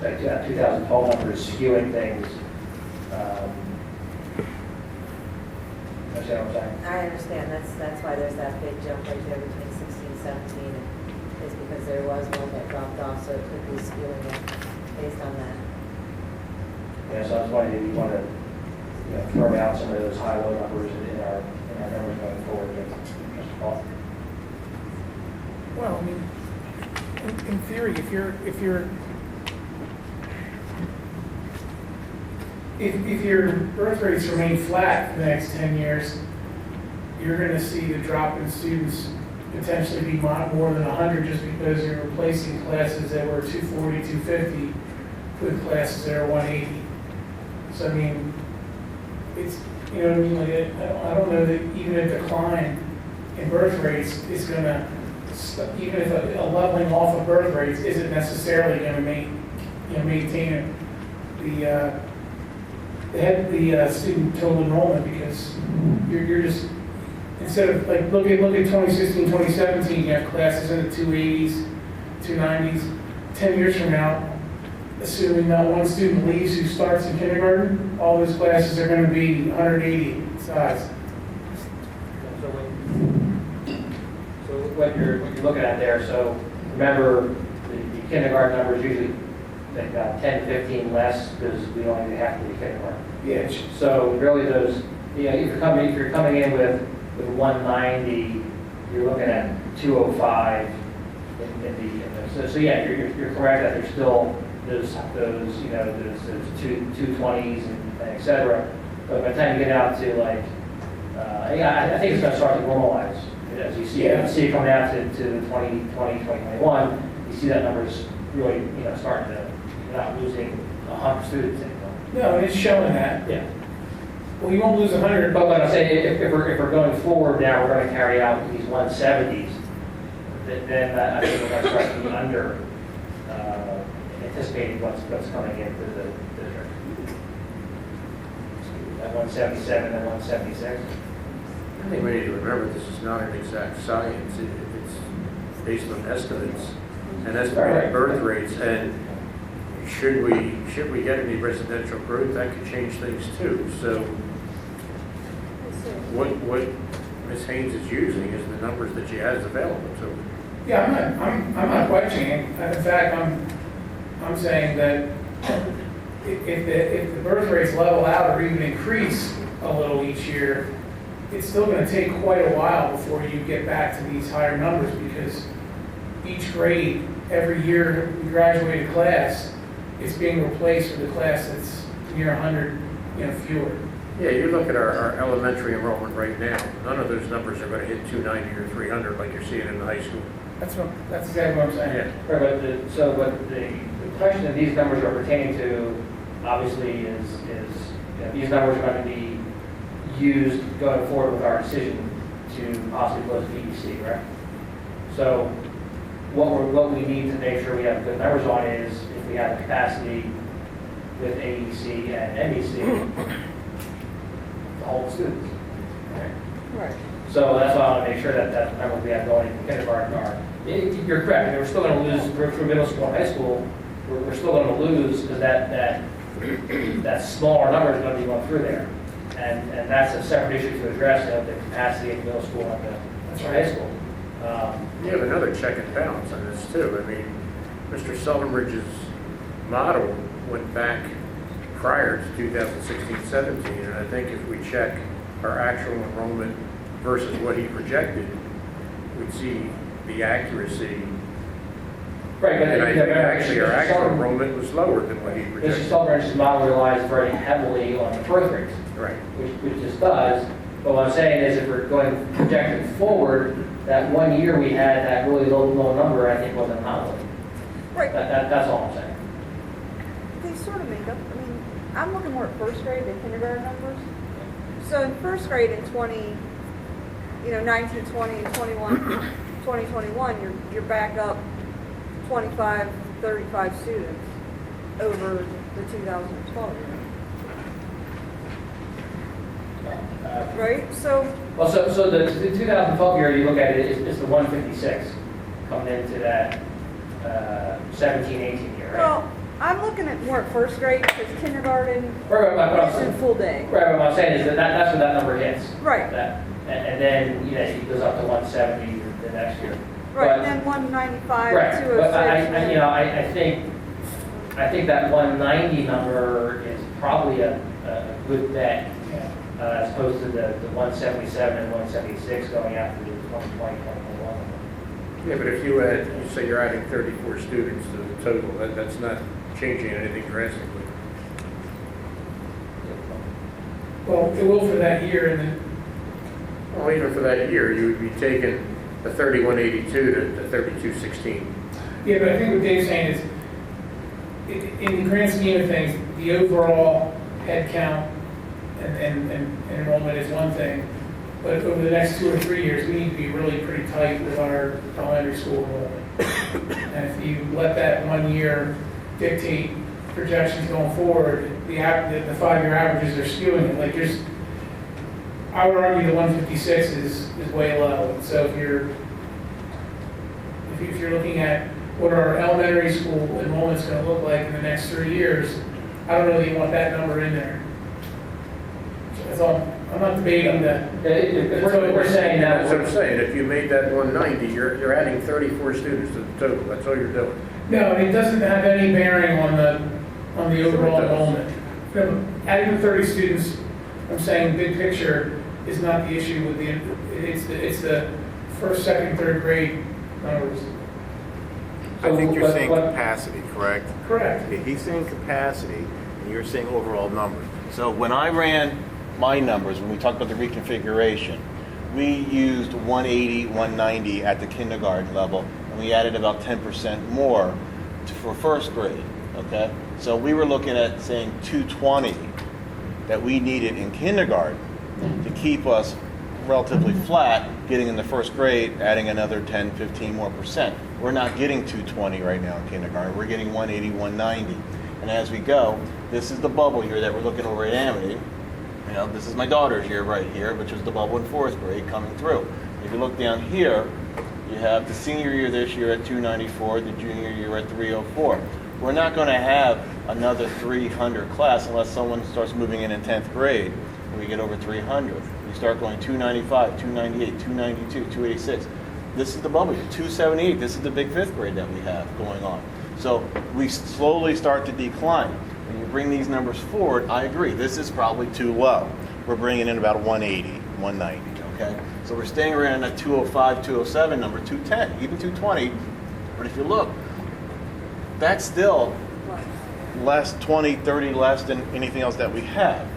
Speaker 10: 2012 number is skewing things. Understand what I'm saying?
Speaker 2: I understand. That's why there's that big jump right there between 16 and 17. Is because there was one that dropped off, so it could be skewing it based on that.
Speaker 10: Yeah, so I was wondering if you want to throw out some of those high-low numbers in our numbers going forward. Just a thought.
Speaker 19: Well, I mean,
Speaker 11: in theory, if your birth rates remain flat for the next 10 years, you're going to see the drop in students potentially be more than 100 just because you're replacing classes that were 240, 250 with classes that are 180. So I mean, it's, you know what I mean? Like, I don't know that even a decline in birth rates is going to, even if a leveling off of birth rates isn't necessarily going to maintain the student total enrollment, because you're just, instead of like look at 2016, 2017, you have classes in the 280s, 290s. 10 years from now, assuming not one student leaves who starts in kindergarten, all those classes are going to be 180 in size.
Speaker 10: So what you're looking at there, so remember the kindergarten numbers usually like 10, 15 less because we only do half of the kindergarten.
Speaker 11: Yeah.
Speaker 10: So really those, if you're coming in with 190, you're looking at 205 so yeah, you're correct that there's still those 220s and et cetera. But by the time you get out to like, I think it's going to start to normalize. As you see,
Speaker 11: Yeah.
Speaker 10: you see it coming out to 2020, 2021, you see that number's really, starting to, you're not losing 100 students anymore.
Speaker 11: No, it's showing that.
Speaker 10: Yeah.
Speaker 11: Well, you won't lose 100.
Speaker 10: But what I'm saying, if we're going forward now, we're going to carry out these 170s, then I think we're going to start to be under anticipating what's coming into the district. At 177 and 176.
Speaker 7: I think we need to remember this is not an exact science. It's based on estimates and estimated birth rates. And should we get any residential growth, that could change things too. So what Ms. Haynes is using is the numbers that she has available to her.
Speaker 11: Yeah, I'm not questioning. In fact, I'm saying that if the birth rates level out or even increase a little each year, it's still going to take quite a while before you get back to these higher numbers, because each grade, every year we graduate a class, it's being replaced with a class that's near 100, fewer.
Speaker 7: Yeah, you look at our elementary enrollment right now, none of those numbers are going to hit 290 or 300 like you're seeing in the high school.
Speaker 11: That's exactly what I'm saying.
Speaker 10: Yeah. Right, but the question that these numbers are pertaining to, obviously, is these numbers are going to be used going forward with our decision to possibly close PEC, right? So what we need to make sure we have good numbers on is if we have the capacity with AEC and MEC to hold students.
Speaker 9: Right.
Speaker 10: So that's why I want to make sure that the numbers we have going in kindergarten are. You're correct. I mean, we're still going to lose through middle school and high school. We're still going to lose because that smaller number is going to be going through there, and that's a separate issue to address. The capacity in middle school and the high school.
Speaker 7: You have another check and balance on this too. I mean, Mr. Sullenbridge's model went back prior to 2016-17, and I think if we check our actual enrollment versus what he projected, we'd see the accuracy.
Speaker 10: Right, but
Speaker 7: and I think actually our actual enrollment was lower than what he
Speaker 10: Mr.
Speaker 7: projected.
Speaker 10: Sullenbridge's model relies very heavily on the birth rates,
Speaker 7: Right.
Speaker 10: which this does. But what I'm saying is, if we're going projecting forward, that 1 year we had that really low number, I think was an anomaly.
Speaker 9: Right.
Speaker 10: That's all I'm saying.
Speaker 9: They sort of make up, I mean, I'm looking more at first grade than kindergarten numbers. So in first grade in 19, 20, and 2021, you're back up 25, 35 students over the 2012 year. Right? So
Speaker 10: the 2012 year, you look at it, it's the 156 coming into that 17, 18 year, right?
Speaker 9: Well, I'm looking at more at first grade because kindergarten
Speaker 10: Right,
Speaker 9: isn't full day.
Speaker 10: Right, what I'm saying is that's when that number hits.
Speaker 9: Right.
Speaker 10: And then, it goes up to 170 the next year.
Speaker 9: Right,
Speaker 10: But-
Speaker 9: and then 195,
Speaker 10: Right,
Speaker 9: 206.
Speaker 10: but I think that 190 number is probably a good bet, as opposed to the 177 and 176 going after the 2020, 2021.
Speaker 7: Yeah, but if you add, you say you're adding 34 students to the total, that's not changing anything drastically.
Speaker 11: Well, it will for that year, and then,
Speaker 7: Well, even for that year, you would be taking the 3182 to 3216.
Speaker 11: yeah, but I think what Dave's saying is, in the grand scheme of things, the overall head count and enrollment is one thing, but over the next 2 or 3 years, we need to be really pretty tight with our elementary school enrollment. And if you let that 1 year dictate projections going forward, the 5-year averages are skewing it. Like I would argue the 156 is way low. And so if you're looking at what our elementary school enrollment's going to look like in the next 3 years, I don't know that you want that number in there. That's all. I'm not debating that.
Speaker 10: We're saying that.
Speaker 7: That's what I'm saying. If you made that 190, you're adding 34 students to the total. That's all you're doing.
Speaker 11: No, it doesn't have any bearing on the overall enrollment. Adding the 30 students, I'm saying big picture is not the issue with it's the first, second, third grade numbers.
Speaker 5: I think you're saying capacity, correct?
Speaker 11: Correct.
Speaker 5: Okay, he's saying capacity, and you're saying overall numbers. So when I ran my numbers, when we talked about the reconfiguration, we used 180, 190 at the kindergarten level, and we added about 10% more for first grade, okay? So we were looking at saying 220 that we needed in kindergarten to keep us relatively flat, getting in the first grade, adding another 10, 15 more percent. We're not getting 220 right now in kindergarten. We're getting 180, 190. And as we go, this is the bubble here that we're looking over at Amity. You know, this is my daughter's year right here, which was the bubble in fourth grade coming through. If you look down here, you have the senior year this year at 294, the junior year at 304. We're not going to have another 300 class unless someone starts moving in 10th grade and we get over 300. We start going 295, 298, 292, 286. This is the bubble year, 278. This is the big fifth grade that we have going on. So we slowly start to decline. When you bring these numbers forward, I agree, this is probably too low. We're bringing in about 180, 190, okay? So we're staying around that 205, 207 number, 210, even 220. But if you look, that's still less, 20, 30 less than anything else that we have.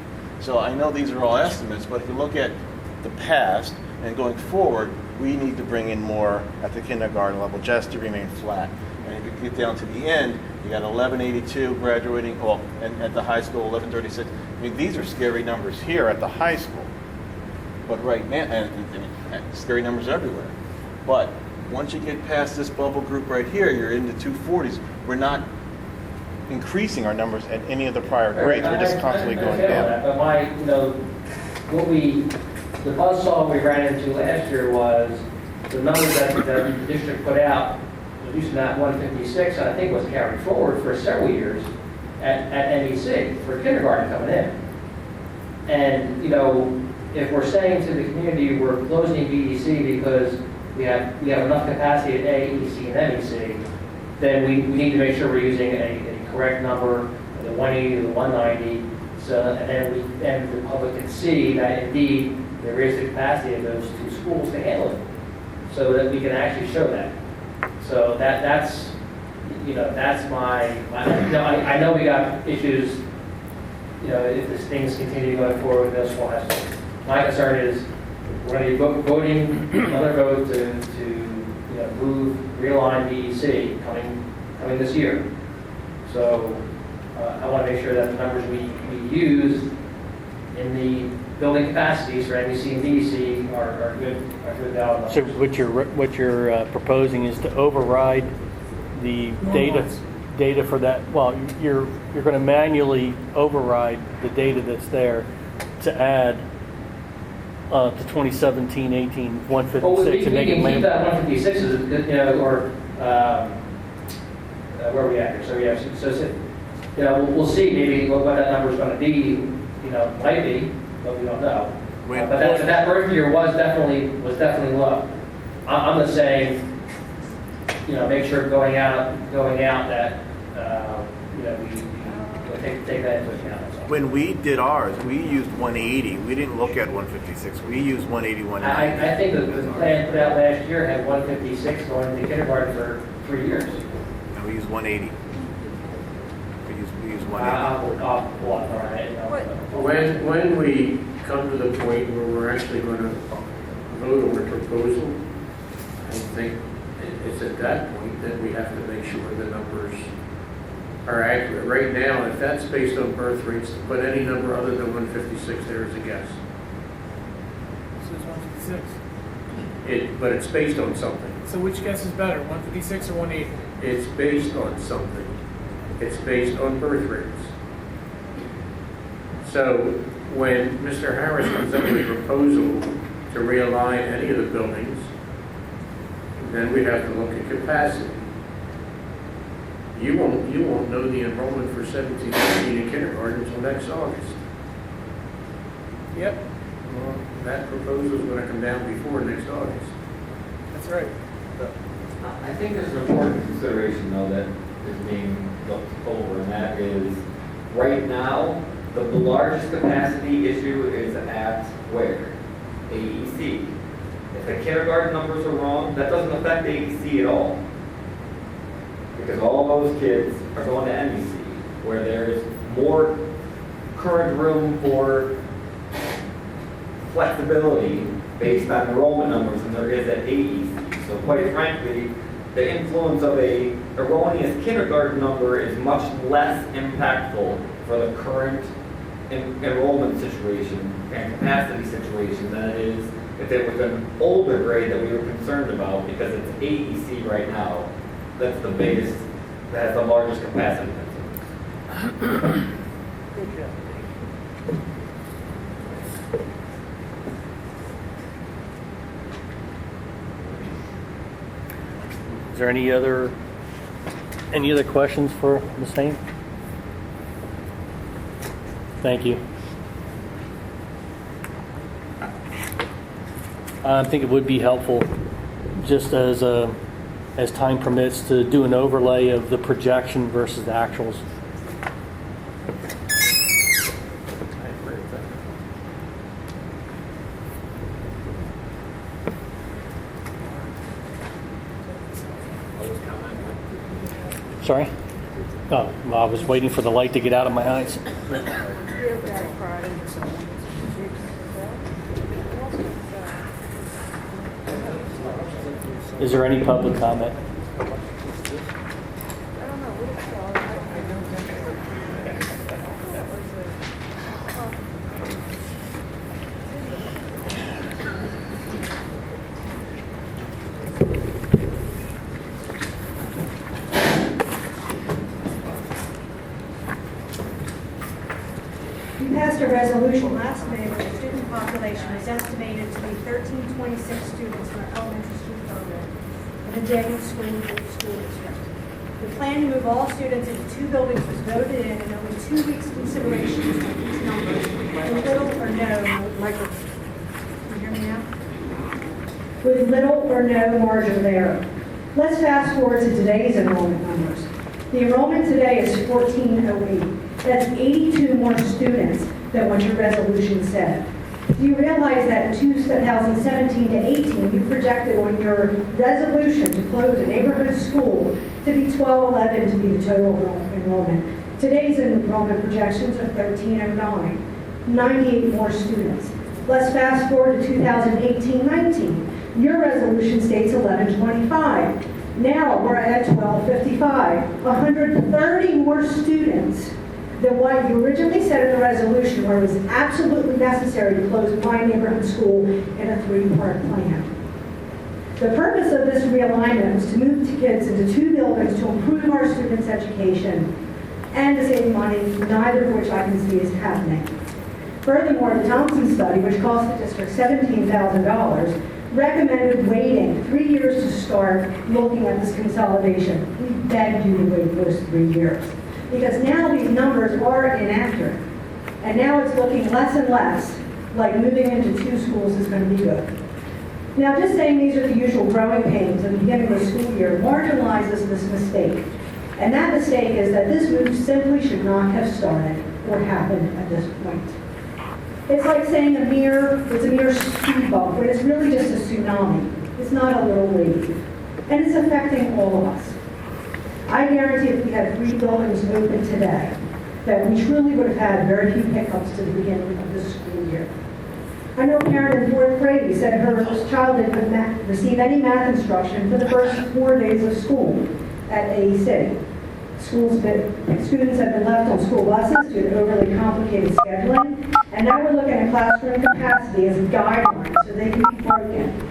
Speaker 5: So I know these are all estimates, but if you look at the past and going forward, we need to bring in more at the kindergarten level just to remain flat. And if you get down to the end, you got 1182 graduating, well, and at the high school, 1136. I mean, these are scary numbers here at the high school. But right now, and scary numbers everywhere. But once you get past this bubble group right here, you're in the 240s. We're not increasing our numbers at any of the prior grades. We're just constantly going down.
Speaker 10: But the buzzsaw we ran into last year was the numbers that the district put out, using that 156, and I think was carried forward for several years at NEC for kindergarten coming in. And, if we're saying to the community we're closing BEC because we have enough capacity at AEC and MEC, then we need to make sure we're using a correct number, the 180 to the 190, so and the public can see that indeed there is the capacity of those two schools to handle it, so that we can actually show that. So that's my I know we got issues, if this things continue going forward with this one. My concern is we're going to be voting another vote to realign BEC coming this year. So I want to make sure that the numbers we use in the building capacities for NEC and BEC are good valid numbers.
Speaker 1: So what you're proposing is to override the data for that. Well, you're going to manually override the data that's there to add to 2017-18 156 and make it
Speaker 10: keep that 156 or where are we at here? So we'll see maybe what that number is going to be. Might be, but we don't know. But that birth year was definitely low. I'm just saying, make sure going out that we take that into account.
Speaker 5: When we did ours, we used 180. We didn't look at 156. We used 180, 190.
Speaker 10: I think the plan put out last year had 156 going into kindergarten for 3 years.
Speaker 5: And we used 180. We used 180.
Speaker 7: When we come to the point where we're actually going to vote on the proposal, I think it's at that point that we have to make sure the numbers are accurate. Right now, if that's based on birth rates, to put any number other than 156 there is a guess.
Speaker 11: So it's 156.
Speaker 7: But it's based on something.
Speaker 11: So which guess is better, 156 or 180?
Speaker 7: It's based on something. It's based on birth rates. So when Mr. Harris comes up with a proposal to realign any of the buildings, then we have to look at capacity. You won't know the enrollment for 17, 18 in kindergarten until next August.
Speaker 11: Yep.
Speaker 7: Well, that proposal is going to come down before next August.
Speaker 11: That's right.
Speaker 15: I think there's an important consideration, though, that is being looked over, and that is, right now, the largest capacity issue is at where? AEC. If the kindergarten numbers are wrong, that doesn't affect AEC at all. Because all those kids are going to MEC, where there's more current room for flexibility based on enrollment numbers than there is at AEC. So quite frankly, the influence of a erroneous kindergarten number is much less impactful for the current enrollment situation and capacity situation than it is if it was an older grade that we were concerned about, because it's AEC right now. That's the biggest, that has the largest capacity.
Speaker 11: Good job.
Speaker 1: Is there any other questions for Ms. Hain? Thank you. I think it would be helpful, just as time permits, to do an overlay of the projection versus the actuals. Sorry? Oh, well, I was waiting for the light to get out of my eyes. Is there any public comment?
Speaker 20: You passed a resolution last May where the student population is estimated to be 1326 students in our elementary school program in the Daniel School District. The plan to move all students into 2 buildings was voted in, and only 2 weeks consideration of these numbers, with little or no Can you hear me now? With little or no margin of error. Let's fast forward to today's enrollment numbers. The enrollment today is 1408. That's 82 more students than what your resolution said. Do you realize that in 2017 to 18, you projected on your resolution to close a neighborhood school to be 1211 to be the total enrollment? Today's enrollment projections are 1309, 98 more students. Let's fast forward to 2018-19. Your resolution states 1125. Now we're at 1255, 130 more students than what you originally said in the resolution, where it was absolutely necessary to close my neighborhood school in a 3-part plan. The purpose of this realignment was to move the kids into 2 buildings to improve our students' education and to save money, neither of which I can see is happening. Furthermore, the Thompson study, which cost the district $17,000, recommended waiting 3 years to start looking at this consolidation. We begged you to wait those 3 years, because now these numbers are inaccurate. And now it's looking less and less like moving into 2 schools is going to be good. Now, just saying these are the usual growing pains at the beginning of the school year marginalizes this mistake. And that mistake is that this move simply should not have started. what happened at this point. It's like saying a mere speed bump, but it's really just a tsunami. It's not a little wave. And it's affecting all of us. I guarantee if we had 3 buildings open today, that we truly would have had very few hiccups to the beginning of the school year. I know a parent in 4th grade who said her child didn't receive any math instruction for the first 4 days of school at AEC. Students have been left on school buses due to overly complicated scheduling, and now we're looking at classroom capacity as a guideline so they can be broken.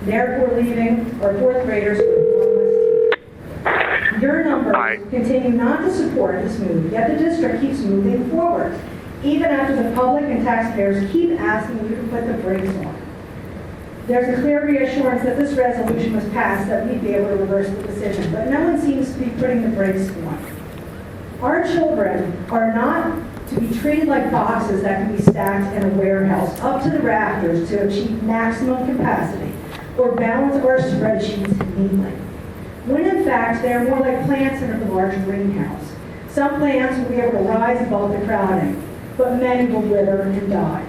Speaker 20: Therefore, leaving our 4th graders with one less teacher. Your numbers continue not to support this move, yet the district keeps moving forward, even after the public and taxpayers keep asking you to put the brakes on. There's a clear reassurance that this resolution was passed that we'd be able to reverse the decision, but no one seems to be putting the brakes on. Our children are not to be treated like boxes that can be stacked in a warehouse up to the rafters to achieve maximum capacity or balance our spreadsheets neatly, when in fact they are more like plants in a large greenhouse. Some plants will be able to rise above the crowding, but many will wither and die.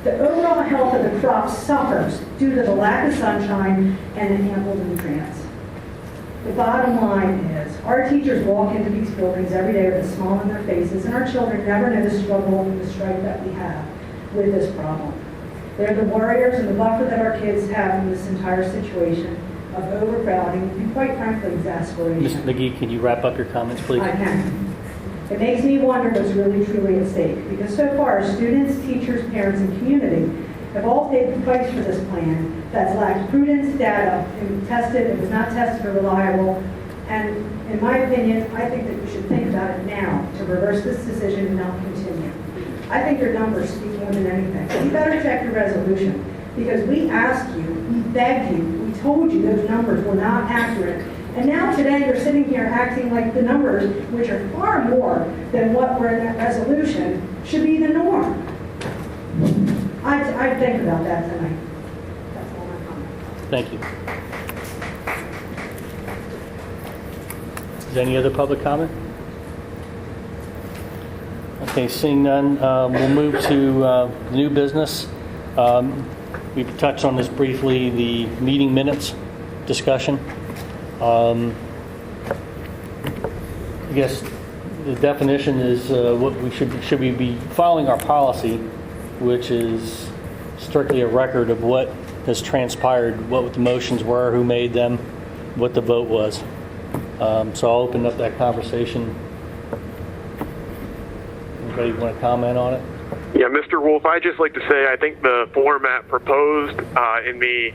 Speaker 20: The overall health of the crop suffers due to the lack of sunshine and the ample nutrients. The bottom line is, our teachers walk into these buildings every day with a smile on their faces, and our children never know the struggle and the strife that we have with this problem. They're the warriors and the buffer that our kids have in this entire situation of overcrowding and, quite frankly, exasperation.
Speaker 1: Ms. McGee, can you wrap up your comments, please?
Speaker 20: I can. It makes me wonder what's really truly at stake, because so far, students, teachers, parents, and community have all paid the price for this plan that's lacked prudence, data, it was not tested or reliable, and in my opinion, I think that we should think about it now to reverse this decision and not continue. I think your numbers speak more than anything. You better check your resolution, because we asked you, we begged you, we told you those numbers were not accurate. And now today you're sitting here acting like the numbers, which are far more than what were in that resolution, should be the norm. I'd think about that tonight. That's all my comment.
Speaker 1: Thank you. Is there any other public comment? Okay, seeing none, we'll move to new business. We've touched on this briefly, the meeting minutes discussion. I guess the definition is what we should we be following our policy, which is strictly a record of what has transpired, what the motions were, who made them, what the vote was. So I'll open up that conversation. Anybody want to comment on it?
Speaker 8: Yeah, Mr. Wolf, I'd just like to say I think the format proposed in the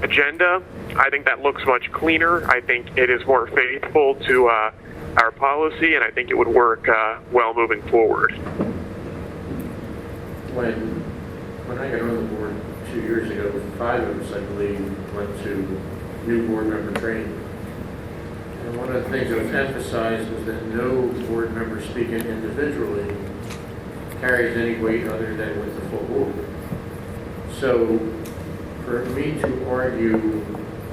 Speaker 8: agenda, I think that looks much cleaner. I think it is more faithful to our policy, and I think it would work well moving forward.
Speaker 7: When I got on the board 2 years ago, 5 of us, I believe, went to new board member training. And one of the things that was emphasized was that no board member speaking individually carries any weight other than with the full board. So for me to argue,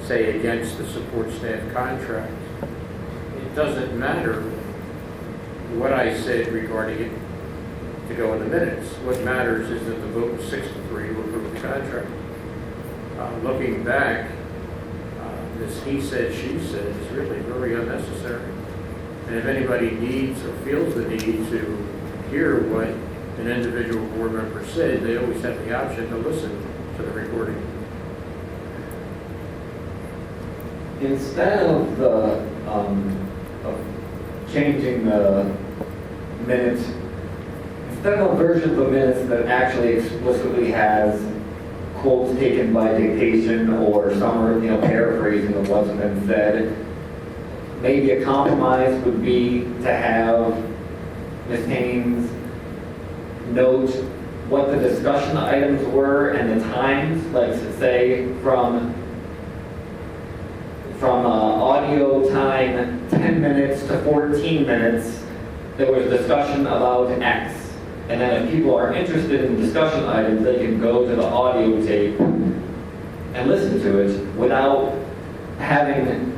Speaker 7: say, against the support staff contract, it doesn't matter what I said regarding it to go in the minutes. What matters is that the vote was 6-3 to approve the contract. Looking back, this he said, she said is really very unnecessary. And if anybody needs or feels the need to hear what an individual board member said, they always have the option to listen to the recording.
Speaker 15: Instead of changing the minutes, instead of a version of the minutes that actually explicitly has quotes taken by dictation or some paraphrasing of what's been said, maybe a compromise would be to have Ms. Haynes note what the discussion items were and the times, like say from audio time 10 minutes to 14 minutes, there was discussion about X. And then if people are interested in discussion items, they can go to the audio tape and listen to it without having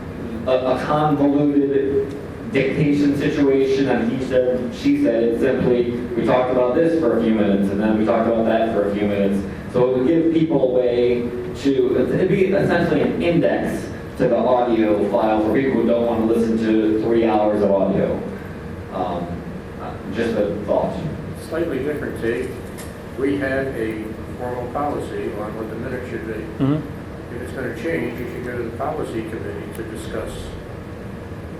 Speaker 15: a convoluted dictation situation, and he said, she said, it's simply, we talked about this for a few minutes, and then we talked about that for a few minutes. So it would give people a way to, it'd be essentially an index to the audio file for people who don't want to listen to 3 hours of audio. Just a thought.
Speaker 7: Slightly different take. We have a formal policy on what the minute should be.
Speaker 1: Mm-hmm.
Speaker 7: If it's going to change, you should go to the policy committee to discuss.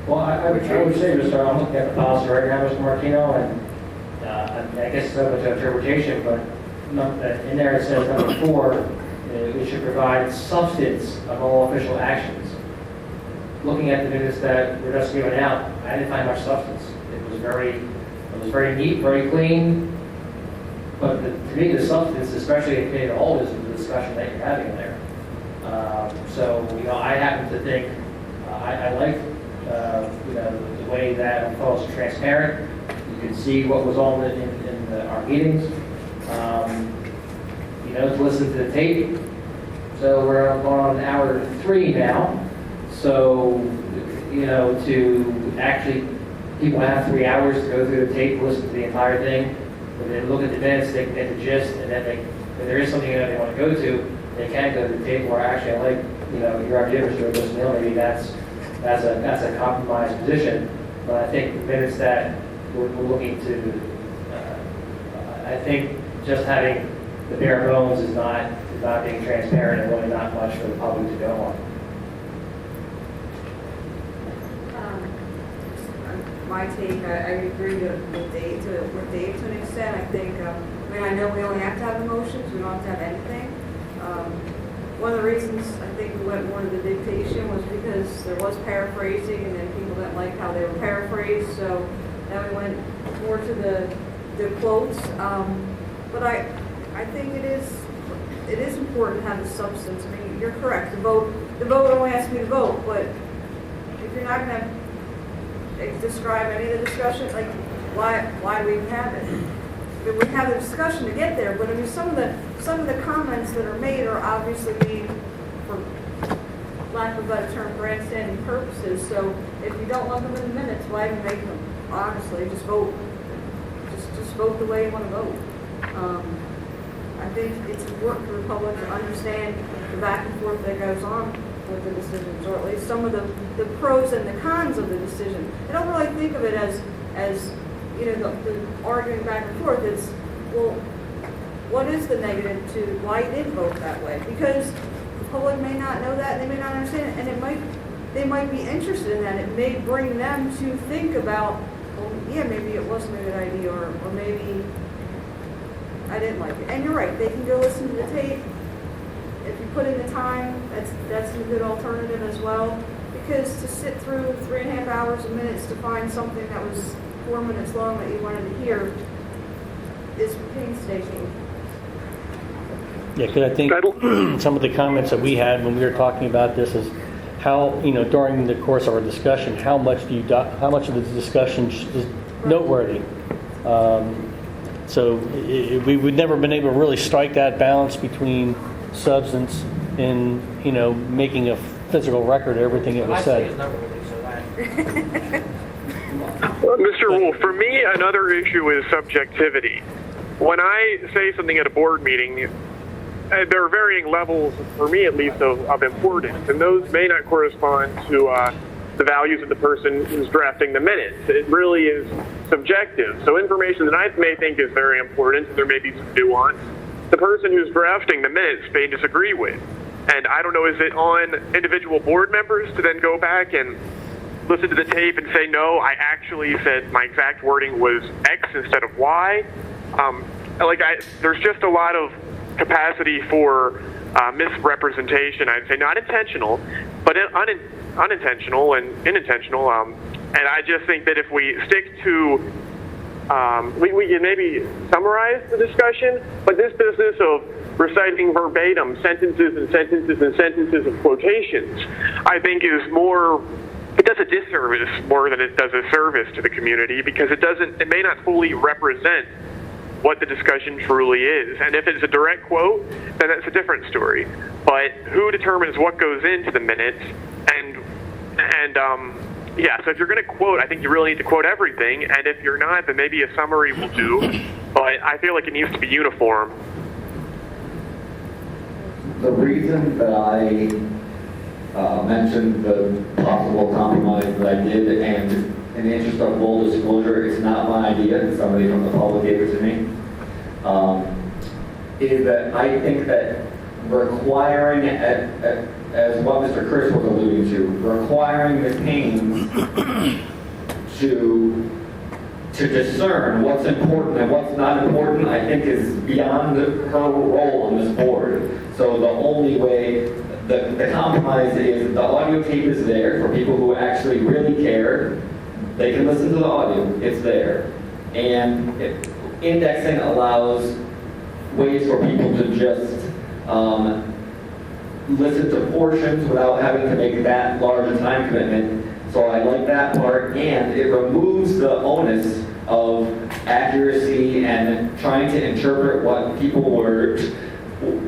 Speaker 10: Well, I would say, Mr. I'm looking at the policy right now, Mr. Martino, and I guess it's up to interpretation, but in there it says number 4, it should provide substance of all official actions. Looking at the minutes that were just given out, I didn't find much substance. It was very neat, very clean, but to me the substance, especially in committee of the whole, is the discussion that you're having there. So, I happen to think I like the way that folks are transparent. You can see what was on in our meetings. To listen to the tape. So we're on hour 3 now. So, to actually, people have 3 hours to go through the tape, listen to the entire thing. When they look at the minutes, they can get the gist, and then if there is something that they want to go to, they can go to the tape. Or actually, I like, your idea, Mr. O'Donnell, maybe that's a compromised position. But I think the minutes that we're looking to, I think just having the bare bones is not being transparent and really not much for the public to go on.
Speaker 9: My take, I agree with Dave to an extent. I think, I know we only have to have emotions, we don't have to have anything. One of the reasons I think we went more to the dictation was because there was paraphrasing, and then people didn't like how they were paraphrased, so now we went more to the quotes. But I think it is important to have the substance. I mean, you're correct. The vote only has to be the vote, but if you're not going to describe any of the discussion, like why do we even have it? We have the discussion to get there, but I mean some of the comments that are made are obviously made for lack of a better term, grandstanding purposes. So if you don't want them in the minutes, why even make them? Honestly, just vote. Just vote the way you want to vote. I think it's important for the public to understand the back and forth that goes on with the decisions, or at least some of the pros and the cons of the decision. I don't really think of it as the arguing back and forth. It's, well, what is the negative to why you did vote that way? Because the public may not know that, they may not understand it, and they might be interested in that. It may bring them to think about, well, yeah, maybe it wasn't a good idea, or maybe I didn't like it. And you're right, they can go listen to the tape. If you put in the time, that's a good alternative as well. Because to sit through 3.5 hours of minutes to find something that was 4 minutes long that you wanted to hear is painstaking.
Speaker 1: Yeah, because I think some of the comments that we had when we were talking about this is how, during the course of our discussion, how much of the discussion is noteworthy. So we've never been able to really strike that balance between substance and, making a physical record of everything that was said.
Speaker 8: Mr. Wolf, for me, another issue is subjectivity. When I say something at a board meeting, there are varying levels, for me at least, of importance, and those may not correspond to the values of the person who's drafting the minutes. It really is subjective. So information that I may think is very important, there may be some nuance, the person who's drafting the minutes may disagree with. And I don't know, is it on individual board members to then go back and listen to the tape and say, no, I actually said my exact wording was X instead of Y? There's just a lot of capacity for misrepresentation. I'd say not intentional, but unintentional and unintentional. And I just think that if we stick to, we can maybe summarize the discussion, but this business of reciting verbatim sentences and sentences and sentences of quotations, I think is more, it does a disservice more than it does a service to the community, because it may not fully represent what the discussion truly is. And if it's a direct quote, then that's a different story. But who determines what goes into the minutes, and Yeah, so if you're going to quote, I think you really need to quote everything, and if you're not, then maybe a summary will do, but I feel like it needs to be uniform.
Speaker 15: The reason that I mentioned the possible compromise that I did, and in the interest of full disclosure, it's not my idea, somebody from the public gave it to me, is that I think that requiring, as what Mr. Chris was alluding to, requiring Ms. Haynes to discern what's important and what's not important, I think is beyond her role on this board. So the only way, the compromise is the audio tape is there for people who actually really care. They can listen to the audio, it's there. And indexing allows ways for people to just listen to portions without having to make that large a time commitment. So I like that part, and it removes the onus of accuracy and trying to interpret what people were, if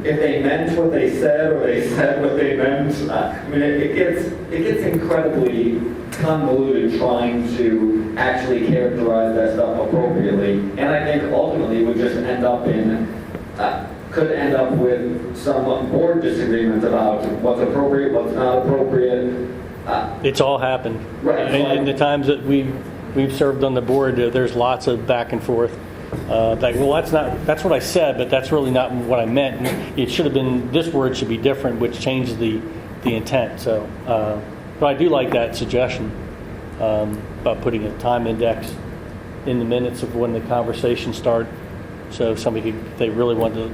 Speaker 15: they meant what they said or they said what they meant. I mean, it gets incredibly convoluted trying to actually characterize that stuff appropriately, and I think ultimately would just end up could end up with some board disagreements about what's appropriate, what's not appropriate.
Speaker 1: It's all happened.
Speaker 15: Right.
Speaker 1: In the times that we've served on the board, there's lots of back and forth. Like, well, that's what I said, but that's really not what I meant. It should have been, this word should be different, which changes the intent. So, but I do like that suggestion about putting a time index in the minutes of when the conversation started. So if somebody could, if they really want to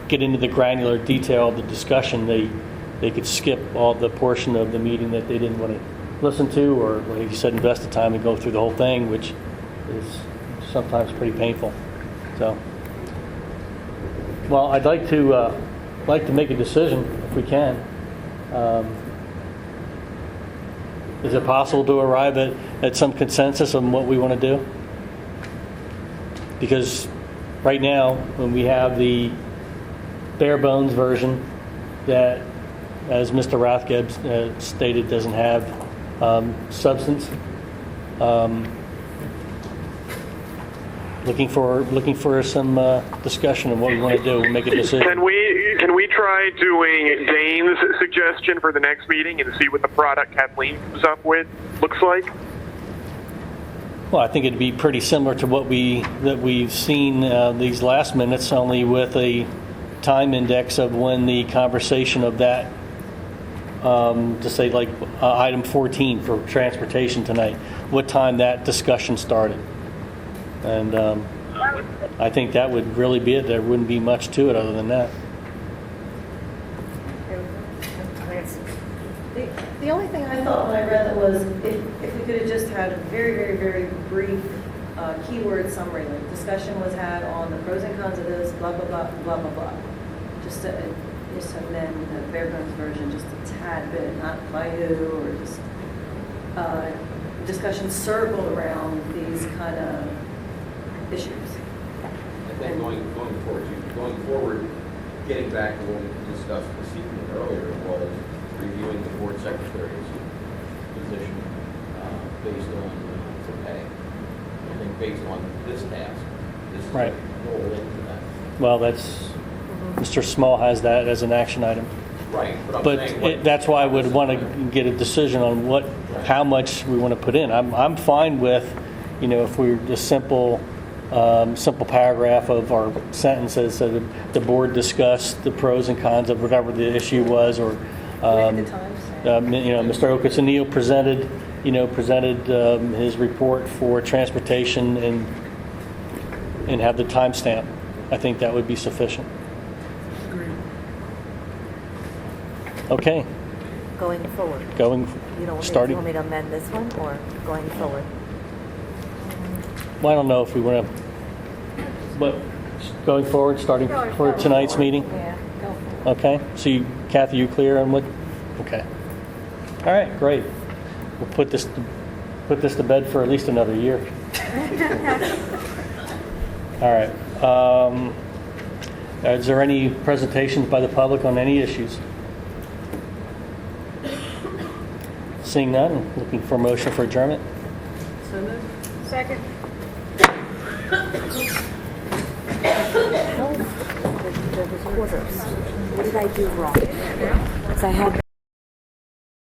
Speaker 1: get into the granular detail of the discussion, they could skip all the portion of the meeting that they didn't want to listen to, or like you said, invest the time and go through the whole thing, which is sometimes pretty painful. So, well, I'd like to make a decision if we can. Is it possible to arrive at some consensus on what we want to do? Because right now, when we have the bare bones version that, as Mr. Rathgeb stated, doesn't have substance. Looking for some discussion of what we want to do. We'll make a decision.
Speaker 8: Can we try doing Dane's suggestion for the next meeting and see what the product Kathleen comes up with looks like?
Speaker 1: Well, I think it'd be pretty similar to what we've seen these last minutes, only with a time index of when the conversation of that, to say like item 14 for transportation tonight, what time that discussion started. And I think that would really be it. There wouldn't be much to it other than that.
Speaker 6: The only thing I thought when I read it was if we could have just had a very, very, very brief keyword summary, like discussion was had on the pros and cons of this, blah, blah, blah, blah, blah, blah. Just to amend the bare bones version just a tad bit, not by who, or just discussion circled around these kind of issues.
Speaker 14: I think going forward, getting back to what we discussed this evening earlier was reviewing the board secretary's position based on the pay. I think based on this task, this is
Speaker 1: right.
Speaker 14: Roll into that.
Speaker 1: Well, that's Mr. Small has that as an action item.
Speaker 14: Right,
Speaker 1: but that's why I would want to get a decision on how much we want to put in. I'm fine with, if we're just simple paragraph of our sentences that the board discussed the pros and cons of whatever the issue was, or Mr. Okus-O'Neill presented his report for transportation and have the timestamp. I think that would be sufficient. Okay.
Speaker 2: Going forward.
Speaker 1: Starting.
Speaker 2: You want me to amend this one or going forward?
Speaker 1: Well, I don't know if we want to, but going forward, starting for tonight's meeting?
Speaker 2: Yeah, go for it.
Speaker 1: Okay. So, Kathy, you clear on what? Okay. All right, great. We'll put this to bed for at least another year. All right. Is there any presentations by the public on any issues? Seeing none, looking for a motion for adjournment.
Speaker 9: So moved.
Speaker 20: Second.
Speaker 21: What did I do wrong? 'Cause I had